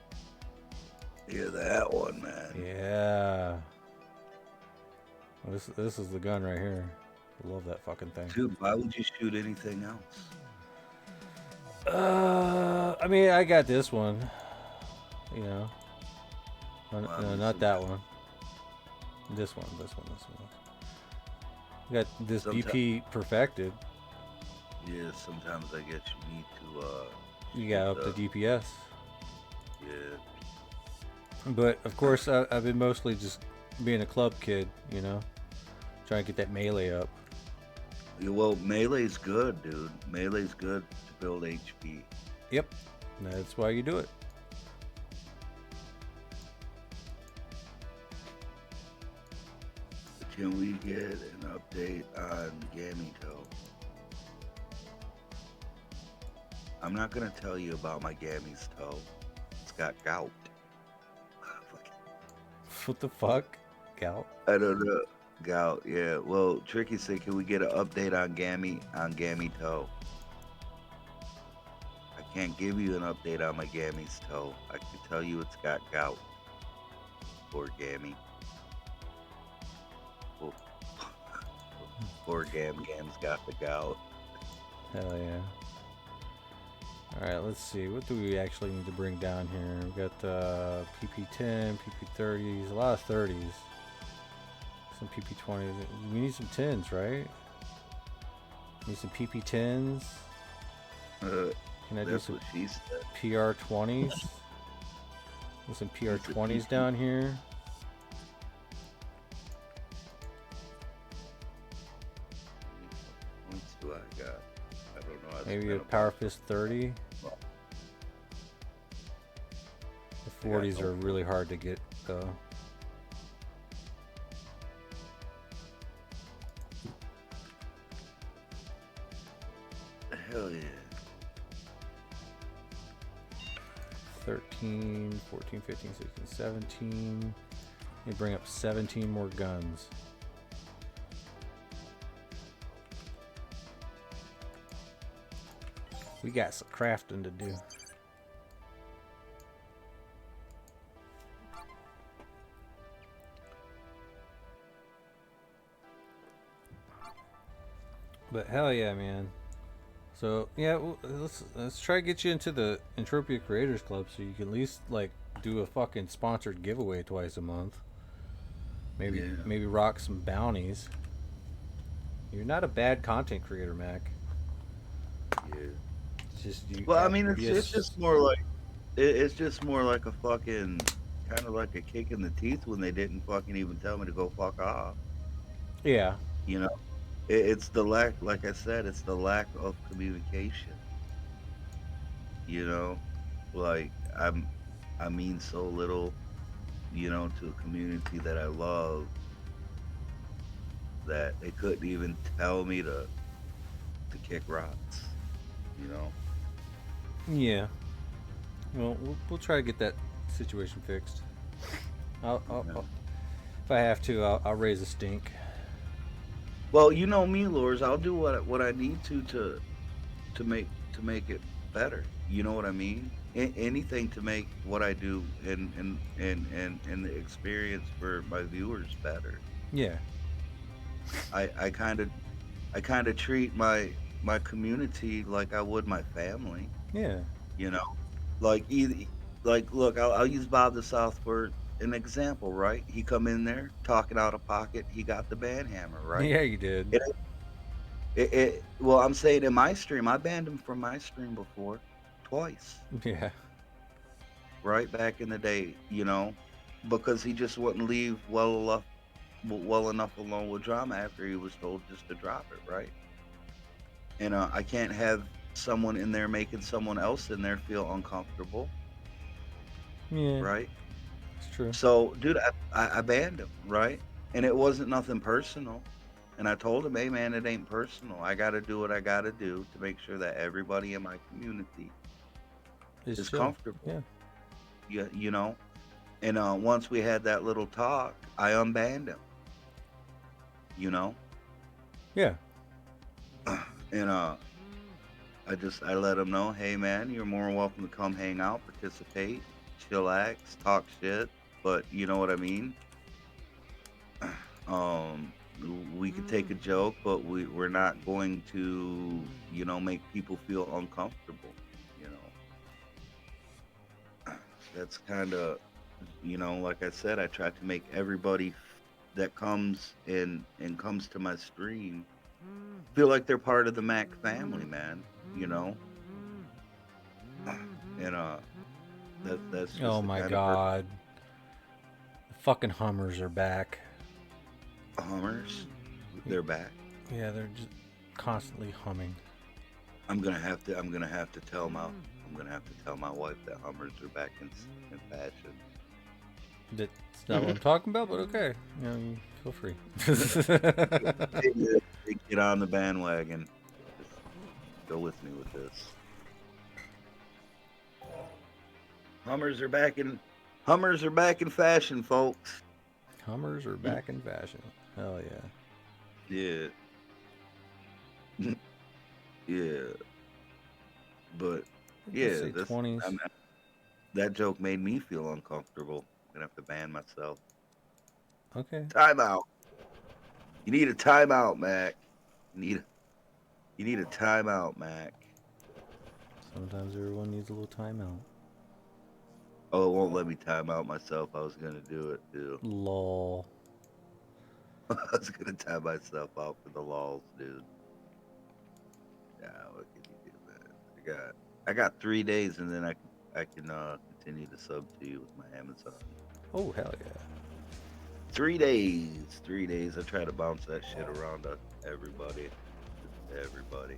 Yeah, that one, man. Yeah. This is the gun right here. I love that fucking thing. Dude, why would you shoot anything else? I mean, I got this one. You know. No, not that one. This one. I got this BP perfected. Yeah, sometimes I guess you need to You got up the DPS. Yeah. But of course, I've been mostly just being a club kid, you know, trying to get that melee up. Yeah, well, melee's good, dude. Melee's good to build HP. Yep, that's why you do it. Can we get an update on Gamito? I'm not gonna tell you about my Gammy's toe. It's got gout. What the fuck? Gout? I don't know. Gout, yeah. Well, Tricky said, can we get an update on Gamito? I can't give you an update on my Gammy's toe. I can tell you it's got gout. Poor Gammy. Poor Gam's got the gout. Hell yeah. Alright, let's see. What do we actually need to bring down here? We got PP10, PP30s, a lot of 30s. Some PP20s. We need some 10s, right? Need some PP10s. Can I do some PR20s? Need some PR20s down here. What do I got? I don't know. Maybe a Power Fist 30. The 40s are really hard to get though. Hell yeah. 13, 14, 15, 16, 17. You bring up 17 more guns. We got some crafting to do. But hell yeah, man. So yeah, let's try to get you into the Entropia Creators Club so you can at least like do a fucking sponsored giveaway twice a month. Maybe rock some bounties. You're not a bad content creator, Mac. Yeah. It's just you. Well, I mean, it's just more like it's just more like a fucking kind of like a kick in the teeth when they didn't fucking even tell me to go fuck off. Yeah. You know, it's the lack, like I said, it's the lack of communication. You know, like I mean so little, you know, to a community that I love that they couldn't even tell me to kick rocks. You know. Yeah. Well, we'll try to get that situation fixed. I'll if I have to, I'll raise a stink. Well, you know me, Lors. I'll do what I need to make it better. You know what I mean? Anything to make what I do and the experience for my viewers better. Yeah. I kind of treat my community like I would my family. Yeah. You know, like look, I'll use Bob the Southward an example, right? He come in there talking out of pocket. He got the ban hammer, right? Yeah, you did. Well, I'm saying in my stream, I banned him from my stream before, twice. Yeah. Right back in the day, you know, because he just wouldn't leave well enough alone with drama after he was told just to drop it, right? And I can't have someone in there making someone else in there feel uncomfortable. Yeah. Right? It's true. So, dude, I banned him, right? And it wasn't nothing personal. And I told him, hey, man, it ain't personal. I got to do what I got to do to make sure that everybody in my community is comfortable. Yeah. You know? And once we had that little talk, I unbanned him. You know? Yeah. And I I let them know, hey man, you're more than welcome to come hang out, participate, chillax, talk shit. But you know what I mean? Um, we could take a joke, but we're not going to, make people feel uncomfortable. You know, that's kind of, like I said, I try to make everybody that comes in and comes to my stream feel like they're part of the Mac family, man. You know, and that's just Oh the my kind god. The fucking Hummers are back. of Hummers. They're back. Yeah, they're just constantly humming. I'm gonna have to tell my wife that Hummers are back in fashion. That's not what I'm talking about, but okay. You feel free. Get on the bandwagon. Just go with me with this. Hummers are back in fashion, folks. Hummers are back in fashion. Hell yeah. Yeah. Yeah. But yeah, Say 20s. that joke made me feel uncomfortable. I'm gonna have to ban myself. Okay. Timeout. You need a timeout, Mac. You need a timeout, Mac. Sometimes everyone needs a little timeout. Oh, it won't let me time out myself. I was gonna do it too. Lol. I was gonna time myself out for the lols, dude. Yeah, what can you do, man? I got 3 days, and then I can continue to sub to you with my Amazon. Oh hell yeah. 3 days. 3 days. I try to bounce that shit around to everybody. Everybody.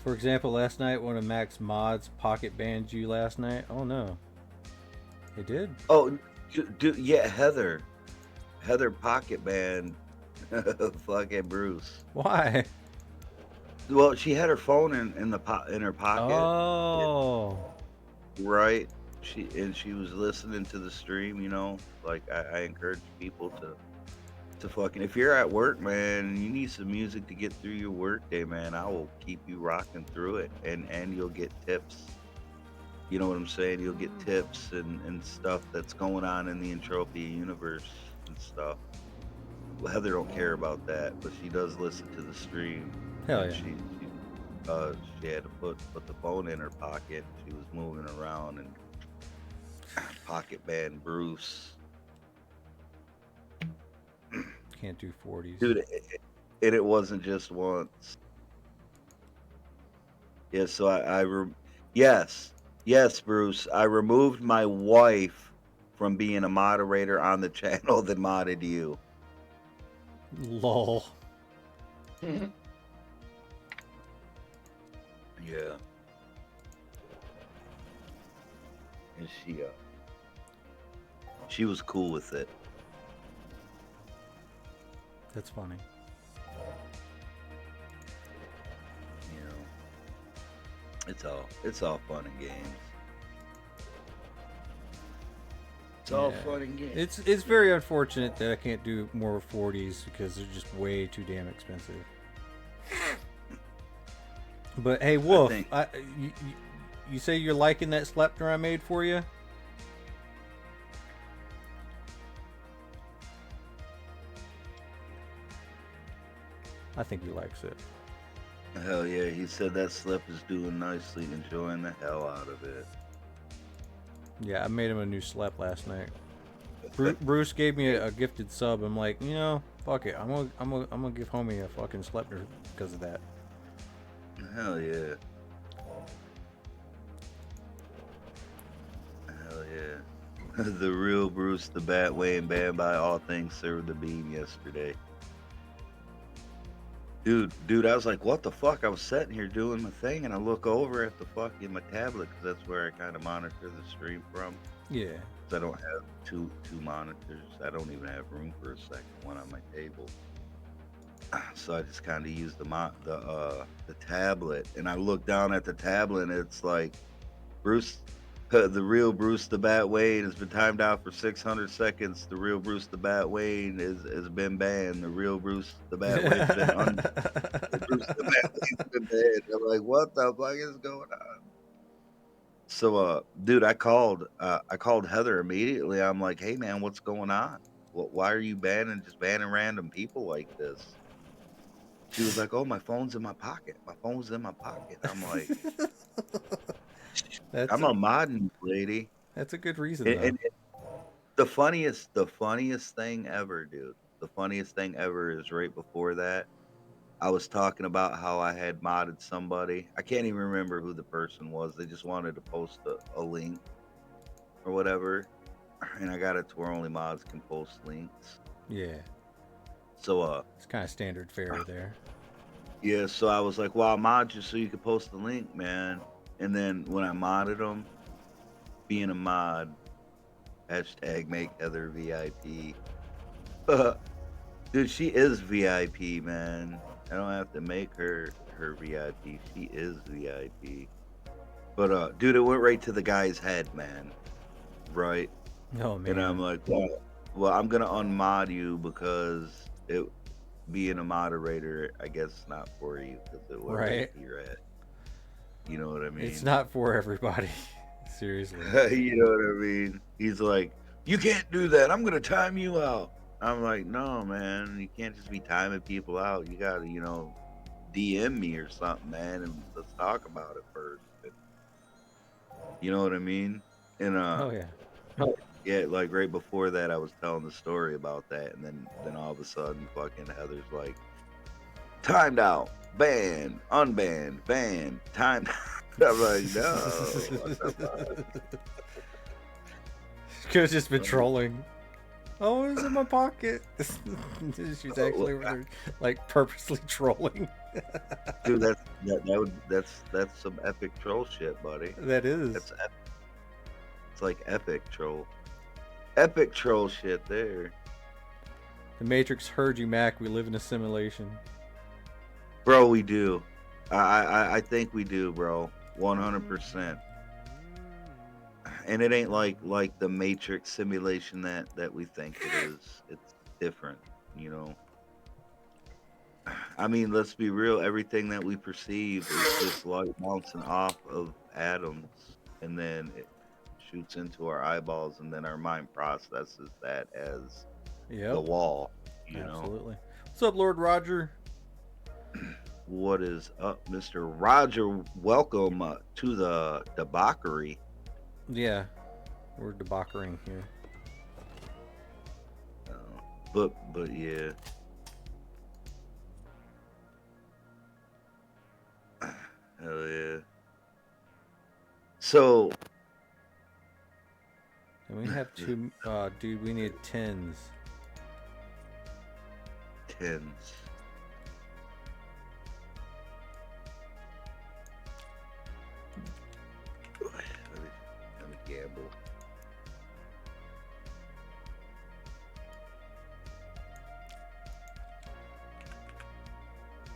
For example, last night one of Mac's mods pocket banned you last night. Oh no. It did? Oh, yeah, Heather pocket banned fucking Bruce. Why? Well, she had her phone in her pocket. Oh. Right. She was listening to the stream, like I encourage people to fucking, if you're at work, man, and you need some music to get through your work day, man, I will keep you rocking through it, and you'll get tips. You know what I'm saying? You'll get tips and stuff that's going on in the Entropia universe and stuff. Well, Heather don't care about that, but she does listen to the stream. Hell and yeah. she had to put the phone in her pocket. She was moving around and pocket banned Bruce. Can't do 40s. Dude, it wasn't just once. Yeah, so yes, Bruce. I removed my wife from being a moderator on the channel that modded you. Lol. Yeah. And she was cool with it. That's funny. It's all fun and games. It's all fun and games. It's very unfortunate that I can't do more 40s because they're just way too damn expensive. But hey, Wolf, you say you're liking that Slepner I made for you? I think he likes it. Hell yeah, he said that slip is doing nicely, enjoying the hell out of it. Yeah, I made him a new slep last night. Bruce gave me a gifted sub. I'm like, fuck it. I'm gonna give homie a fucking Slepner because of that. Hell yeah. Hell yeah. The real Bruce the Batway banned by all things served the beam yesterday. Dude, I was like, what the fuck? I was sitting here doing my thing, and I look over at the fucking my tablet, because that's where I kind of monitor the stream from. Yeah. Because I don't have two monitors. I don't even have room for a second one on my table. So I just kind of used the tablet, and I looked down at the tablet, and it's like Bruce, the real Bruce the Bat Wayne has been timed out for 600 seconds. The real Bruce the Bat Wayne has been banned. The real Bruce the Bat Wayne's been the Bruce the Bat Wayne's been banned. I'm like, what the fuck is going on? So, dude, I called Heather immediately. I'm like, hey man, what's going on? Why are you just banning random people like this? She was like, oh, my phone's in my pocket. My phone's in my pocket. I'm like, That's I'm a modern lady. that's a good reason And, though. and the funniest thing ever, dude. The funniest thing ever is right before that. I was talking about how I had modded somebody. I can't even remember who the person was. They just wanted to post a link or whatever. And I got it to where only mods can post links. Yeah. So It's kind of standard fare there. yeah, so I was like, well, I'll mod you so you can post the link, man. And then when I modded them, being a mod, hashtag make Heather VIP. Dude, she is VIP, man. I don't have to make her VIP. She is VIP. But dude, it went right to the guy's head, man. Right? Oh man. And I'm like, well, I'm gonna unmod you because being a moderator, I guess, not for you because it went right to your head. You know what I mean? It's not for everybody. Seriously. You know what I mean? He's like, you can't do that. I'm gonna time you out. I'm like, no, man, you can't just be timing people out. You gotta, DM me or something, man, and let's talk about it first. You know what I mean? And Oh yeah. yeah, like right before that, I was telling the story about that, and then all of a sudden, fucking Heather's like, timed out, banned, unbanned, banned, timed. I'm like, no. What the fuck? Could have just been trolling. Oh, it's in my pocket. She's actually like purposely trolling. Dude, that's some epic troll shit, buddy. That is. That's epic. It's like epic troll shit there. The Matrix heard you, Mac. We live in a simulation. Bro, we do. I think we do, bro. 100%. And it ain't like the Matrix simulation that we think it is. It's different, you know. I mean, let's be real. Everything that we perceive is just light bouncing off of atoms, and then it shoots into our eyeballs, and then our mind processes that as the wall. You Absolutely. know. What's up, Lord Roger? What is up, Mr. Roger? Welcome to the debauchery. Yeah, we're debackering here. But yeah. Hell yeah. So. And we have two. Dude, we need tens. Tens. Let me gamble.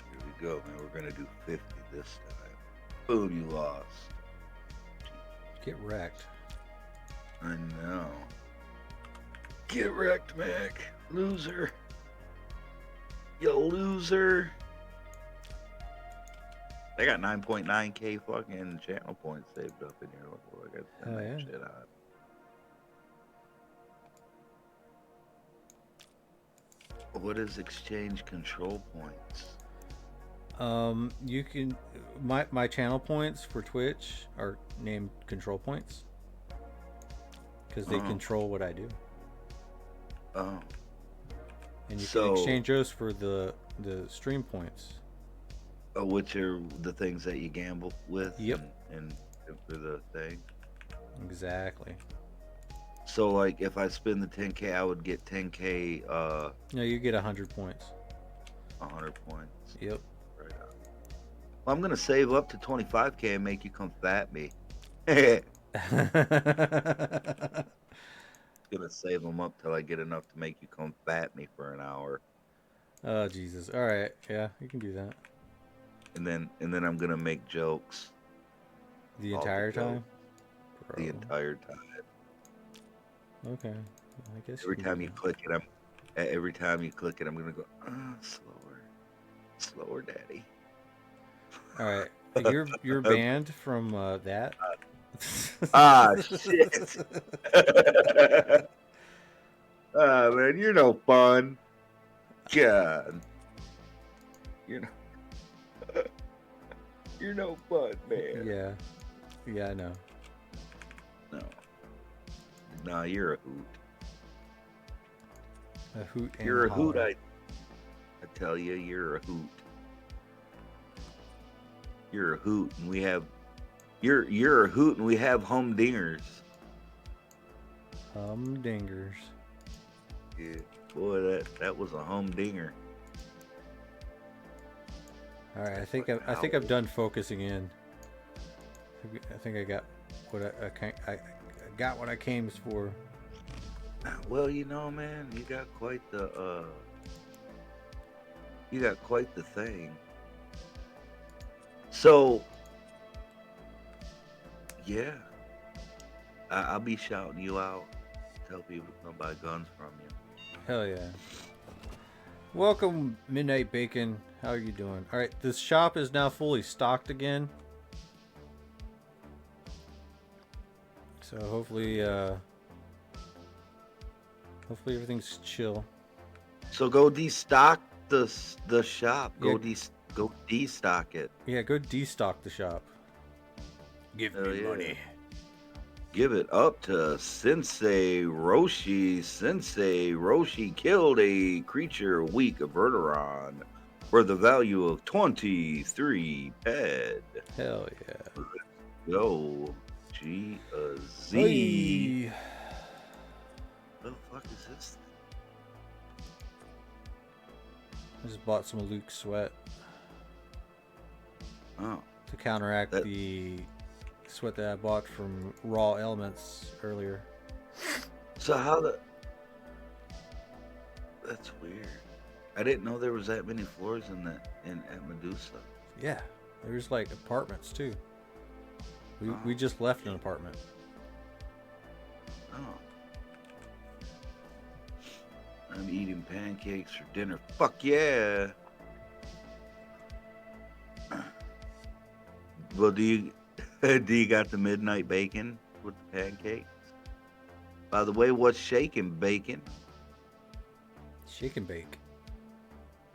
Here we go, man. We're gonna do 50 this time. Boom, you lost. Get wrecked. I know. Get wrecked, Mac. Loser. You loser. I got 9.9k fucking channel points saved up in here. Look, I got to send that shit on. What is exchange control points? You can my channel points for Twitch are named control points because they control what I do. Oh. And you can exchange those for the stream points. Which are the things that you gamble with? Yep. And for the thing. Exactly. So, like, if I spend the 10k, I would get 10k. No, you get 100 points. 100 points. Yep. Right on. Well, I'm gonna save up to 25k and make you come fat me. Gonna save them up till I get enough to make you come fat me for an hour. Oh Jesus! All right, yeah, you can do that. And then I'm gonna make jokes The all entire the jokes time. Bro. the entire time. Okay. Well, I guess Every you can time do you click it, I'm gonna go slower, slower, daddy. that. All right. You're banned from that. Ah, shit. Ah, man, you're no fun. God, you're no, you're no fun, man. Yeah. Yeah, I know. No, nah, you're a hoot. A hoot and You're a a hoot. holler. I tell you, you're a hoot. You're a hoot, and we have you're a hoot, and we have humdingers. Humdingers. Yeah, boy, that was a humdinger. All right, I think I've done focusing in. I think I got what I got what I came for. Well, you know, man, you got quite the thing. So, yeah, I'll be shouting you out. Tell people to come buy guns from you. Hell yeah. Welcome, Midnight Bacon. How are you doing? All right, this shop is now fully stocked again. So hopefully everything's chill. So go destock the shop. Yeah. Go destock it. Yeah, go destock the shop. Give Hell me yeah. money. Give it up to Sensei Roshi. Sensei Roshi killed a creature weak of Verteron for the value of 23 ped. Hell yeah. Go. G Z. Hey. What the fuck is this? I just bought some Luke Sweat Oh, to counteract That- the sweat that I bought from Raw Elements earlier. so how the? That's weird. I didn't know there was that many floors in at Medusa. Yeah, there's like apartments too. We Oh. just left an apartment. Oh. I'm eating pancakes for dinner. Fuck yeah. Well, do you got the midnight bacon with the pancakes? By the way, what's shaking bacon? Shake and bake.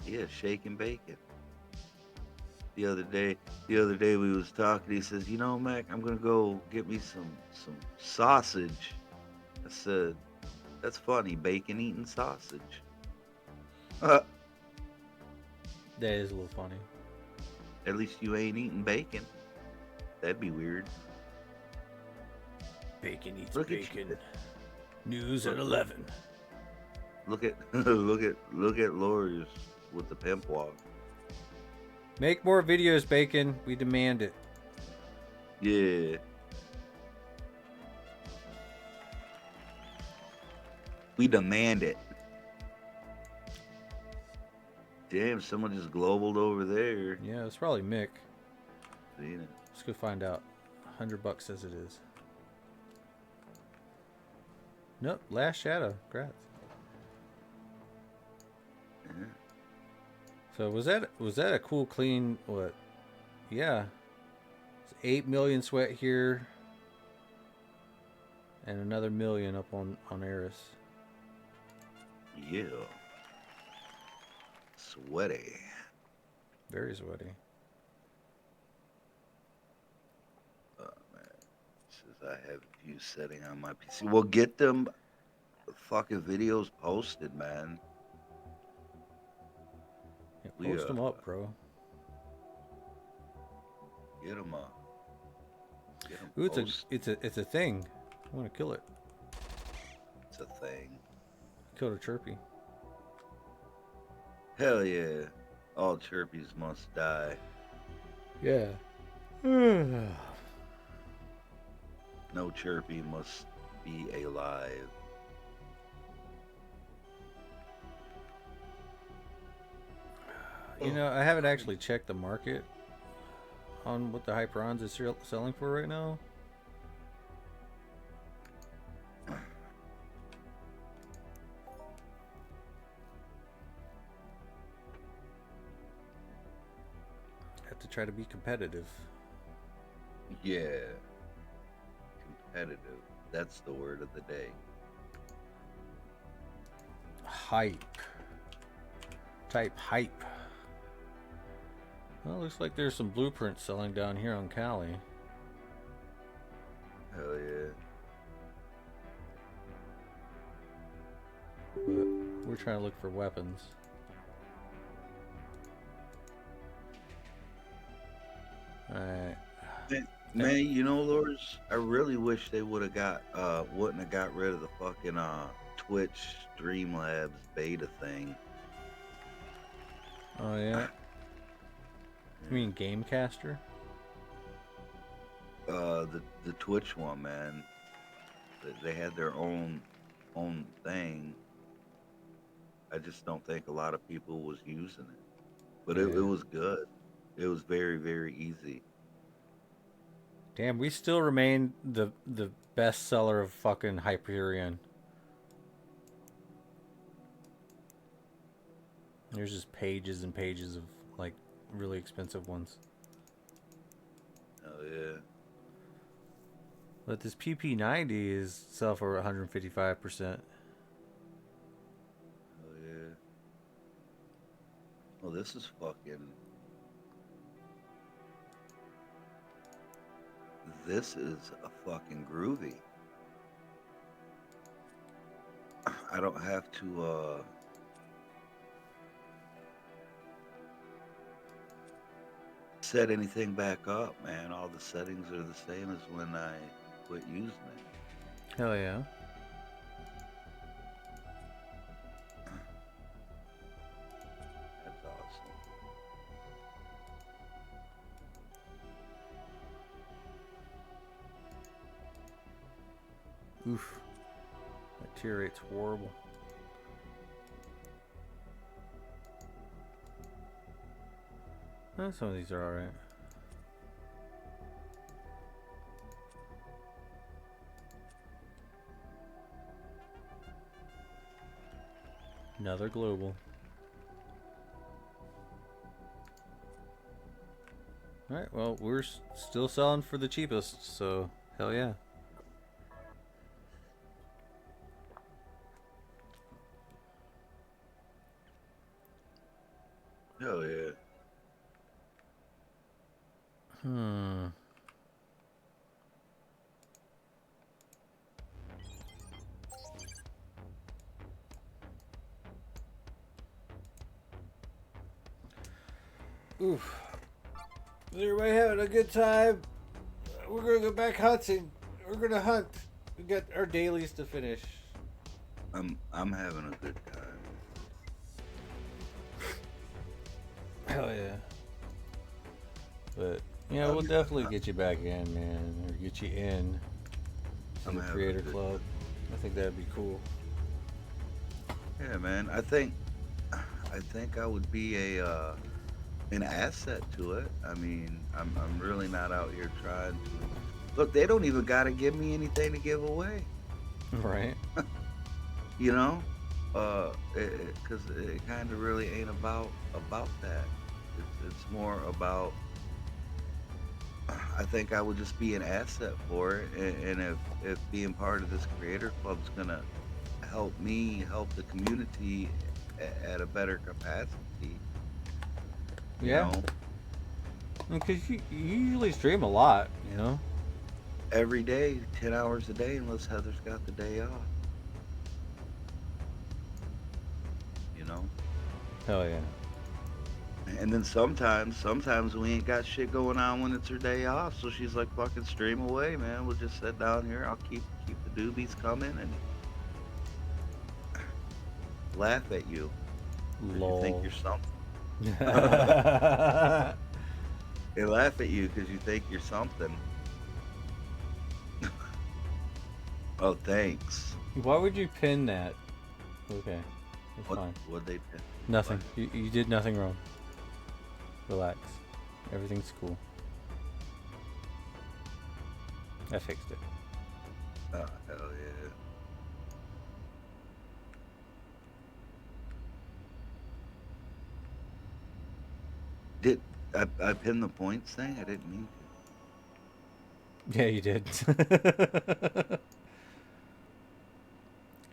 Yeah, shaking bacon. The other day we was talking. He says, "You know, Mac, I'm gonna go get me some sausage." I said, "That's funny, bacon eating sausage." That is a little funny. At least you ain't eating bacon. That'd be weird. Bacon eats Look at bacon. you. News at 11. Look at Lori's with the pimp walk. Make more videos, Bacon. We demand it. Yeah. We demand it. Damn, someone just globaled over there. Yeah, it's probably Mick. Seen it. Let's go find out. $100 says it is. Nope, Last Shadow. Congrats. Yeah. So was that a cool clean what? Yeah. It's 8 million sweat here. And another million up on ARIS. Yeah. Sweaty. Very sweaty. Oh man. Says I have view setting on my PC. Well, get them fucking videos posted, man. Yeah, We, post them up, bro. Get them up. Get them Ooh, posted. it's a thing. I want to kill it. It's a thing. Killed a chirpy. Hell yeah. All chirpies must die. Yeah. No chirpy must be alive. You know, I haven't actually checked the market on what the Hyperons is selling for right now. Have to try to be competitive. Yeah. Competitive. That's the word of the day. Hype. Type hype. Well, looks like there's some blueprints selling down here on Cali. Hell yeah. But we're trying to look for weapons. Alright. Man, you know, Lords, I really wish they wouldn't have got rid of the fucking Twitch Streamlabs beta thing. Oh yeah. You mean Gamecaster? The Twitch one, man. They had their own thing. I just don't think a lot of people was using it. But it was good. It was very, very easy. Damn, we still remain the best seller of fucking Hyperion. There's just pages and pages of like really expensive ones. Oh yeah. But this PP90 is sell for 155%. Oh yeah. Well, this is fucking. This is a fucking groovy. I don't have to set anything back up, man. All the settings are the same as when I quit using it. Hell yeah. That's awesome. Oof. That tear rate's horrible. Some of these are alright. Another global. Alright, well, we're still selling for the cheapest, so hell yeah. Hell yeah. Oof. Is everybody having a good time? We're gonna go back hunting. We're gonna hunt. We got our dailies to finish. I'm having a good time. Hell yeah. But yeah, we'll definitely get you back in, man, or get you in to the Creator Club. I think that'd be cool. Yeah, man. I think I would be an asset to it. I mean, I'm really not out here trying to. Look, they don't even gotta give me anything to give away. Right. You know, because it kind of really ain't about that. It's more about. I think I would just be an asset for it, and if being part of this creator club's gonna help me help the community at a better capacity. Yeah. Because you usually stream a lot, you know. Every day, 10 hours a day, unless Heather's got the day off. You know. Hell yeah. And then sometimes we ain't got shit going on when it's her day off. So she's like, fucking stream away, man. We'll just sit down here. I'll keep the doobies coming and laugh at you. Lol. You think you're something. They laugh at you because you think you're something. Oh, thanks. Why would you pin that? Okay. That's fine. What'd they pin? Nothing. You did nothing wrong. Relax. Everything's cool. I fixed it. Oh, hell yeah. Did I pinned the points thing? I didn't mean to. Yeah, you did.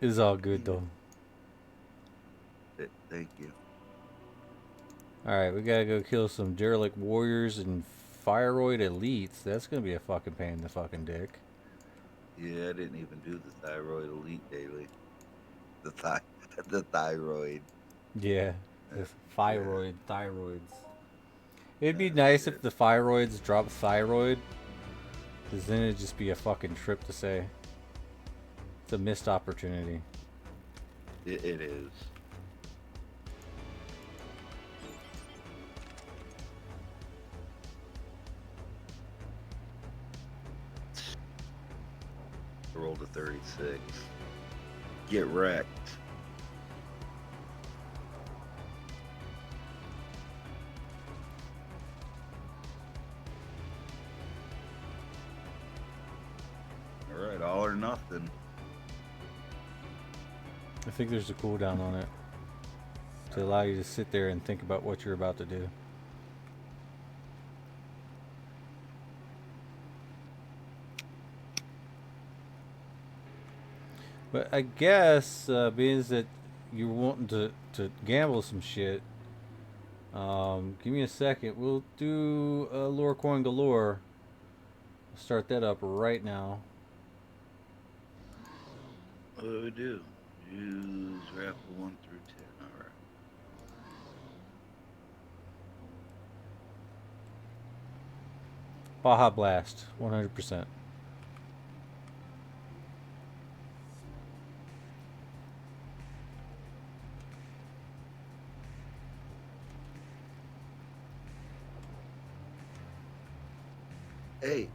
It's all good though. Thank you. Alright, we gotta go kill some derelict warriors and Fyroid elites. That's gonna be a fucking pain in the fucking dick. Yeah, I didn't even do the thyroid elite daily. The thyroid. Yeah, the Fyroid thyroids. It'd be nice if the Fyroids dropped thyroid, because then it'd just be a fucking trip to say. It's a missed opportunity. It is. I rolled a 36. Get wrecked. Alright, all or nothing. I think there's a cooldown on it to allow you to sit there and think about what you're about to do. But I guess, being that you're wanting to gamble some shit, give me a second. We'll do Lure Coin Galore. Start that up right now. What do we do? Use raffle 1 through 10. Alright. Baja Blast, 100%.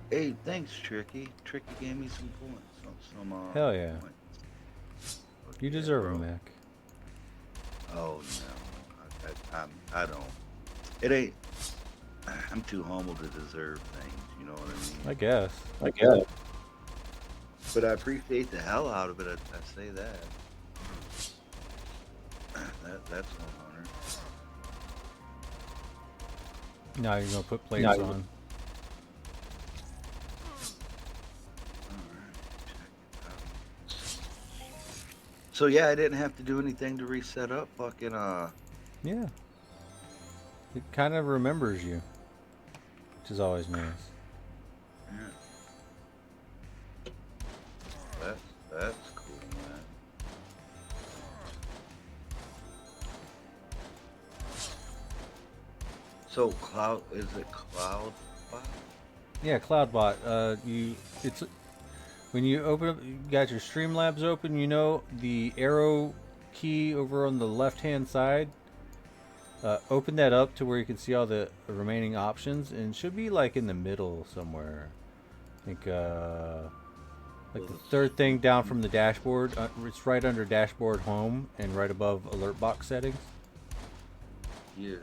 Hey, thanks, Tricky. Tricky gave me some points. Hell yeah. Points. You deserve them, Mac. Oh no, I don't. It ain't. I'm too humble to deserve things. You know what I mean? I guess. But I appreciate the hell out of it. I say that. That's 100. Now you're gonna put plates on. Alright, check it out. So yeah, I didn't have to do anything to reset up. Fucking Yeah. It kind of remembers you, which is always nice. Yeah. That's cool, man. So cloud, is it cloud bot? Yeah, CloudBot. It's when you open up, you got your Streamlabs open. You know the arrow key over on the left-hand side. Open that up to where you can see all the remaining options, and it should be like in the middle somewhere. I think like the third thing down from the dashboard. It's right under dashboard home and right above alert box settings. Yeah.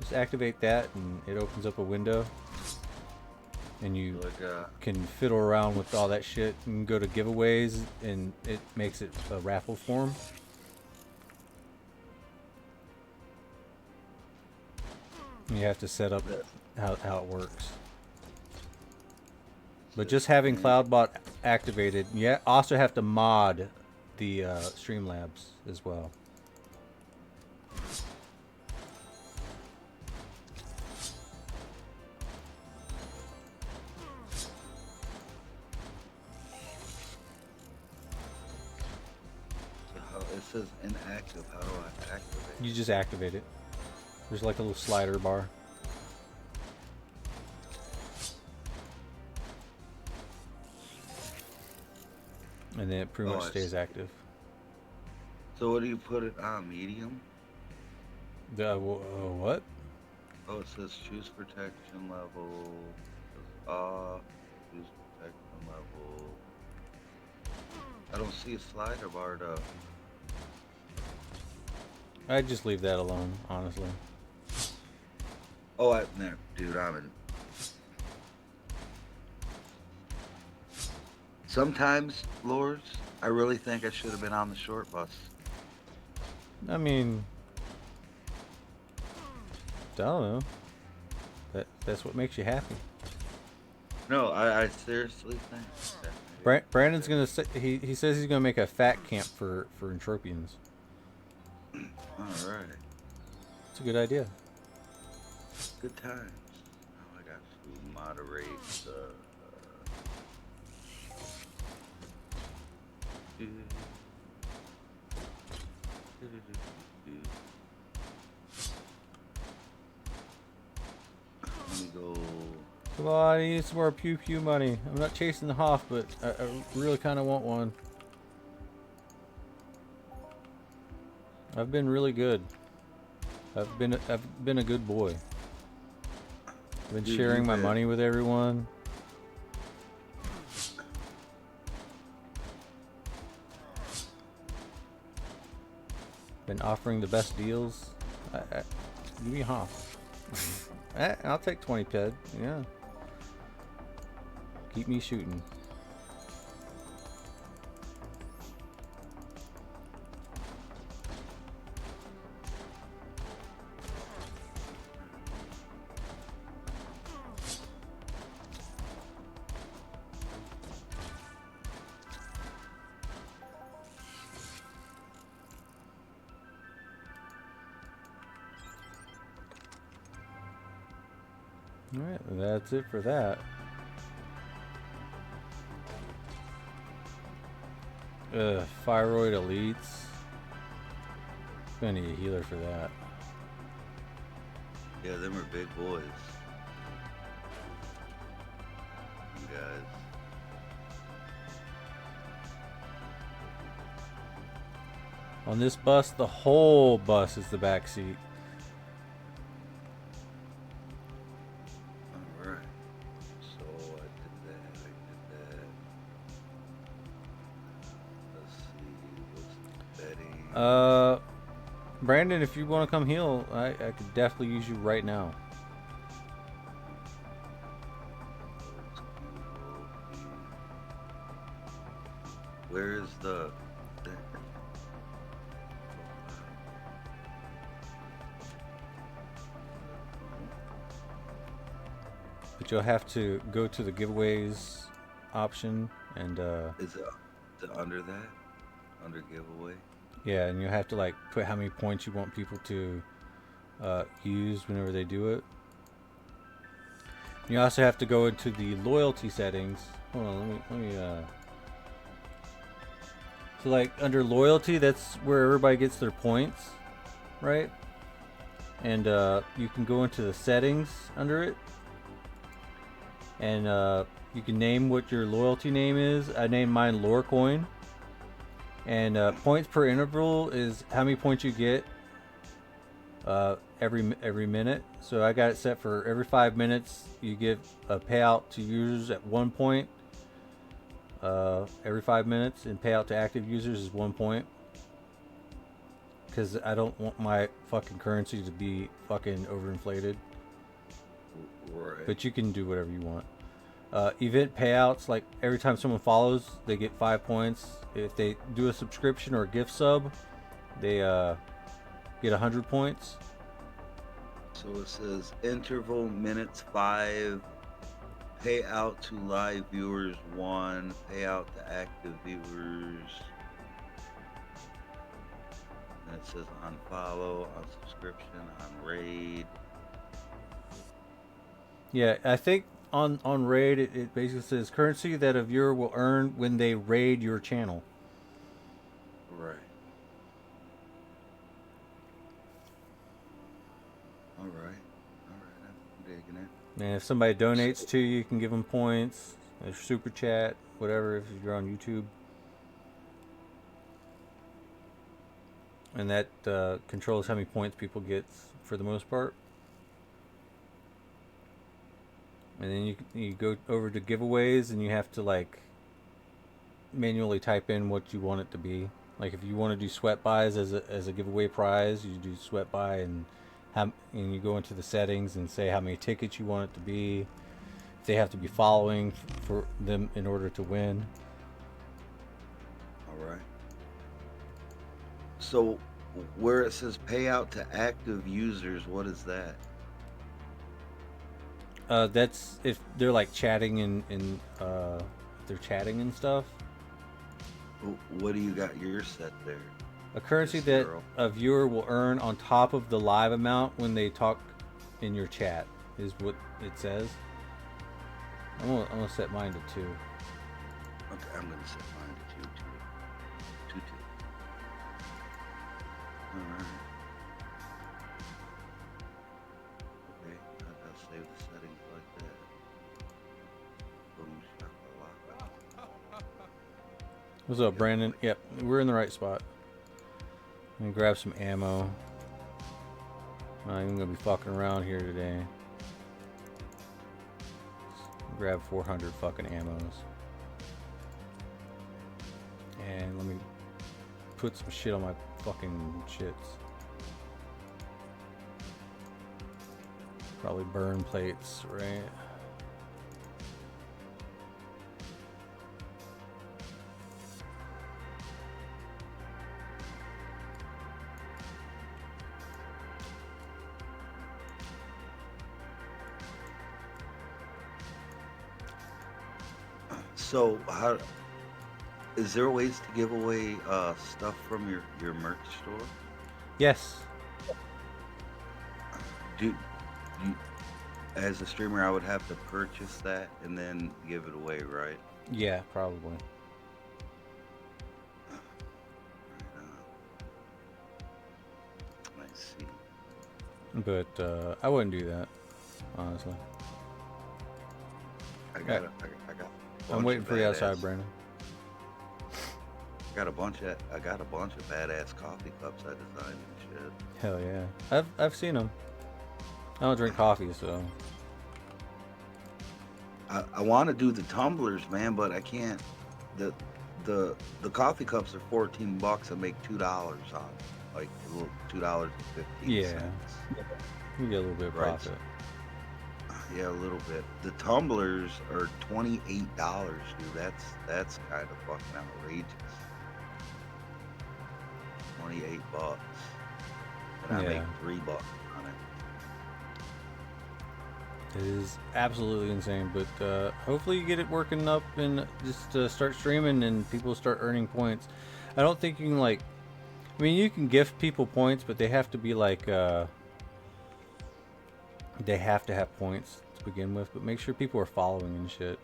Just activate that and it opens up a window. And you can fiddle around with all that shit and go to giveaways, and it makes it a raffle form. You have to set up how it works. But just having CloudBot activated, you also have to mod the Streamlabs as well. It says inactive. How do I activate? You just activate it. There's like a little slider bar. And then it pretty much stays active. So what do you put it on? Medium? What? Oh, it says choose protection level. It says off. Choose protection level. I don't see a slider bar though. I'd just leave that alone, honestly. Oh, dude, I'm in. Sometimes, Lors, I really think I should have been on the short bus. I mean, I don't know. That's what makes you happy. No, I seriously think that Brandon's gonna say he says he's gonna make a fat camp for Entropians. all right, It's a good idea. good times. Oh, I got to moderate the. Let me go. Come on, I need some more pew pew money. I'm not chasing the Hoff, but I really kind of want one. I've been really good. I've been a good boy. I've been sharing my money with everyone. Been offering the best deals. Give me a Hoff. I'll take 20 ped. Yeah. Keep me shooting. Alright, that's it for that. Fyroid elites. Gonna need a healer for that. Yeah, them are big boys. You guys. On this bus, the whole bus is the back seat. Alright. So I did that. Let's see. What's the betting? Brandon, if you want to come heal, I could definitely use you right now. Where's the... But you'll have to go to the giveaways option and Is it under that? Under giveaway? yeah, and you'll have to like put how many points you want people to use whenever they do it. You also have to go into the loyalty settings. Hold on, let me so like under loyalty, that's where everybody gets their points, right? And you can go into the settings under it, and you can name what your loyalty name is. I named mine Lorecoin. And points per interval is how many points you get every minute. So I got it set for every 5 minutes you give a payout to users at 1 point. Every 5 minutes, and payout to active users is 1 point. Because I don't want my fucking currency to be fucking overinflated. Right. But you can do whatever you want. Event payouts, like every time someone follows, they get 5 points. If they do a subscription or a gift sub, they get 100 points. So it says interval minutes 5, payout to live viewers 1, payout to active viewers. And it says on follow, on subscription, on raid. Yeah, I think on raid it basically says currency that a viewer will earn when they raid your channel. Right. All right. I'm digging it. And if somebody donates to you, you can give them points, a super chat, whatever, if you're on YouTube. And that controls how many points people get for the most part. And then you go over to giveaways, and you have to like manually type in what you want it to be. Like if you want to do sweat buys as a giveaway prize, you do sweat buy and and you go into the settings and say how many tickets you want it to be. If they have to be following for them in order to win. All right. So where it says payout to active users, what is that? That's if they're like chatting and they're chatting and stuff. What do you got yours set there? A currency that a viewer will earn on top of the live amount when they talk in your chat is what it says. I'm gonna set mine to 2. Okay, I'm gonna set mine to 2. All right. Okay, I'll save the settings like that. Boom, shakalaka. What's up, Brandon? Yep, we're in the right spot. I'm gonna grab some ammo. I'm not even gonna be fucking around here today. Grab 400 fucking ammos. And let me put some shit on my fucking shits. Probably burn plates, right? So how is there ways to give away stuff from your merch store? Yes. Do you, as a streamer, I would have to purchase that and then give it away, right? Yeah, probably. I see. But I wouldn't do that, honestly. I got a I'm waiting for you outside, Brandon. I got a bunch of badass coffee cups I designed and shit. Hell yeah. I've seen them. I don't drink coffee, so. I want to do the tumblers, man, but I can't. The coffee cups are $14. I make $2 on, like $2.15. Yeah. You get a little bit of profit. Yeah, a little bit. The tumblers are $28, dude. That's kind of fucking outrageous. $28, and I make $3 on it. It is absolutely insane, but hopefully you get it working up and just start streaming and people start earning points. I don't think you can like. I mean, you can gift people points, but they have to be like. They have to have points to begin with, but make sure people are following and shit.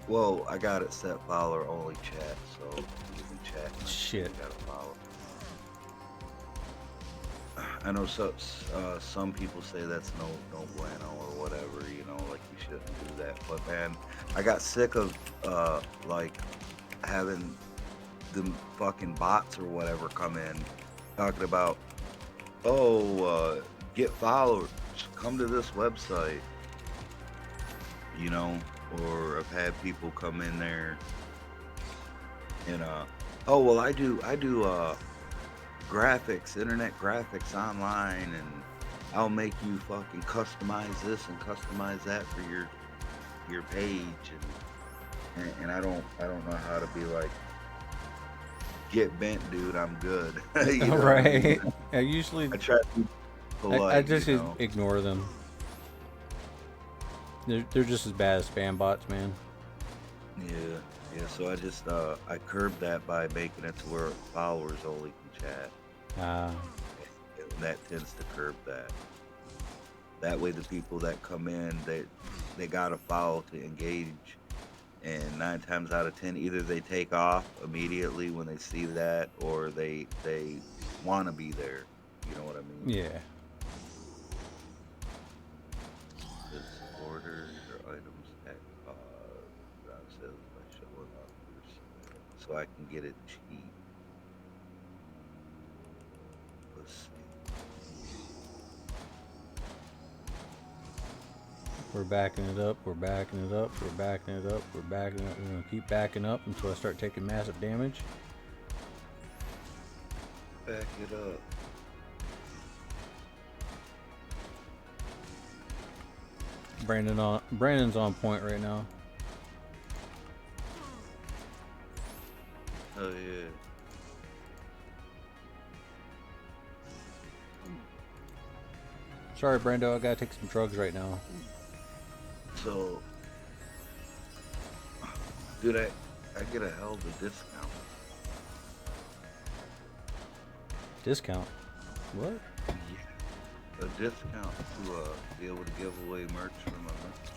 Well, I got it set follower only chat, so you can chat. Shit. You gotta follow. I know some people say that's no bueno or whatever, you know, like you shouldn't do that. But man, I got sick of like having the fucking bots or whatever come in talking about, get followers, come to this website, you know, or I've had people come in there and I do graphics, internet graphics online, and I'll make you fucking customize this and customize that for your page, and I don't know how to be like, get bent, dude, I'm good. You know right. what I mean? I usually I try to be polite, I just you know? ignore them. They're just as bad as spam bots, man. Yeah. So I just I curbed that by making it to where followers only can chat. And that tends to curb that. That way, the people that come in, they gotta follow to engage, and 9 times out of 10, either they take off immediately when they see that, or they want to be there. You know what I mean? Yeah. Order your items at sales by showing up, so I can get it cheap. Let's see. We're backing it up, we're backing it up, we're backing it up, we're backing it up. We're gonna keep backing up until I start taking massive damage. Back it up. Brandon's on point right now. Oh yeah. Sorry, Brando, I gotta take some drugs right now. So, dude, I get a hell of a discount. Discount? What? Yeah. A discount to be able to give away merch from my merch.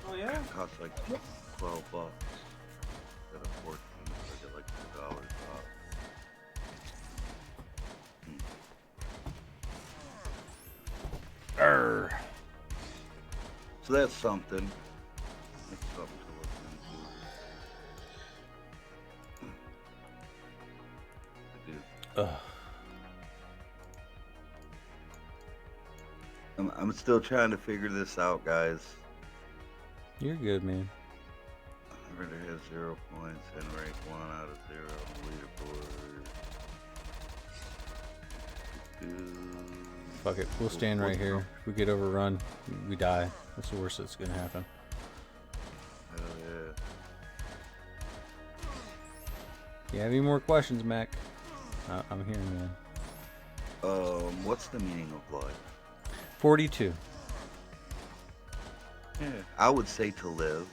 Oh yeah? It costs like $12 instead of 14, so I get like $2 off. Arr. So that's something. That's something to look into. Ugh. I'm still trying to figure this out, guys. You're good, man. Ritter has 0 points and rank 1 out of 0 on the leaderboard. Fuck it, we'll stand right here. If we get overrun, we die. That's the worst that's gonna happen. Hell yeah. You have any more questions, Mac? I'm here, man. What's the meaning of life? 42. Yeah, I would say to live,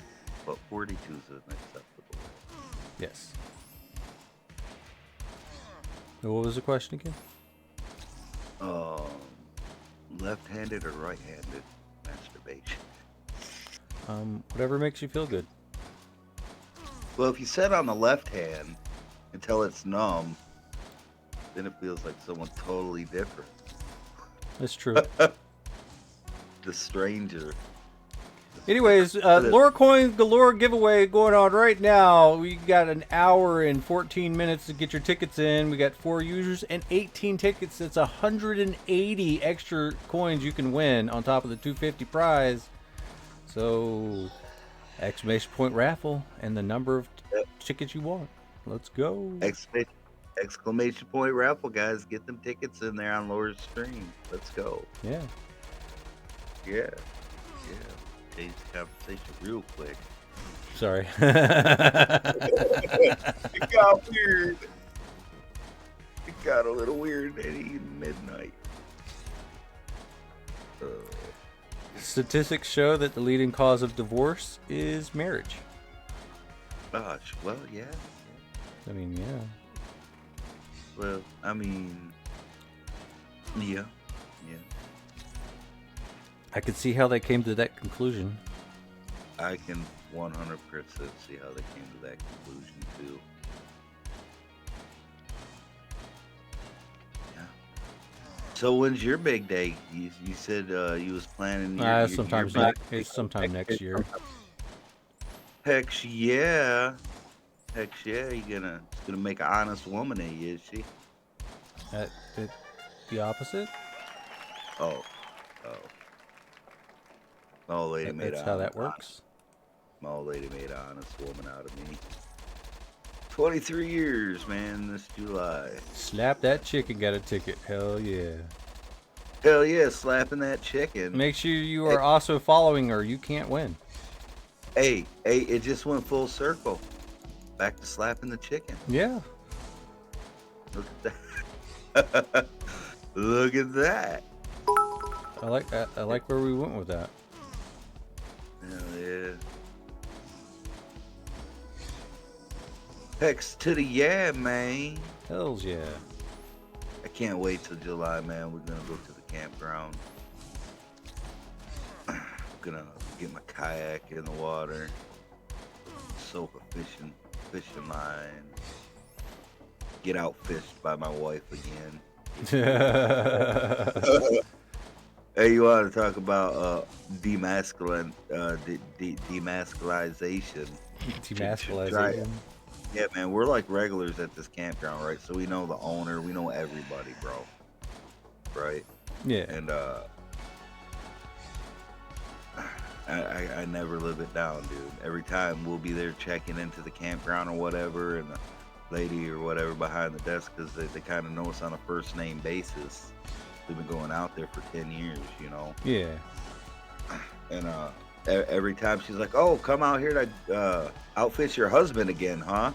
but 42 is an acceptable. Yes. What was the question again? Left-handed or right-handed masturbation? Whatever makes you feel good. Well, if you sit on the left hand until it's numb, then it feels like someone totally different. That's true. The stranger. Anyways, lore coins galore giveaway going on right now. We got an hour and 14 minutes to get your tickets in. We got 4 users and 18 tickets. That's 180 extra coins you can win on top of the 250 prize. So, exclamation point raffle and the number of tickets you want. Let's go. Exclamation point raffle, guys. Get them tickets in there on Lore's stream. Let's go. Yeah. Yeah. Change the conversation real quick. Sorry. It got weird. It got a little weird at midnight. Statistics show that the leading cause of divorce is marriage. Gosh, well, yeah. I mean, yeah. Well, I mean, yeah. I could see how they came to that conclusion. I can 100% see how they came to that conclusion too. Yeah. So when's your big day? You said you was planning. Sometime next year. Heck yeah! You gonna make an honest woman of you, is she? The opposite? Oh. My old lady made That's how that works. My old lady made an honest woman out of me. 23 years, man, this July. Slap that chicken, got a ticket. Hell yeah. Hell yeah, slapping that chicken. Make sure you are also following her. You can't win. Hey, it just went full circle. Back to slapping the chicken. Yeah. Look at that. Look at that. I like where we went with that. Hell yeah. Hex to the yeah, man. Hells yeah. I can't wait till July, man. We're gonna go to the campground. Gonna get my kayak in the water. Soak a fishing line. Get out fished by my wife again. Hey, you want to talk about demasculization? Demasculization. Yeah, man, we're like regulars at this campground, right? So we know the owner, we know everybody, bro. Right? Yeah. And I never live it down, dude. Every time we'll be there checking into the campground or whatever, and the lady or whatever behind the desk, because they kind of know us on a first name basis. We've been going out there for 10 years, you know? Yeah. And every time she's like, "Oh, come out here to outfit your husband again, huh?"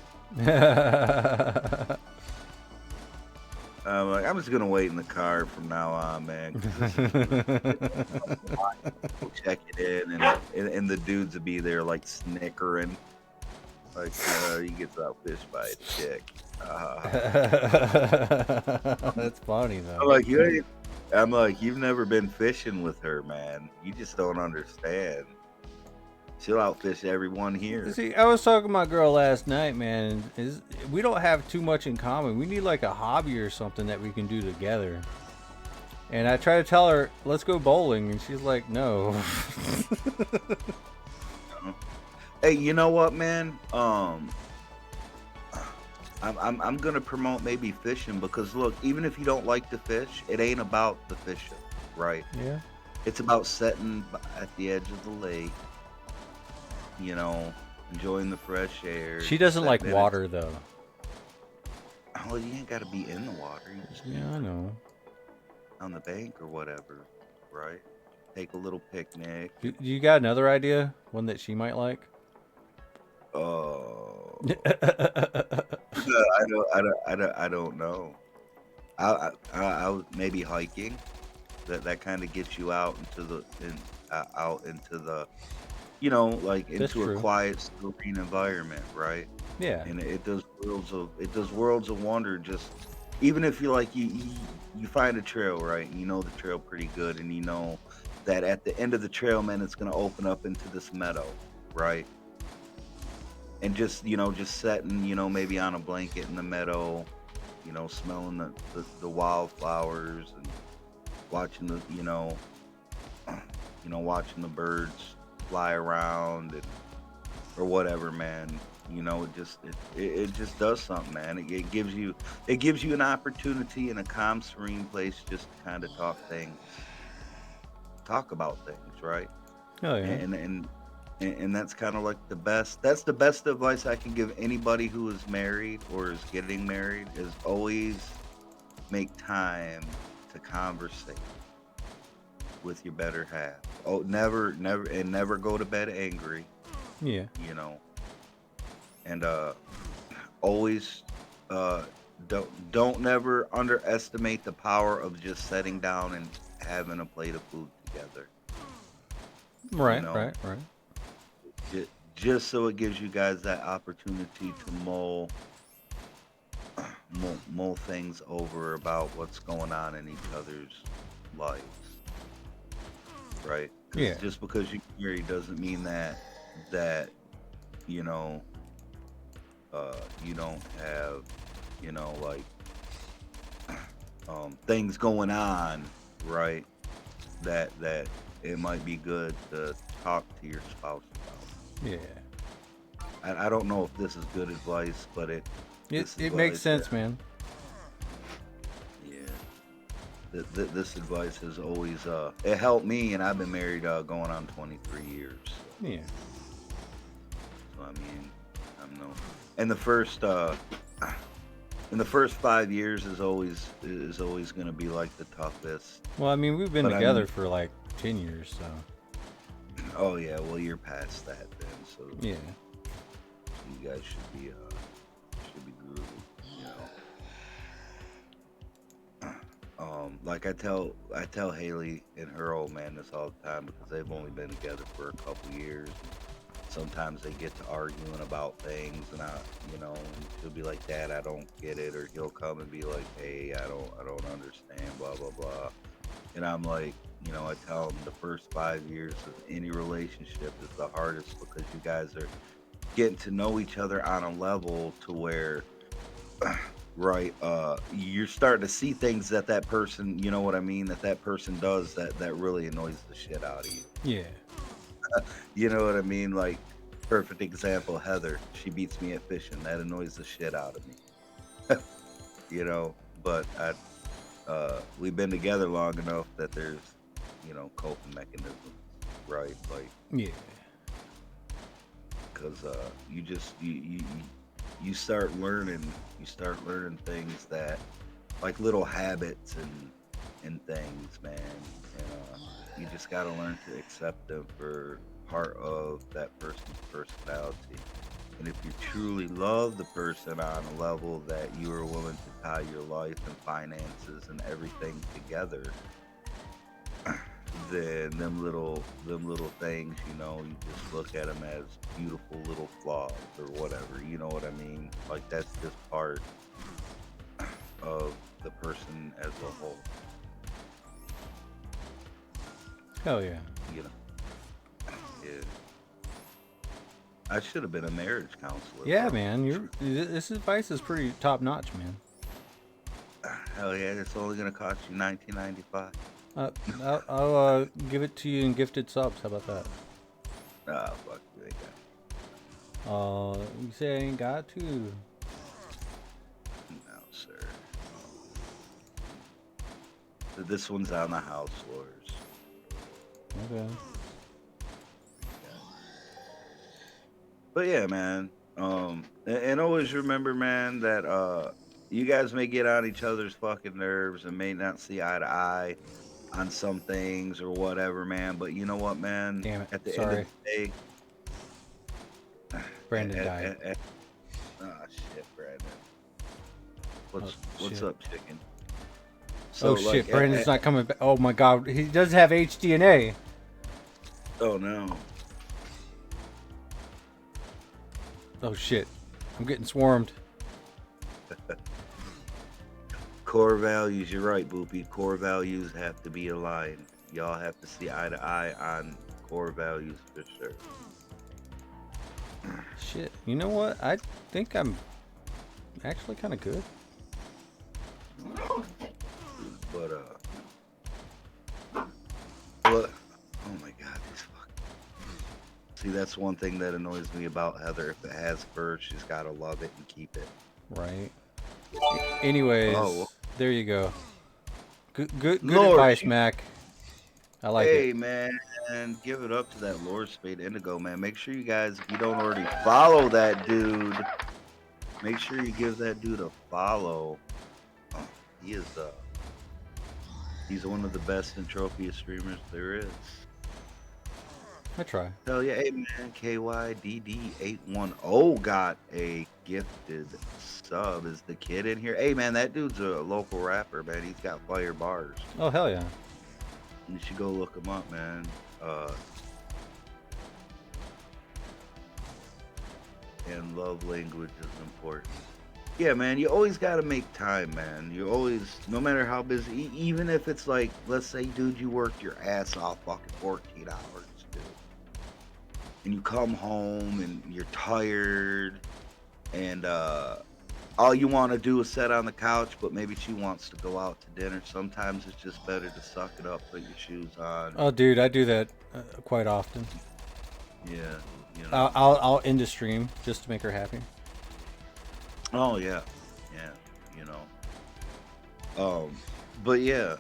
I'm like, I'm just gonna wait in the car from now on, man. 'Cause we'll check it in, and the dudes will be there like snickering, like he gets outfished by a chick. That's funny though. I'm like, you ain't. I'm like, you've never been fishing with her, man. You just don't understand. She'll outfish everyone here. See, I was talking to my girl last night, man. We don't have too much in common. We need like a hobby or something that we can do together. And I try to tell her, let's go bowling, and she's like, no. Hey, you know what, man? I'm gonna promote maybe fishing, because look, even if you don't like to fish, it ain't about the fishing, right? Yeah. It's about sitting at the edge of the lake, you know, enjoying the fresh air. She doesn't like water though. Oh, you ain't gotta be in the water. You just Yeah, I know. on the bank or whatever, right? Take a little picnic. You got another idea? One that she might like? Oh, I don't know. I would maybe hiking. That kind of gets you out into the you know, like into a quiet, serene environment, right? Yeah. And it does worlds of wonder. Just even if you like you find a trail, right? And you know the trail pretty good, and you know that at the end of the trail, man, it's gonna open up into this meadow, right? And just, you know, just setting, you know, maybe on a blanket in the meadow, you know, smelling the wildflowers and watching the, watching the birds fly around or whatever, man. You know, it just does something, man. It gives you an opportunity in a calm, serene place just to kind of talk about things, right? Oh yeah. And that's kind of like that's the best advice I can give anybody who is married or is getting married, is always make time to conversate with your better half. Oh, never go to bed angry. Yeah. You know. And always don't never underestimate the power of just sitting down and having a plate of food together. Right, you know? right. Just so it gives you guys that opportunity to mull things over about what's going on in each other's lives, right? Yeah. Just because you're married doesn't mean that you know you don't have, you know, like things going on, right? That it might be good to talk to your spouse about. Yeah. I don't know if this is good advice, but it makes sense, man. Yeah. This advice has always it helped me, and I've been married going on 23 years. Yeah. So I mean, I'm no. And the first 5 years is always going to be like the toughest. Well, I mean, we've been together for like 10 years, so. Oh yeah, well you're past that then, so yeah. So you guys should be groovy, you know. Like I tell Haley and her old man this all the time, because they've only been together for a couple years. Sometimes they get to arguing about things, and and she'll be like, "Dad, I don't get it," or he'll come and be like, "Hey, I don't understand," blah blah blah. And I'm like, I tell them the first 5 years of any relationship is the hardest, because you guys are getting to know each other on a level to where, right, you're starting to see things that person, you know what I mean, that person does that really annoys the shit out of you. Yeah. You know what I mean? Like, perfect example, Heather. She beats me at fishing. That annoys the shit out of me. But we've been together long enough that there's, coping mechanisms, right? Like, yeah. Because you start learning things that, like, little habits and things, man. You just gotta learn to accept them for part of that person's personality. And if you truly love the person on a level that you are willing to tie your life and finances and everything together, then them little things, you know, you just look at them as beautiful little flaws or whatever. You know what I mean? Like that's just part of the person as a whole. Hell yeah. You know. Yeah. I should have been a marriage counselor. Yeah, bro. man. This advice is pretty top notch, man. Hell yeah, it's only gonna cost you $19.95. I'll give it to you in gifted subs. How about that? Ah, fuck you, ain't got it. You say I ain't got to. No, sir. This one's on the house floors. Okay. But yeah, man. And always remember, man, that you guys may get on each other's fucking nerves and may not see eye to eye on some things or whatever, man. But you know what, man? Damn it. At the Sorry. end of the day, Brandon died. Oh shit, Brandon. What's shit. up, chicken? So, shit, Brandon's not coming back. Oh my god, he does have HDNA. Oh no. Oh shit, I'm getting swarmed. Core values, you're right, Boopy. Core values have to be aligned. Y'all have to see eye to eye on core values for sure. Shit, you know what? I think I'm actually kind of good. But oh my god, these fucking. See, that's one thing that annoys me about Heather. If it has fur, she's gotta love it and keep it. Right. Anyways, there you go. Good Lord, advice, Mac. I like it. Hey man, give it up to that Lorespade Indigo, man. Make sure you guys, if you don't already follow that dude, make sure you give that dude a follow. He is he's one of the best Entropia streamers there is. I try. Hell yeah, hey man, KYDD810 got a gifted sub. Is the kid in here? Hey man, that dude's a local rapper, man. He's got fire bars. Oh hell yeah. You should go look him up, man. And love language is important. Yeah, man, you always got to make time, man. You always, no matter how busy, even if it's like, let's say, dude, you worked your ass off fucking 14 hours, dude. And you come home and you're tired and all you want to do is sit on the couch, but maybe she wants to go out to dinner. Sometimes it's just better to suck it up, put your shoes on. Oh dude, I do that quite often. Yeah, you know. I'll end a stream just to make her happy. Oh yeah, you know. But yeah,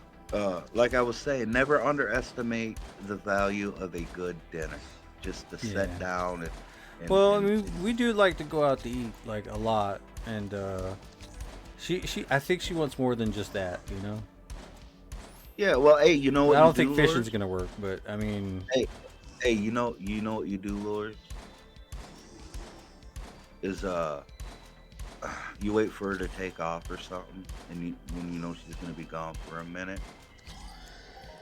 like I was saying, never underestimate the value of a good dinner. Just to sit down and well, I mean, we do like to go out to eat like a lot, and I think she wants more than just that, you know. Yeah, well, hey, you know what? I don't think fishing's gonna work, but I mean, hey, you know what you do, Lord? Is you wait for her to take off or something, and when you know she's gonna be gone for a minute,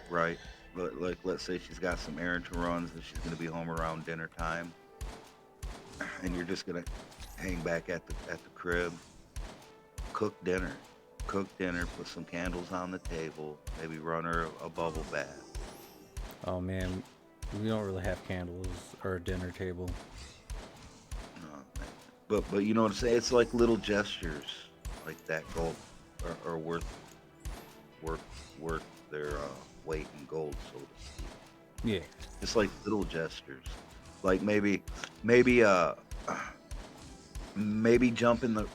right? But like, let's say she's got some errand to run, and she's gonna be home around dinner time, and you're just gonna hang back at the crib, cook dinner, put some candles on the table, maybe run her a bubble bath. oh man, we don't really have candles or a dinner table. But you know what I'm saying? It's like little gestures like that gold are worth their weight in gold, so to speak. Yeah. It's like little gestures. Like maybe jump in the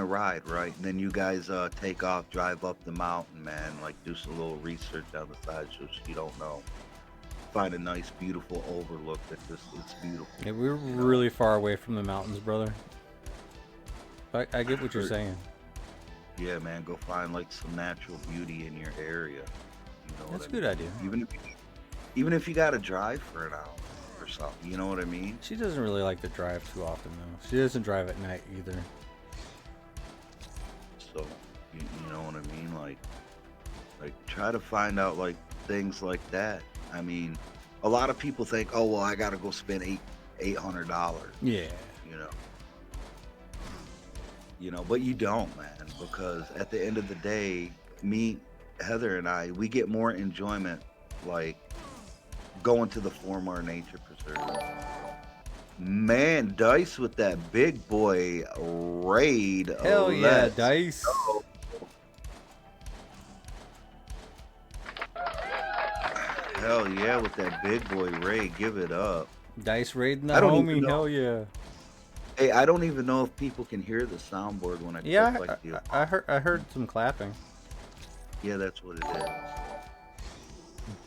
ride, right? And then you guys take off, drive up the mountain, man. Like do some little research on the side so you don't know. Find a nice, beautiful overlook that it's beautiful. Yeah, we're really far away from the mountains, brother. I get what you're saying. Yeah, man, go find like some natural beauty in your area. You know That's a what I good mean? idea. Even if you got to drive for an hour or something, you know what I mean? She doesn't really like to drive too often, though. She doesn't drive at night either. So, you know what I mean? Like try to find out like things like that. I mean, a lot of people think, oh well, I gotta go spend $800. Yeah. You know, but you don't, man, because at the end of the day, me, Heather, and I, we get more enjoyment like going to the Formar Nature Preserve. Man, Dice with that big boy raid. Hell yeah, Dice. Go. Hell yeah, with that big boy raid. Give it up. Dice raiding the homie. Hell yeah. Hey, I don't even know if people can hear the soundboard when I click like the. I heard some clapping. Yeah, that's what it is.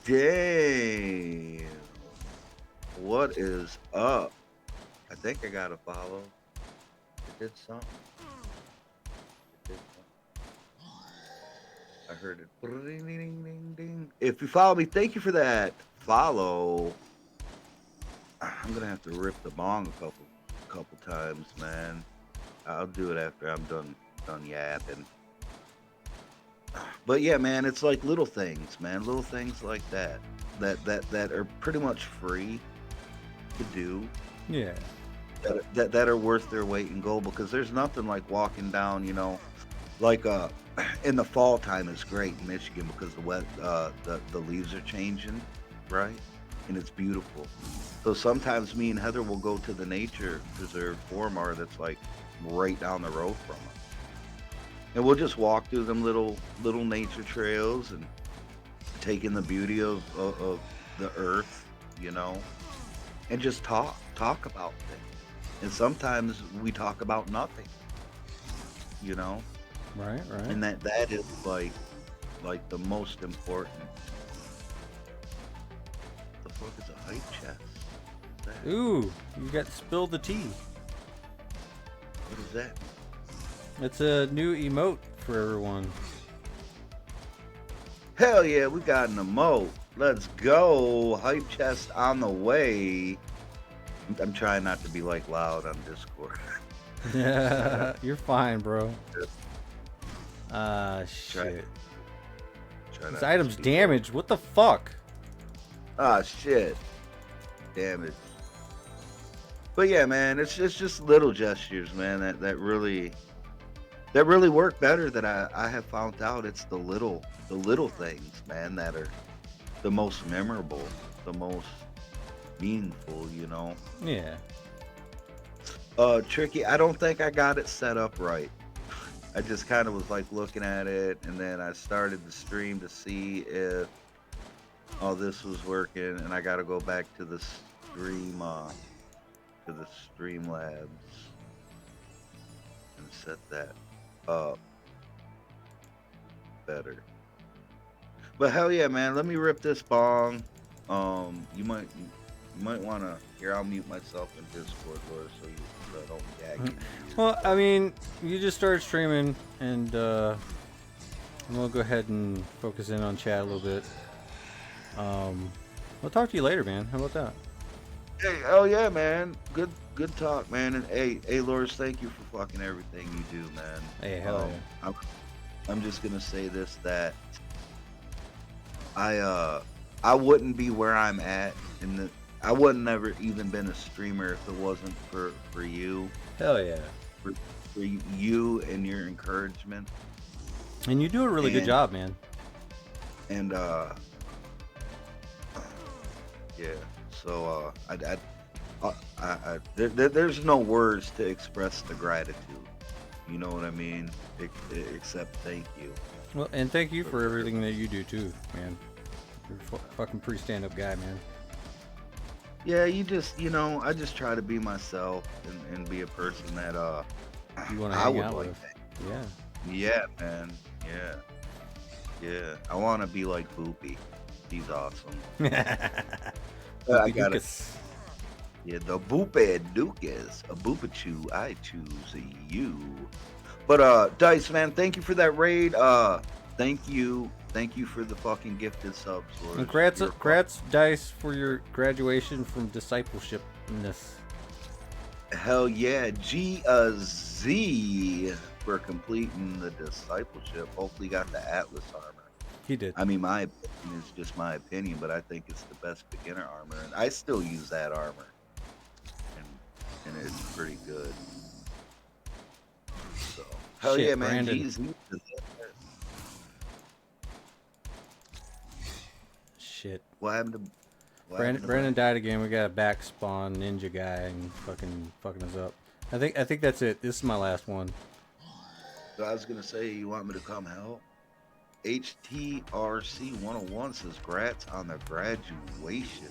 Damn. What is up? I think I got to follow. It did something. I heard it. Ding, ding, ding, ding. If you follow me, thank you for that follow. I'm gonna have to rip the bong a couple times, man. I'll do it after I'm done yapping. But yeah, man, it's like little things, man. Little things like that are pretty much free to do. Yeah. That are worth their weight in gold, because there's nothing like walking down, you know, like in the fall time is great in Michigan because the leaves are changing, right? And it's beautiful. So sometimes me and Heather will go to the nature preserve Formar that's like right down the road from us, and we'll just walk through them little nature trails and take in the beauty of the earth, you know, and just talk about things. And sometimes we talk about nothing, you know. Right. And that is like the most important. The fuck is a hype chest? Ooh, you got spilled the tea. What is that? It's a new emote for everyone. Hell yeah, we got an emote. Let's go. Hype chest on the way. I'm trying not to be like loud on Discord. Yeah, you're fine, bro. Shit. This item's damaged. What the fuck? Shit. Damage. But yeah, man, it's just little gestures, man, that really work better. That I have found out it's the little things, man, that are the most memorable, the most meaningful, you know. Yeah. Tricky, I don't think I got it set up right. I just kind of was like looking at it, and then I started the stream to see if all this was working, and I got to go back to the stream Streamlabs and set that up better. But hell yeah, man, let me rip this bong. You might want to. Here, I'll mute myself in Discord, Laura, so I don't gag you. Well, I mean, you just started streaming, and we'll go ahead and focus in on chat a little bit. I'll talk to you later, man. How about that? Hey, oh yeah, man. Good talk, man. And hey, Loris, thank you for fucking everything you do, man. Hey, hell yeah. I'm just gonna say this, that I wouldn't be where I'm at I wouldn't never even been a streamer if it wasn't for you. Hell yeah. For you and your encouragement. And you do a really good job, man. And yeah. So there's no words to express the gratitude. You know what I mean? Except thank you. Well, and thank you for everything that you do too, man. You're a fucking pretty stand-up guy, man. Yeah, I just try to be myself and be a person that you want to hang out like with. That. Yeah, man. Yeah. I want to be like Boopy. He's awesome. I got it. Yeah, the Boopy Dukas, a Boopachu. I choose you. But Dice, man, thank you for that raid. Thank you Thank you for the fucking gifted subs, Lord. And congrats, Dice, for your graduation from discipleshipness. Hell yeah, Z for completing the discipleship. Hopefully got the Atlas armor. He did. I mean, my opinion is just my opinion, but I think it's the best beginner armor, and I still use that armor, and it's pretty good. So, hell Shit, yeah, man. Brandon. Jeez, Shit. what happened to Brandon died again. We got a back spawn ninja guy and fucking us up. I think that's it. This is my last one. So I was gonna say, you want me to come help? HTRC 101 says, "Grats on the graduation."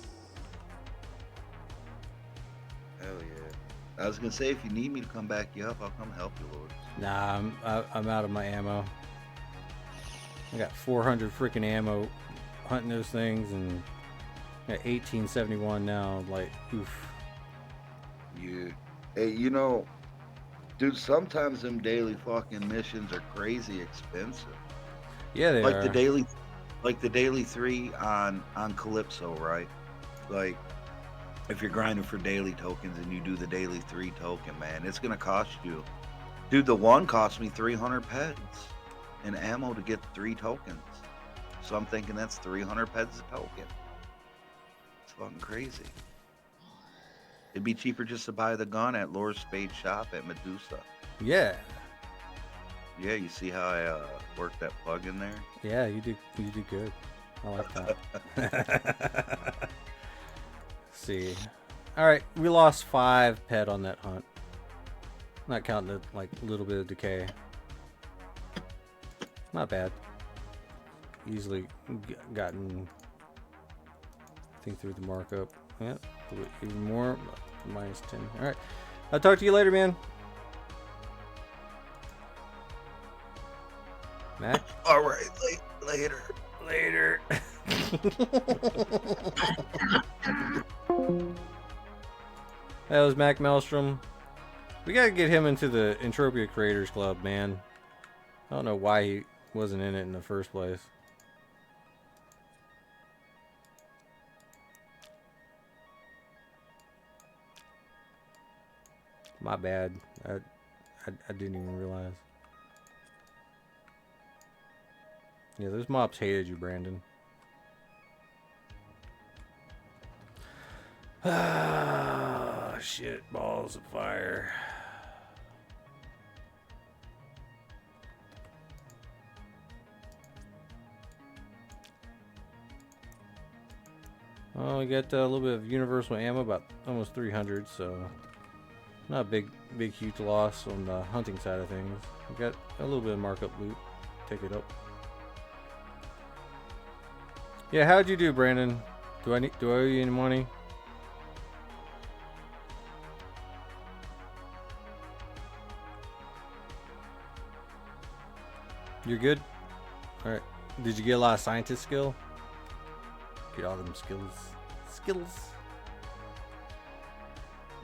Hell yeah! I was gonna say, if you need me to come back you up, I'll come help you, Lord. Nah, I'm out of my ammo. I got 400 freaking ammo hunting those things, and I got 1871 now. Like, oof. Yeah. Hey, you know, dude, sometimes them daily fucking missions are crazy expensive. Yeah, they like are. the daily 3 on Calypso, right? Like, if you're grinding for daily tokens and you do the daily 3 token, man, it's gonna cost you. Dude, the one cost me 300 peds in ammo to get 3 tokens. So I'm thinking that's 300 peds a token. It's fucking crazy. It'd be cheaper just to buy the gun at Lorespade shop at Medusa. Yeah. Yeah, you see how I worked that plug in there? Yeah, you do good. I like that. See. Alright, we lost 5 pet on that hunt. Not counting the like little bit of decay. Not bad. Easily gotten, I think, through the markup. Yeah, even more. Minus 10. Alright. I'll talk to you later, man. Mac? All right, later. Later. That was Mac Maelstrom. We gotta get him into the Entropia Creators Club, man. I don't know why he wasn't in it in the first place. My bad. I didn't even realize. Yeah, those mobs hated you, Brandon. Ah, shit. Balls of fire. Well, we got a little bit of universal ammo, about almost 300, so not a big huge loss on the hunting side of things. We got a little bit of markup loot. Take it up. Yeah, how'd you do, Brandon? Do I owe you any money? You're good? Alright. Did you get a lot of scientist skill? Get all them skills.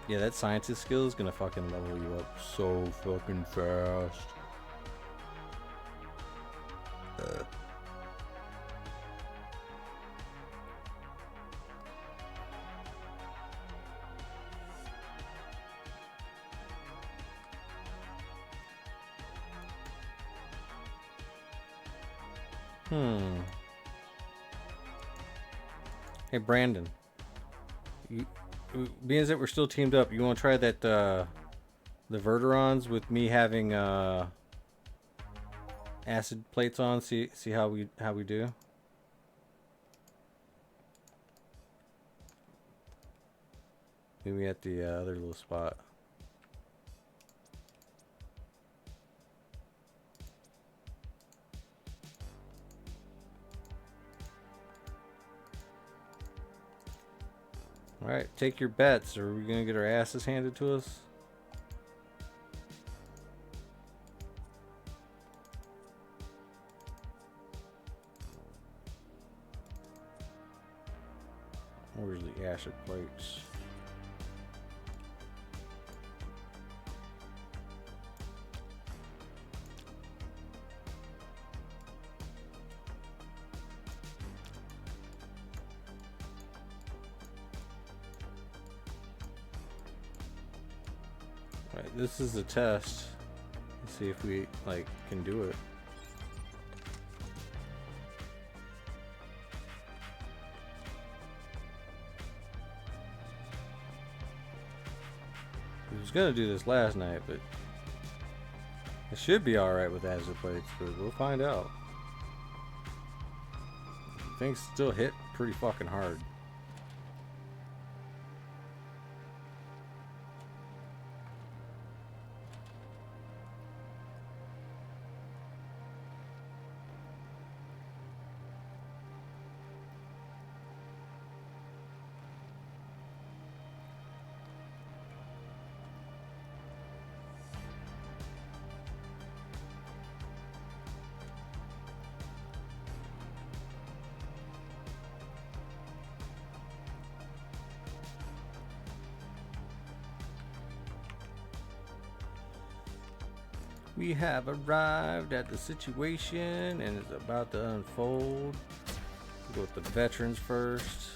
Yeah, that scientist skill is gonna fucking level you up so fucking fast. Hey, Brandon. Being that we're still teamed up, you want to try that the Verterons with me having acid plates on? See how we do. Maybe at the other little spot. Alright, take your bets. Are we gonna get our asses handed to us? Where's the acid plates? Alright, this is a test. Let's see if we like can do it. I was gonna do this last night, but it should be alright with azure plates, but we'll find out. Things still hit pretty fucking hard. We have arrived at the situation and it's about to unfold. We'll go with the veterans first.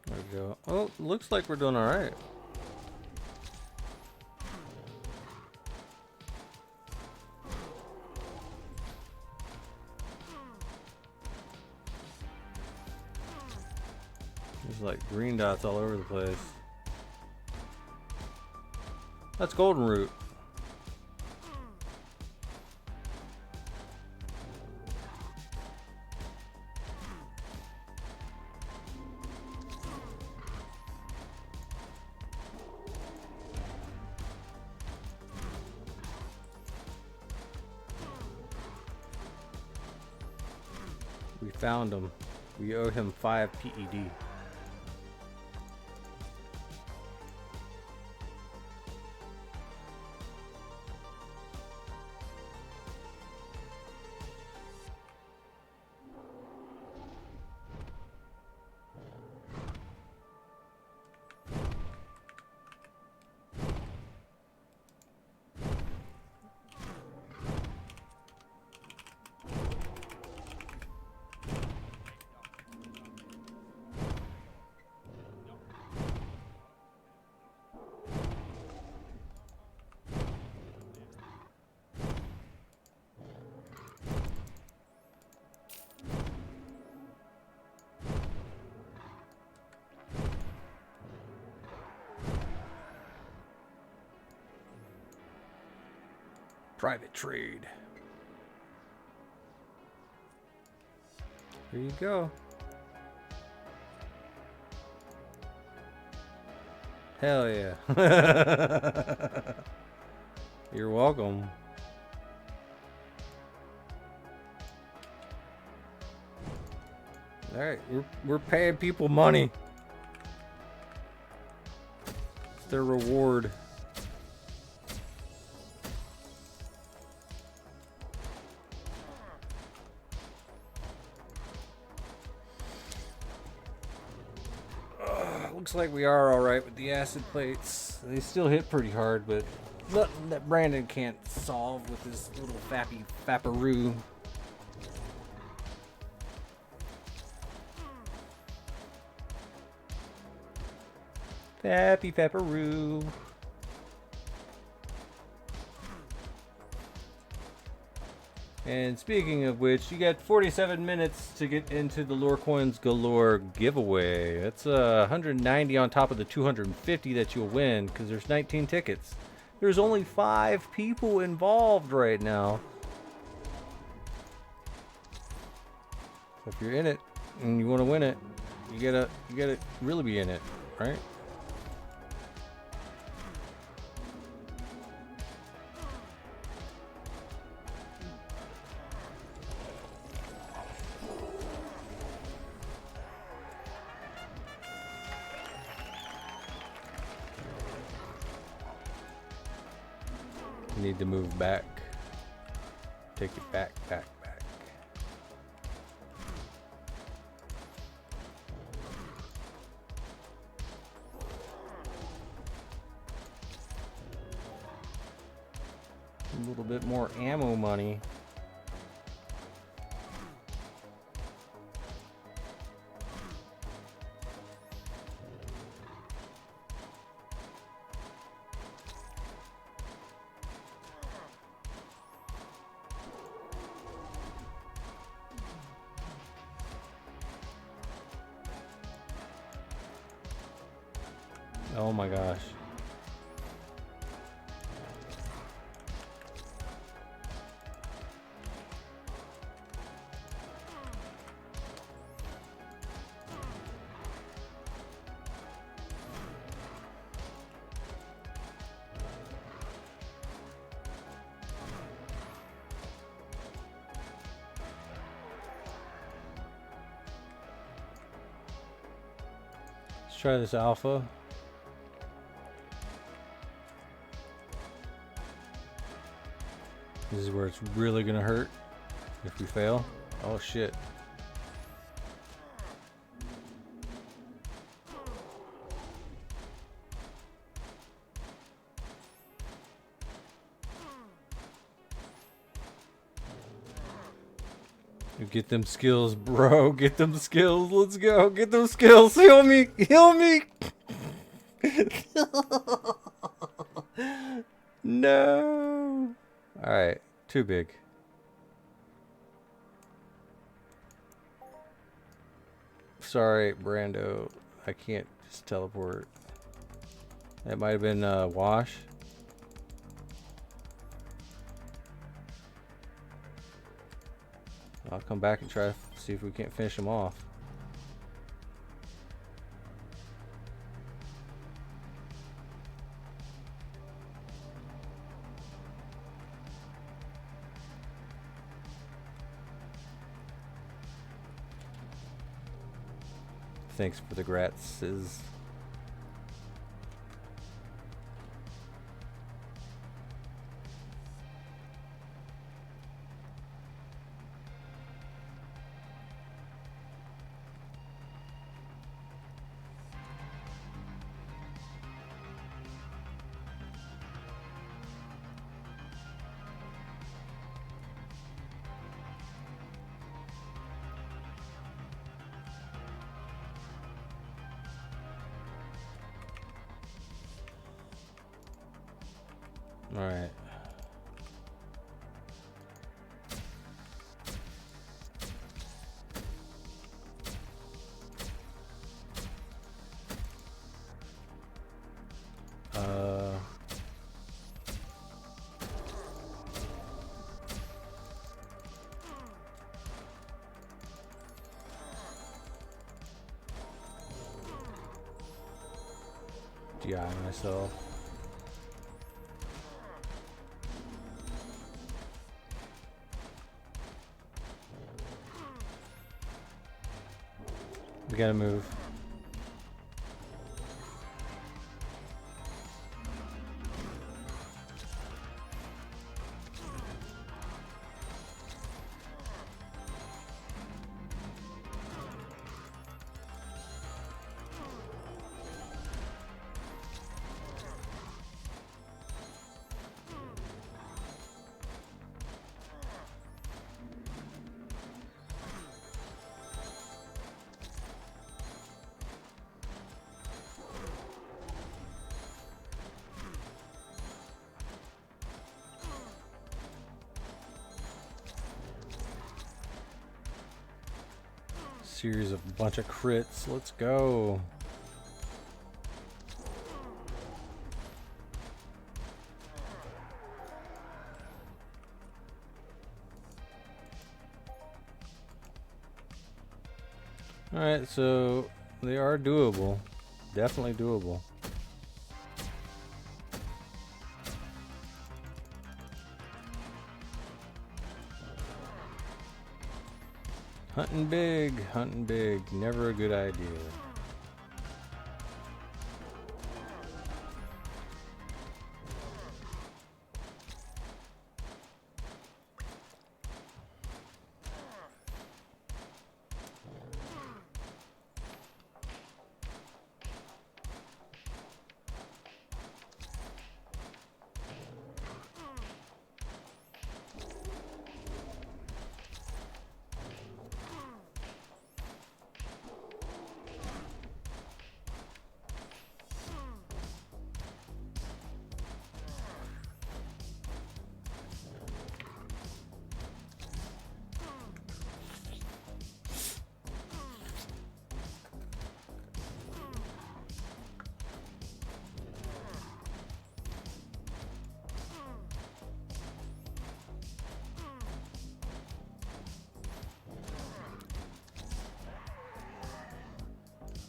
There we go. Oh, looks like we're doing all right. There's like green dots all over the place. That's golden root. We found him. We owe him 5 PED. Private trade. Here you go. Hell yeah. You're welcome. All right, we're paying people money. It's their reward. Looks like we are alright with the acid plates. They still hit pretty hard, but nothing that Brandon can't solve with his little fapperoo. Fappy fapperoo. And speaking of which, you got 47 minutes to get into the Lore Coins Galore giveaway. That's 190 on top of the 250 that you'll win, because there's 19 tickets. There's only 5 people involved right now. So if you're in it and you want to win it, you gotta really be in it, right? Need to move back. take it back. A little bit more ammo money. Oh my gosh. Let's try this alpha. This is where it's really gonna hurt if we fail. Oh shit. Get them skills, bro. Get them skills. Let's go. Get them skills. Heal me. Heal me. No. Alright. Too big. Sorry, Brando. I can't just teleport. That might have been Wash. I'll come back and try to see if we can't finish him off. Thanks for the gratses. All right. DI myself. We gotta move. Series of bunch of crits. Let's go. All right, so they are doable. Definitely doable. Hunting big, never a good idea.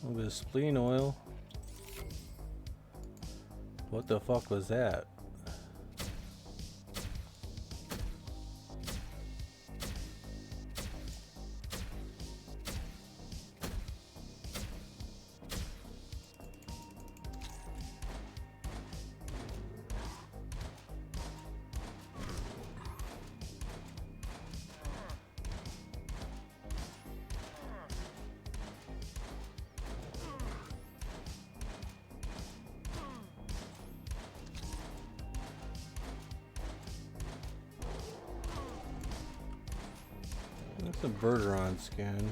A little bit of spleen oil. What the fuck was that? That's a Bergeron skin.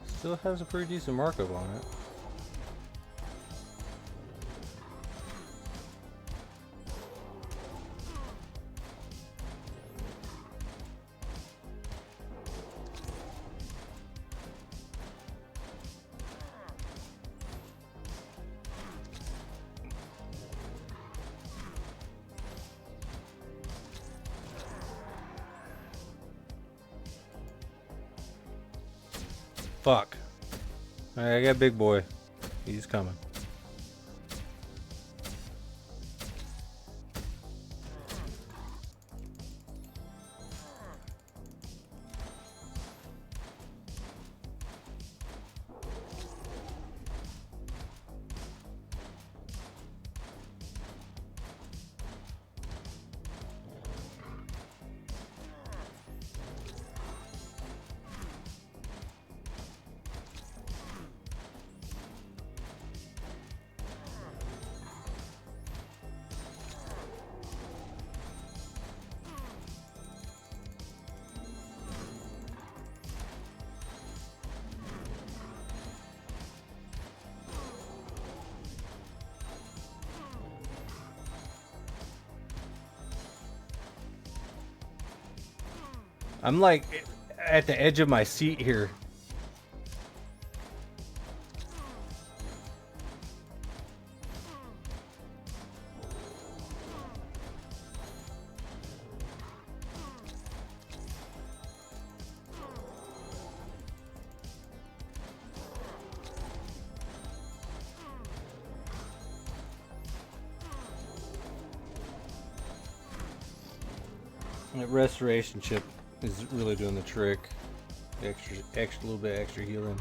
Still has a pretty decent markup on it. Fuck. Alright, I got big boy. He's coming. I'm like at the edge of my seat here. That restoration chip is really doing the trick. Extra little bit extra healing.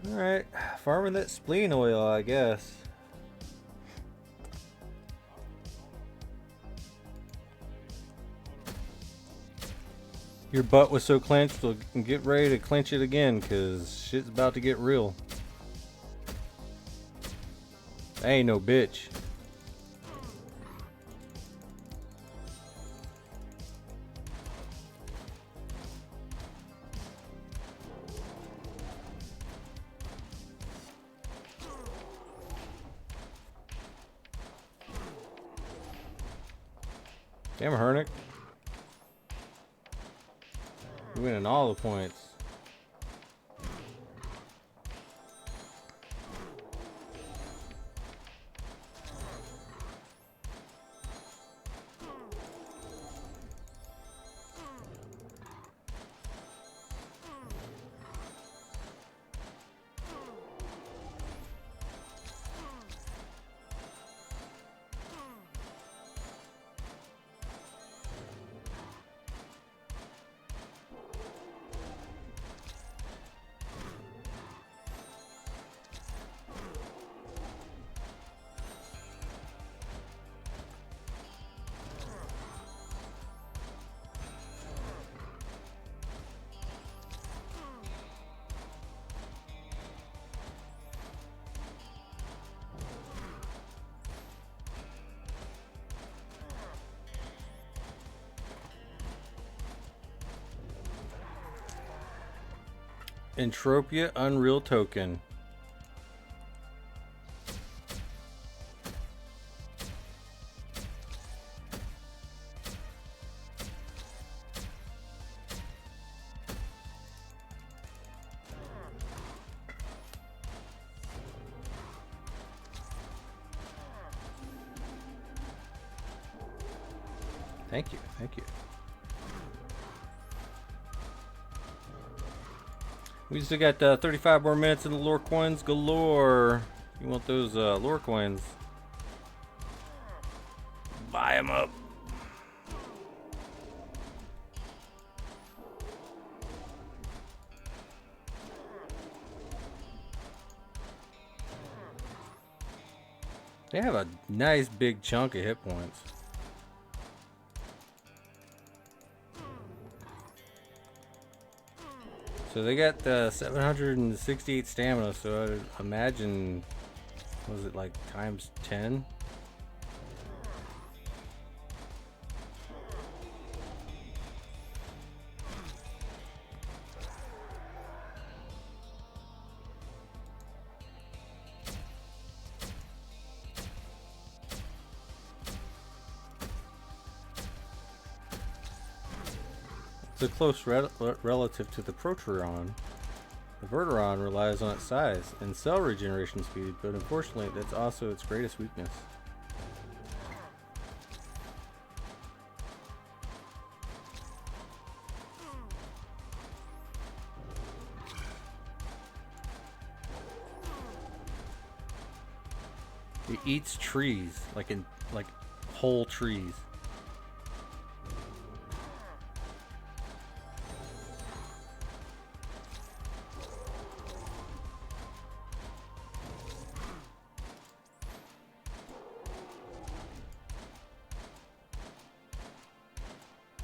Alright, farming that spleen oil, I guess. Your butt was so clenched, we'll get ready to clench it again, cause shit's about to get real. I ain't no bitch. Damn, Hernick. You're winning all the points. Entropia Unreal Token. Thank you, thank you. We still got 35 more minutes in the lore coins galore. You want those lore coins? Buy them up. They have a nice big chunk of hit points. So they got 768 stamina, so I'd imagine, was it like times 10? It's a close relative to the Proteron. The Verteron relies on its size and cell regeneration speed, but unfortunately that's also its greatest weakness. It eats trees, like whole trees.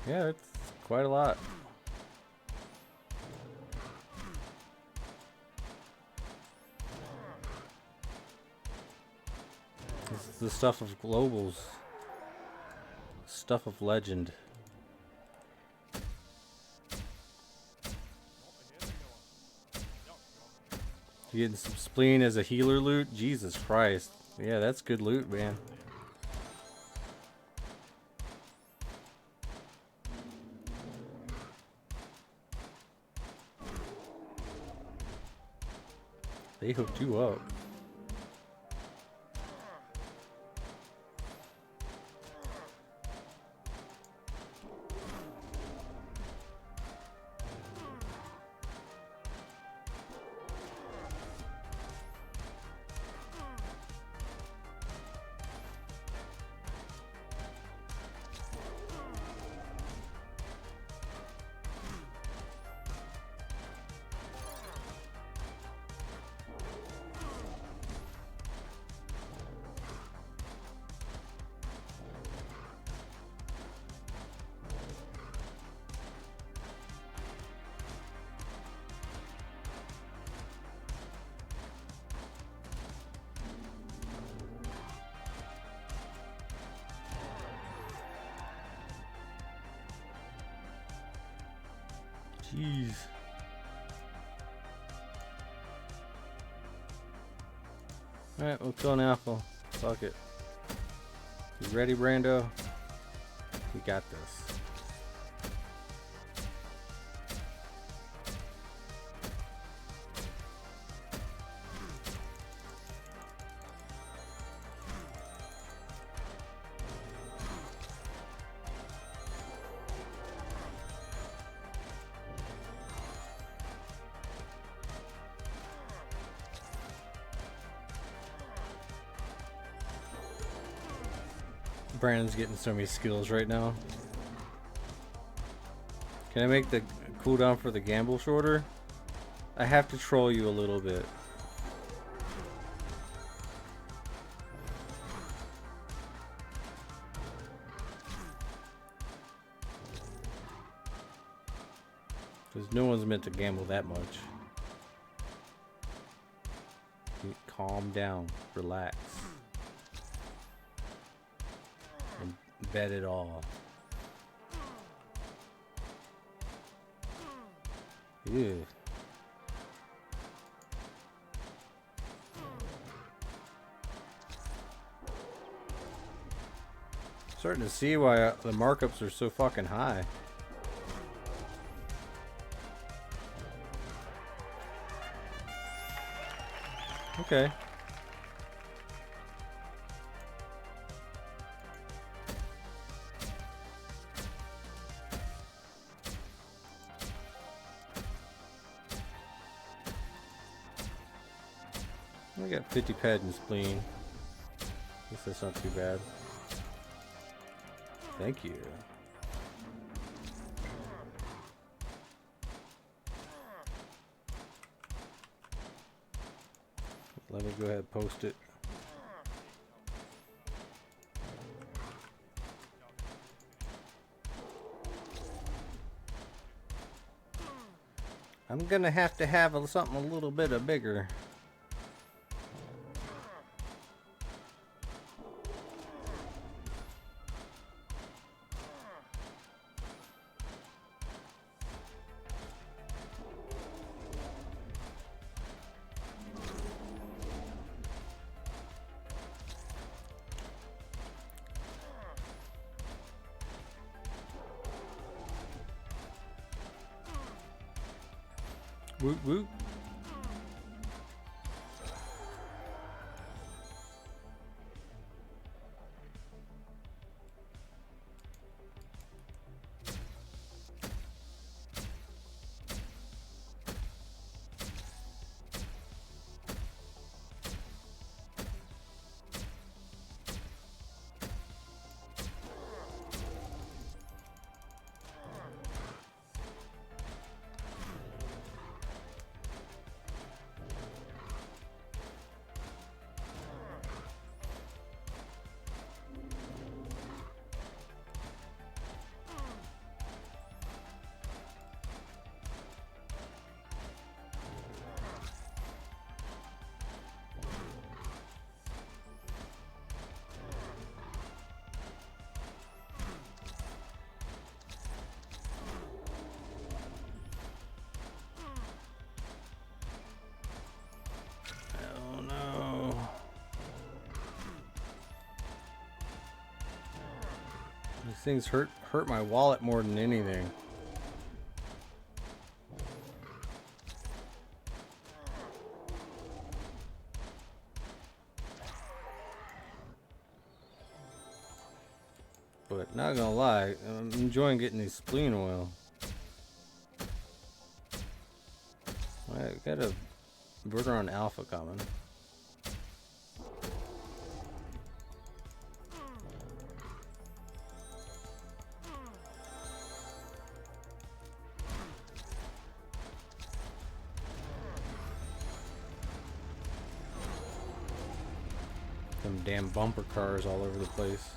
Yeah, it's quite a lot. This is the stuff of globals. Stuff of legend. You getting some spleen as a healer loot? Jesus Christ. Yeah, that's good loot, man. They hooked you up. Jeez. Alright, we'll kill an apple. Fuck it. You ready, Brando? We got this. Brandon's getting so many skills right now. Can I make the cooldown for the gamble shorter? I have to troll you a little bit. Because no one's meant to gamble that much. Calm down, relax. And bet it all. Ew. Starting to see why the markups are so fucking high. Okay. We got 50 ped and spleen. Guess that's not too bad. Thank you. Let me go ahead and post it. I'm gonna have to have something a little bit bigger. Woot woot. These things hurt my wallet more than anything. But not gonna lie, I'm enjoying getting this spleen oil. I got a Verteron Alpha coming. Them damn bumper cars all over the place.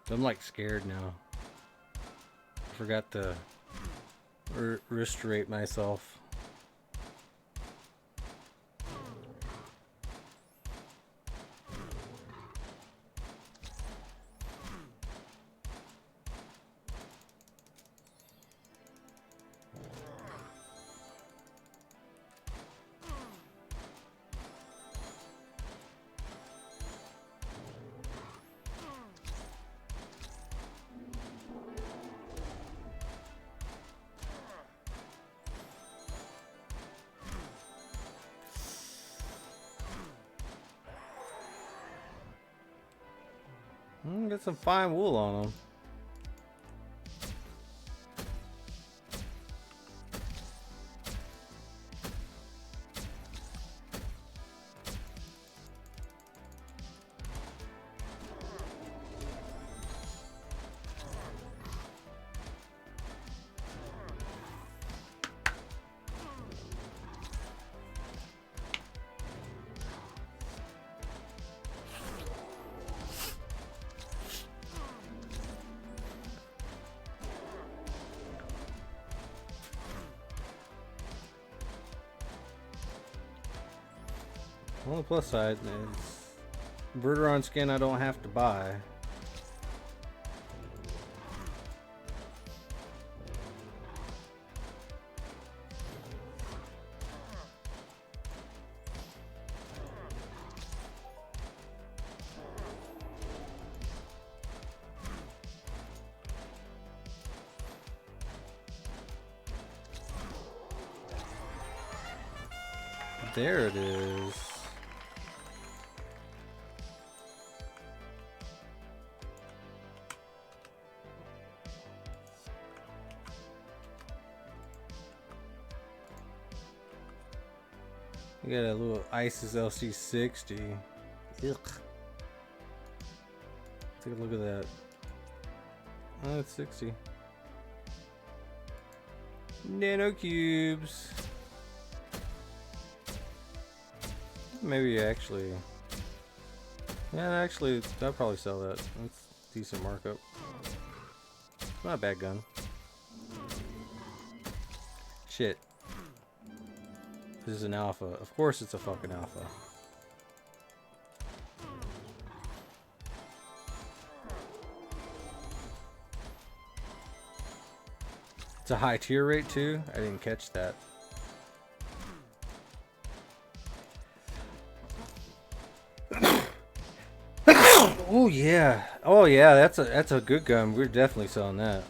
I'm like scared now. I forgot to restrain myself. Get some fine wool on them. On the plus side, it's Verteron skin I don't have to buy. There it is. You got a little ISIS LC60. Ugh. Take a look at that. Oh, it's 60. Nano cubes. Maybe actually. Yeah, actually, I'll probably sell that. That's decent markup. Not a bad gun. Shit. This is an alpha. Of course it's a fucking alpha. It's a high tier rate too? I didn't catch that. Oh yeah. Oh yeah, that's a good gun. We're definitely selling that.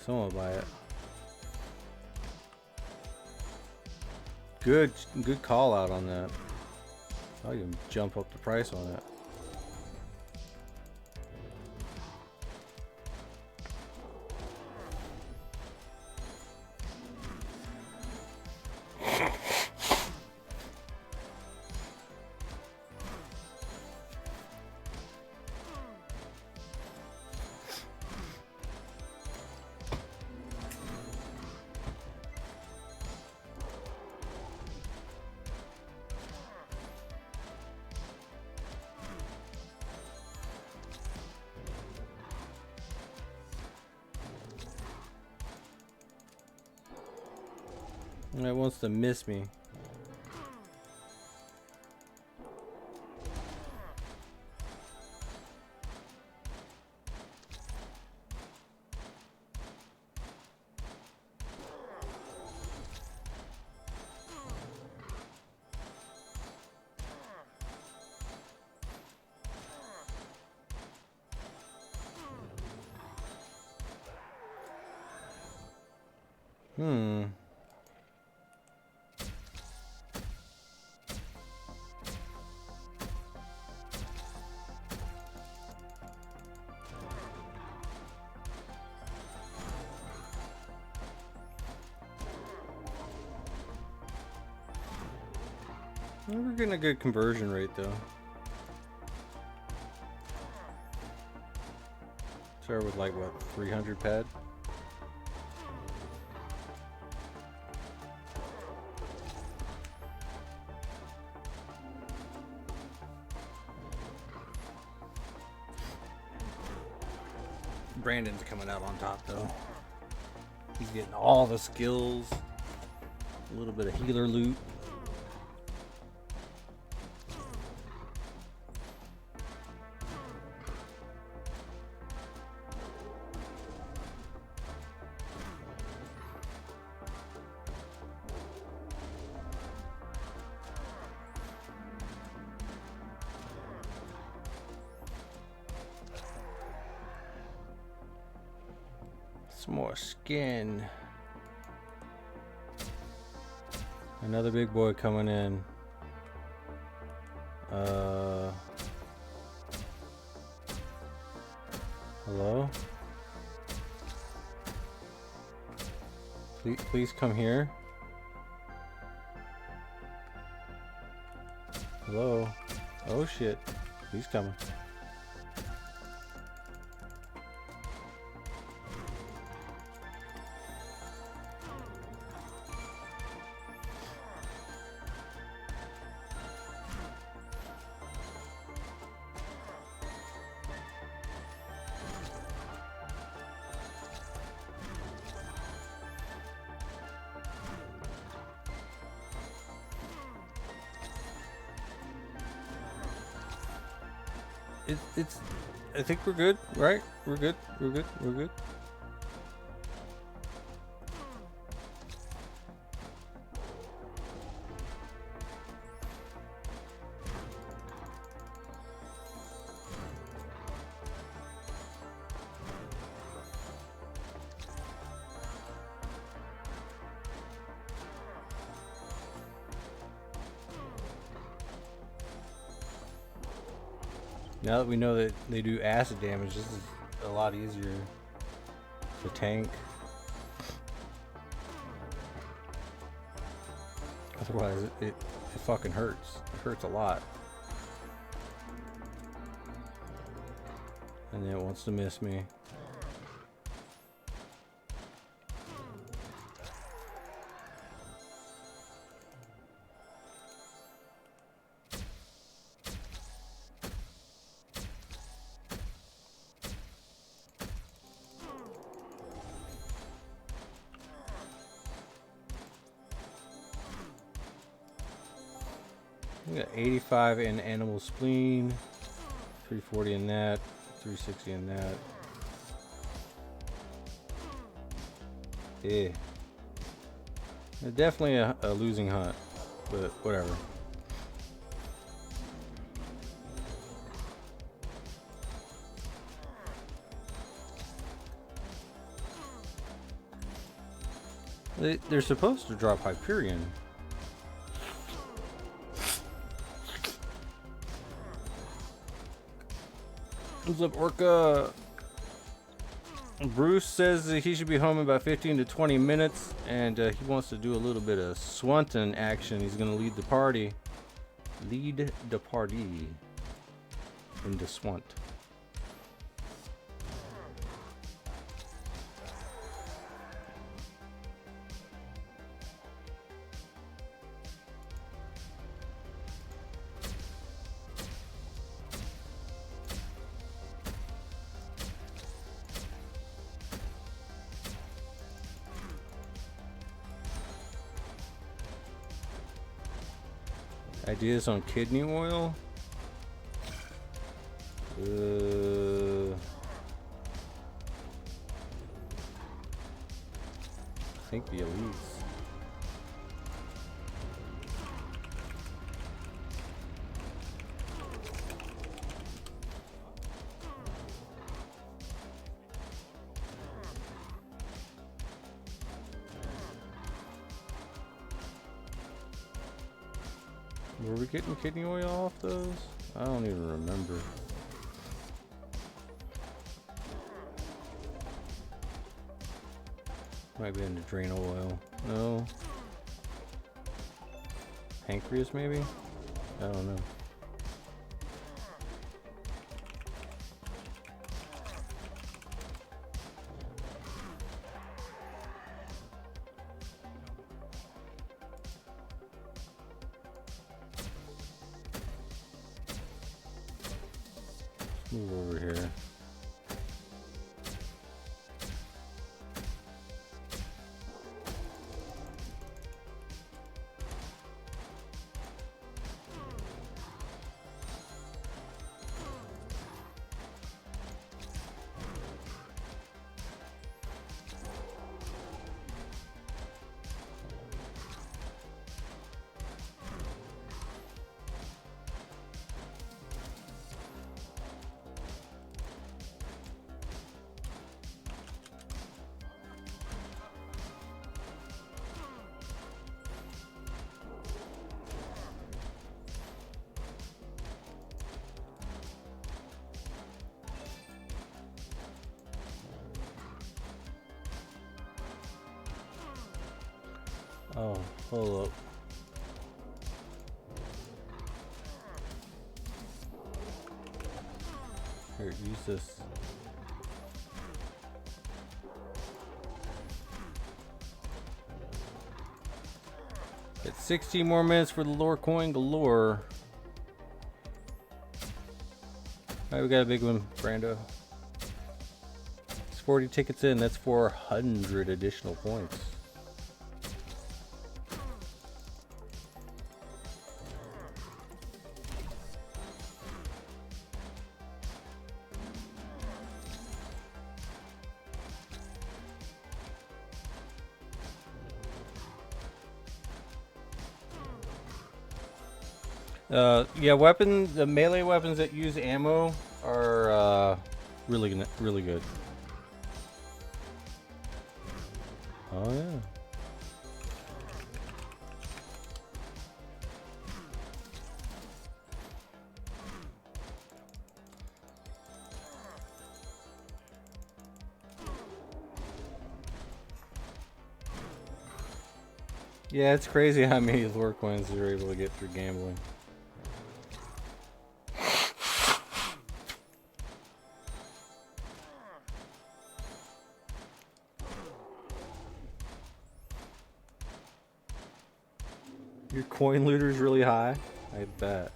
Someone will buy it. Good call out on that. I'll even jump up the price on it. It wants to miss me. We're getting a good conversion rate though. Start with like what, 300 pad? Brandon's coming out on top though. He's getting all the skills, a little bit of healer loot. Some more skin. Another big boy coming in. Hello? Please come here. Hello? Oh shit. He's coming. It's I think we're good, right? We're good. Now that we know that they do acid damage, this is a lot easier to tank. Otherwise, it fucking hurts. It hurts a lot. And then it wants to miss me. We got 85 in animal spleen, 340 in that, 360 in that. Yeah. Definitely a losing hunt, but whatever. They're supposed to drop Hyperion. What's up, Orca? Bruce says that he should be home in about 15 to 20 minutes, and he wants to do a little bit of Swanton action. He's going to lead the party. Lead the party into Swant. Ideas on kidney oil? I think the elites. Were we getting kidney oil off those? I don't even remember. Might be in the adrenal oil. No. Pancreas maybe? I don't know. Move over here. Oh, hold up. Here, use this. It's 16 more minutes for the lore coin galore. Alright, we got a big one, Brando. It's 40 tickets in, that's 400 additional points. Yeah, the melee weapons that use ammo are really good. Oh yeah. Yeah, it's crazy how many lure coins you're able to get through gambling. Your coin looter's really high? I bet.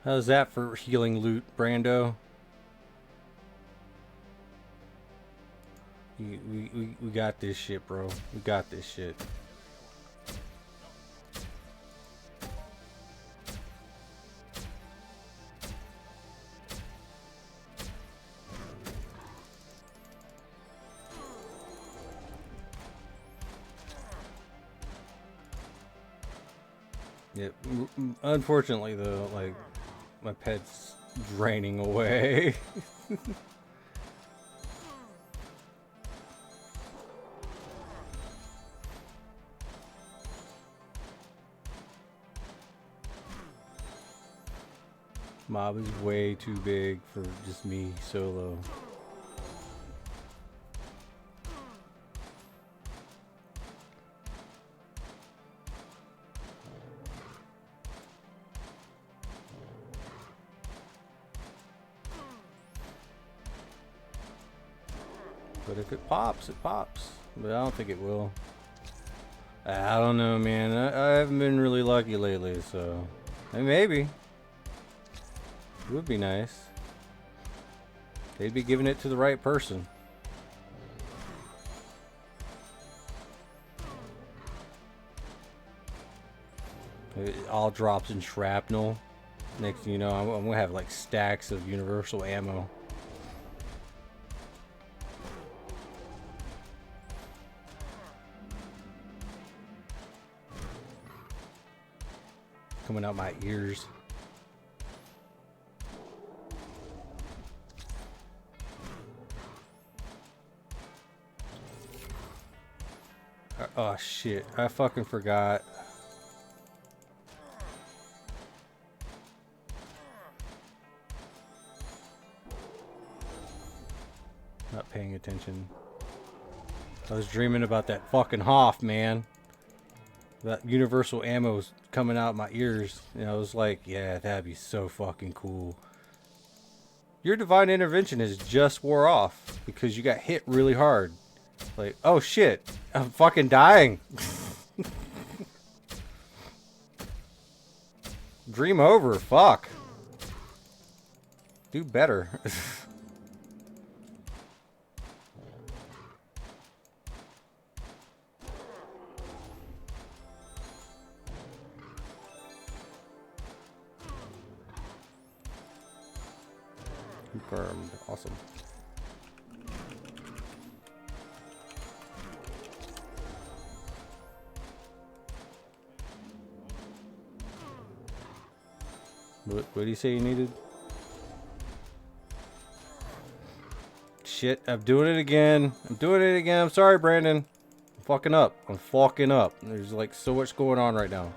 How's that for healing loot, Brando? We got this shit, bro. We got this shit. Yeah, unfortunately though, like, my pet's draining away. Mob is way too big for just me solo. But if it pops, it pops. But I don't think it will. I don't know, man. I haven't been really lucky lately, so maybe. It would be nice. They'd be giving it to the right person. It all drops in shrapnel. Next thing you know, I'm gonna have like stacks of universal ammo. Coming out my ears. Oh shit, I fucking forgot. Not paying attention. I was dreaming about that fucking Hoff, man. That universal ammo's coming out my ears. And I was like, yeah, that'd be so fucking cool. Your divine intervention has just wore off because you got hit really hard. Like, oh shit, I'm fucking dying. Dream over, fuck. Do better. Confirmed. Awesome. What do you say you needed? Shit, I'm doing it again. I'm doing it again. I'm sorry, Brandon. I'm fucking up. I'm fucking up. There's like so much going on right now.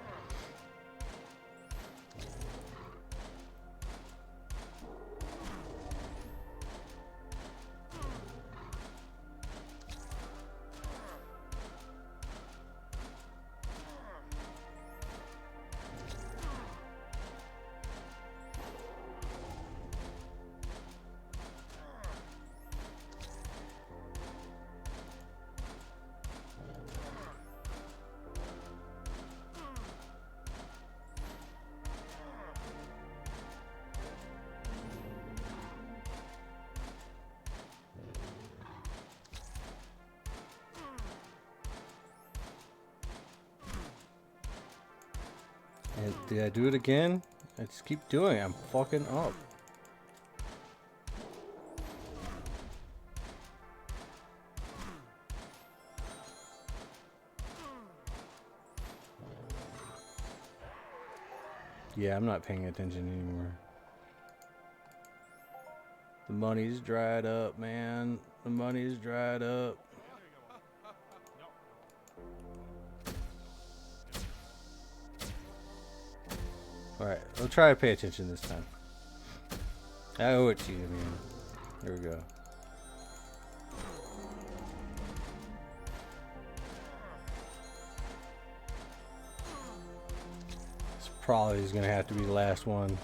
And did I do it again? I just keep doing it. I'm fucking up. Yeah, I'm not paying attention anymore. The money's dried up, man. The money's dried up. Alright, I'll try to pay attention this time. I owe it to you, man. There we go. This probably is gonna have to be the last one.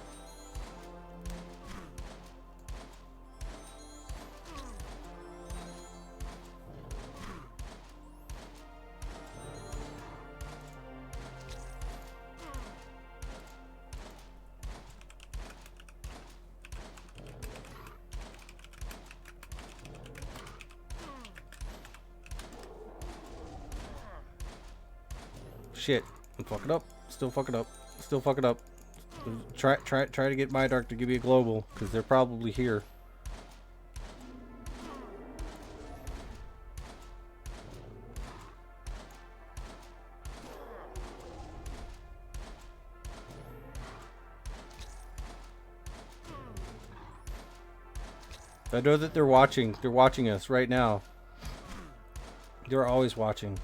Shit, I'm fucking up. Still fucking up. Still fucking up. Try to get MindArk to give me a global, because they're probably here. I know that they're watching. They're watching us right now. They're always watching.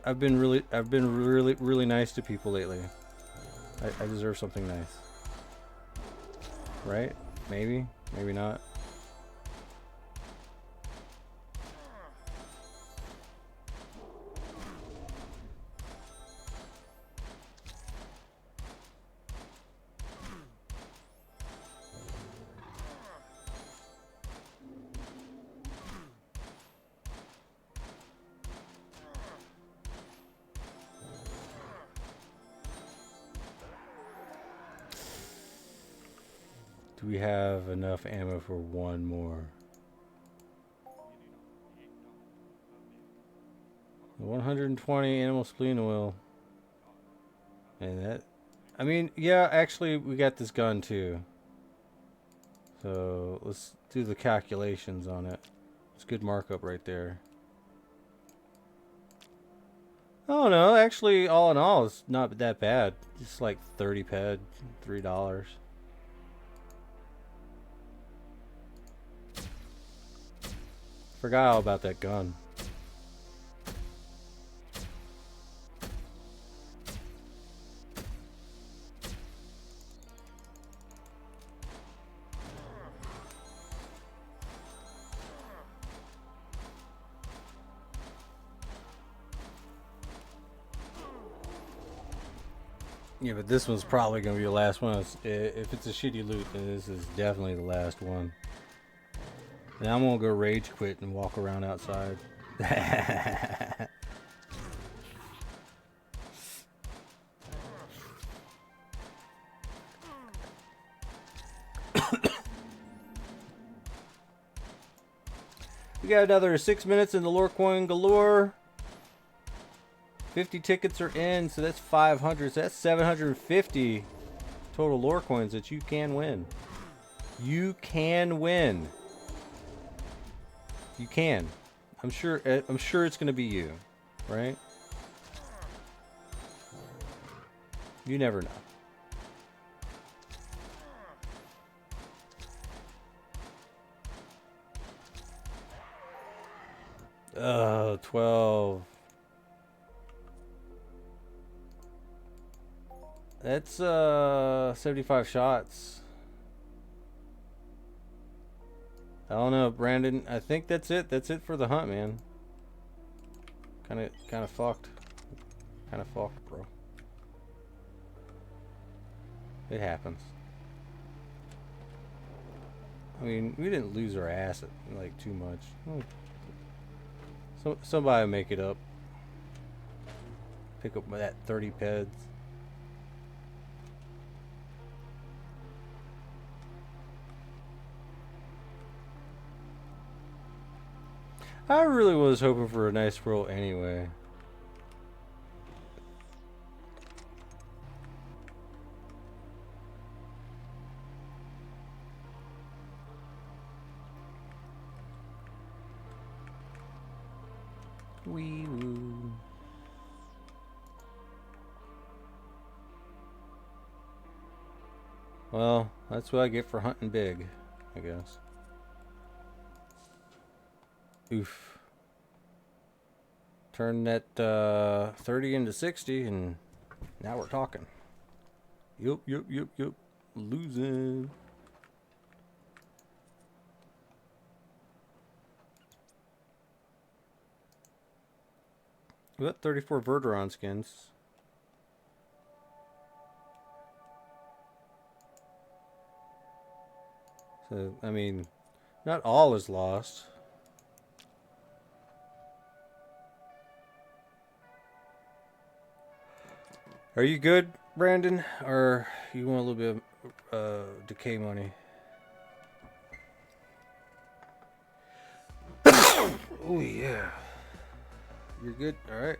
I've been really nice to people lately. I deserve something nice. Right? Maybe? Maybe not. Do we have enough ammo for one more? The 120 animal spleen oil. And that... I mean, yeah, actually, we got this gun too. So, let's do the calculations on it. It's good markup right there. Oh no, actually, all in all, it's not that bad. It's like 30 ped, $3. Forgot all about that gun. Yeah, but this one's probably going to be the last one. If it's a shitty loot, then this is definitely the last one. Now I'm going to go rage quit and walk around outside. We got another 6 minutes in the lore coin galore. 50 tickets are in, so that's 500. So that's 750 total lore coins that you can win. You can win. You can. I'm sure it's going to be you, right? You never know. 12. That's 75 shots. I don't know, Brandon. I think that's it. That's it for the hunt, man. Kind of fucked. Kind of fucked, bro. It happens. I mean, we didn't lose our ass like too much. So somebody make it up. Pick up that 30 peds. I really was hoping for a nice roll anyway. Wee woo. Well, that's what I get for hunting big, I guess. Oof. Turn that 30 into 60 and now we're talking. Yup. Losing. We got 34 Verderon skins. So, I mean, not all is lost. Are you good, Brandon? Or you want a little bit of decay money? Oh, yeah. You're good? Alright.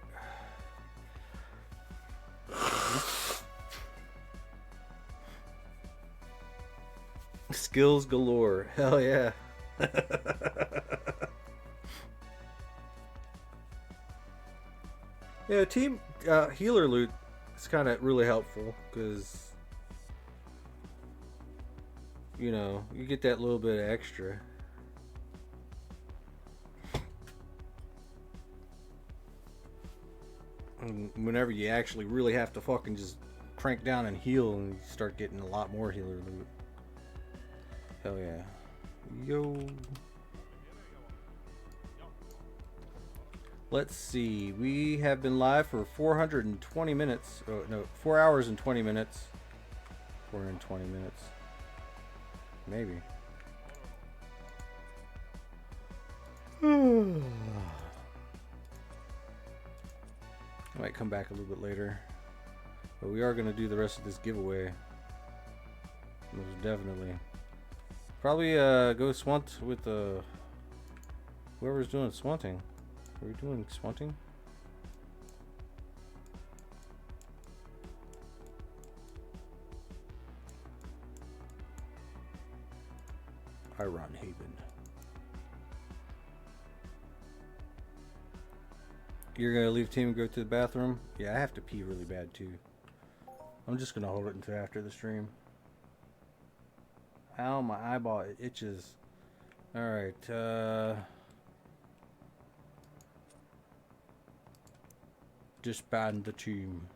Skills galore. Hell yeah. Yeah, team healer loot is kind of really helpful because, you know, you get that little bit of extra. And whenever you actually really have to fucking just crank down and heal, and you start getting a lot more healer loot. Hell yeah. Yo. Let's see. We have been live for 420 minutes. Oh, no, 4 hours and 20 minutes. 420 minutes. Maybe. I might come back a little bit later. But we are going to do the rest of this giveaway. Most definitely. Probably go swant with whoever's doing swanting. Are we doing swanting? Iron Haven. You're gonna leave team and go to the bathroom? Yeah, I have to pee really bad too. I'm just gonna hold it until after the stream. Ow, my eyeball, it itches. Alright, disband the team.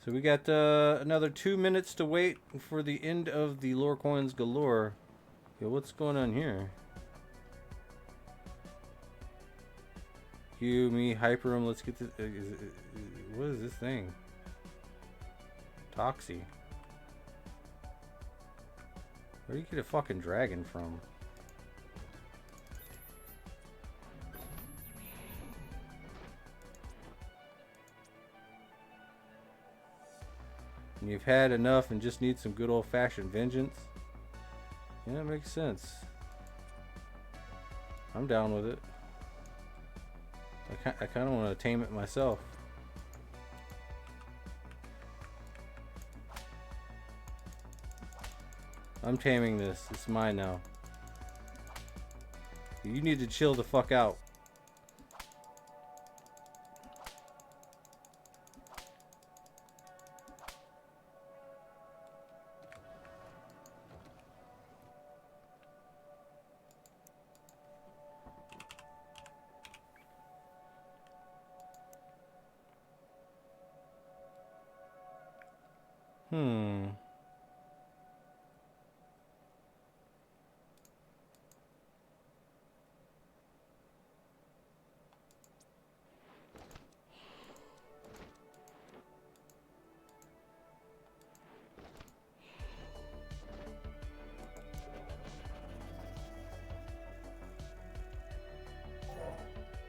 So we got another 2 minutes to wait for the end of the lore coins galore. Yo, what's going on here? You, me, Hyperion, let's get this. What is this thing? Toxie. Where do you get a fucking dragon from? And you've had enough and just need some good old-fashioned vengeance? Yeah, that makes sense. I'm down with it. I kind of want to tame it myself. I'm taming this. It's mine now. You need to chill the fuck out.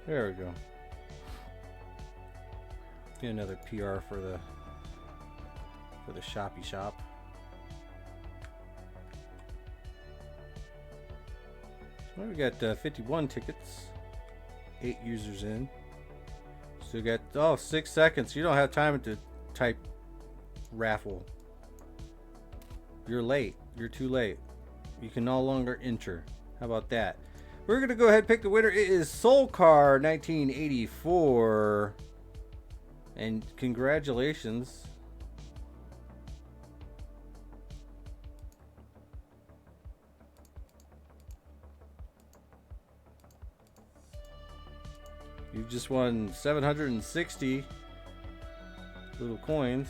There we go. Get another PR for the shoppy shop. So we got 51 tickets, 8 users in. Still got 6 seconds. You don't have time to type raffle. You're late. You're too late. You can no longer enter. How about that? We're gonna go ahead and pick the winner. It is Soul Car 1984, and congratulations. You just won 760 little coins.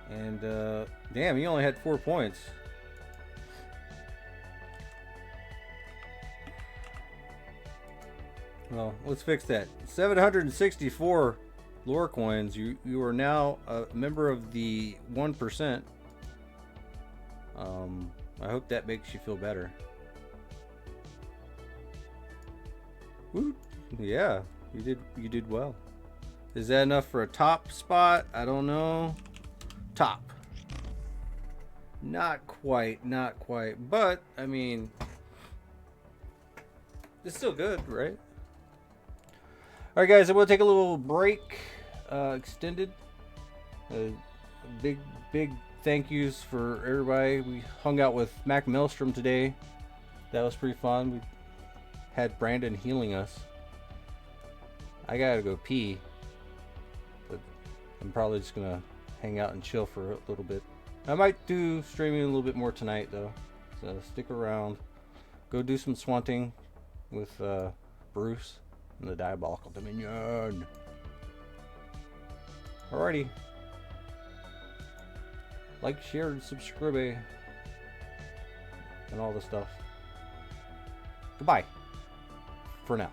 And damn, you only had 4 points. Well, let's fix that. 764 lore coins. You are now a member of the 1%. I hope that makes you feel better. Woo! Yeah, you did well. Is that enough for a top spot? I don't know. Top. Not quite, but I mean, it's still good, right? All right, guys, I will take a little break, extended. Big thank yous for everybody. We hung out with Mac Maelstrom today. That was pretty fun. We had Brandon healing us. I gotta go pee, but I'm probably just gonna hang out and chill for a little bit. I might do streaming a little bit more tonight though, so stick around. Go do some swanting with Bruce and the Diabolical Dominion. Alrighty. Like, share, and subscribe, and all the stuff. Goodbye for now.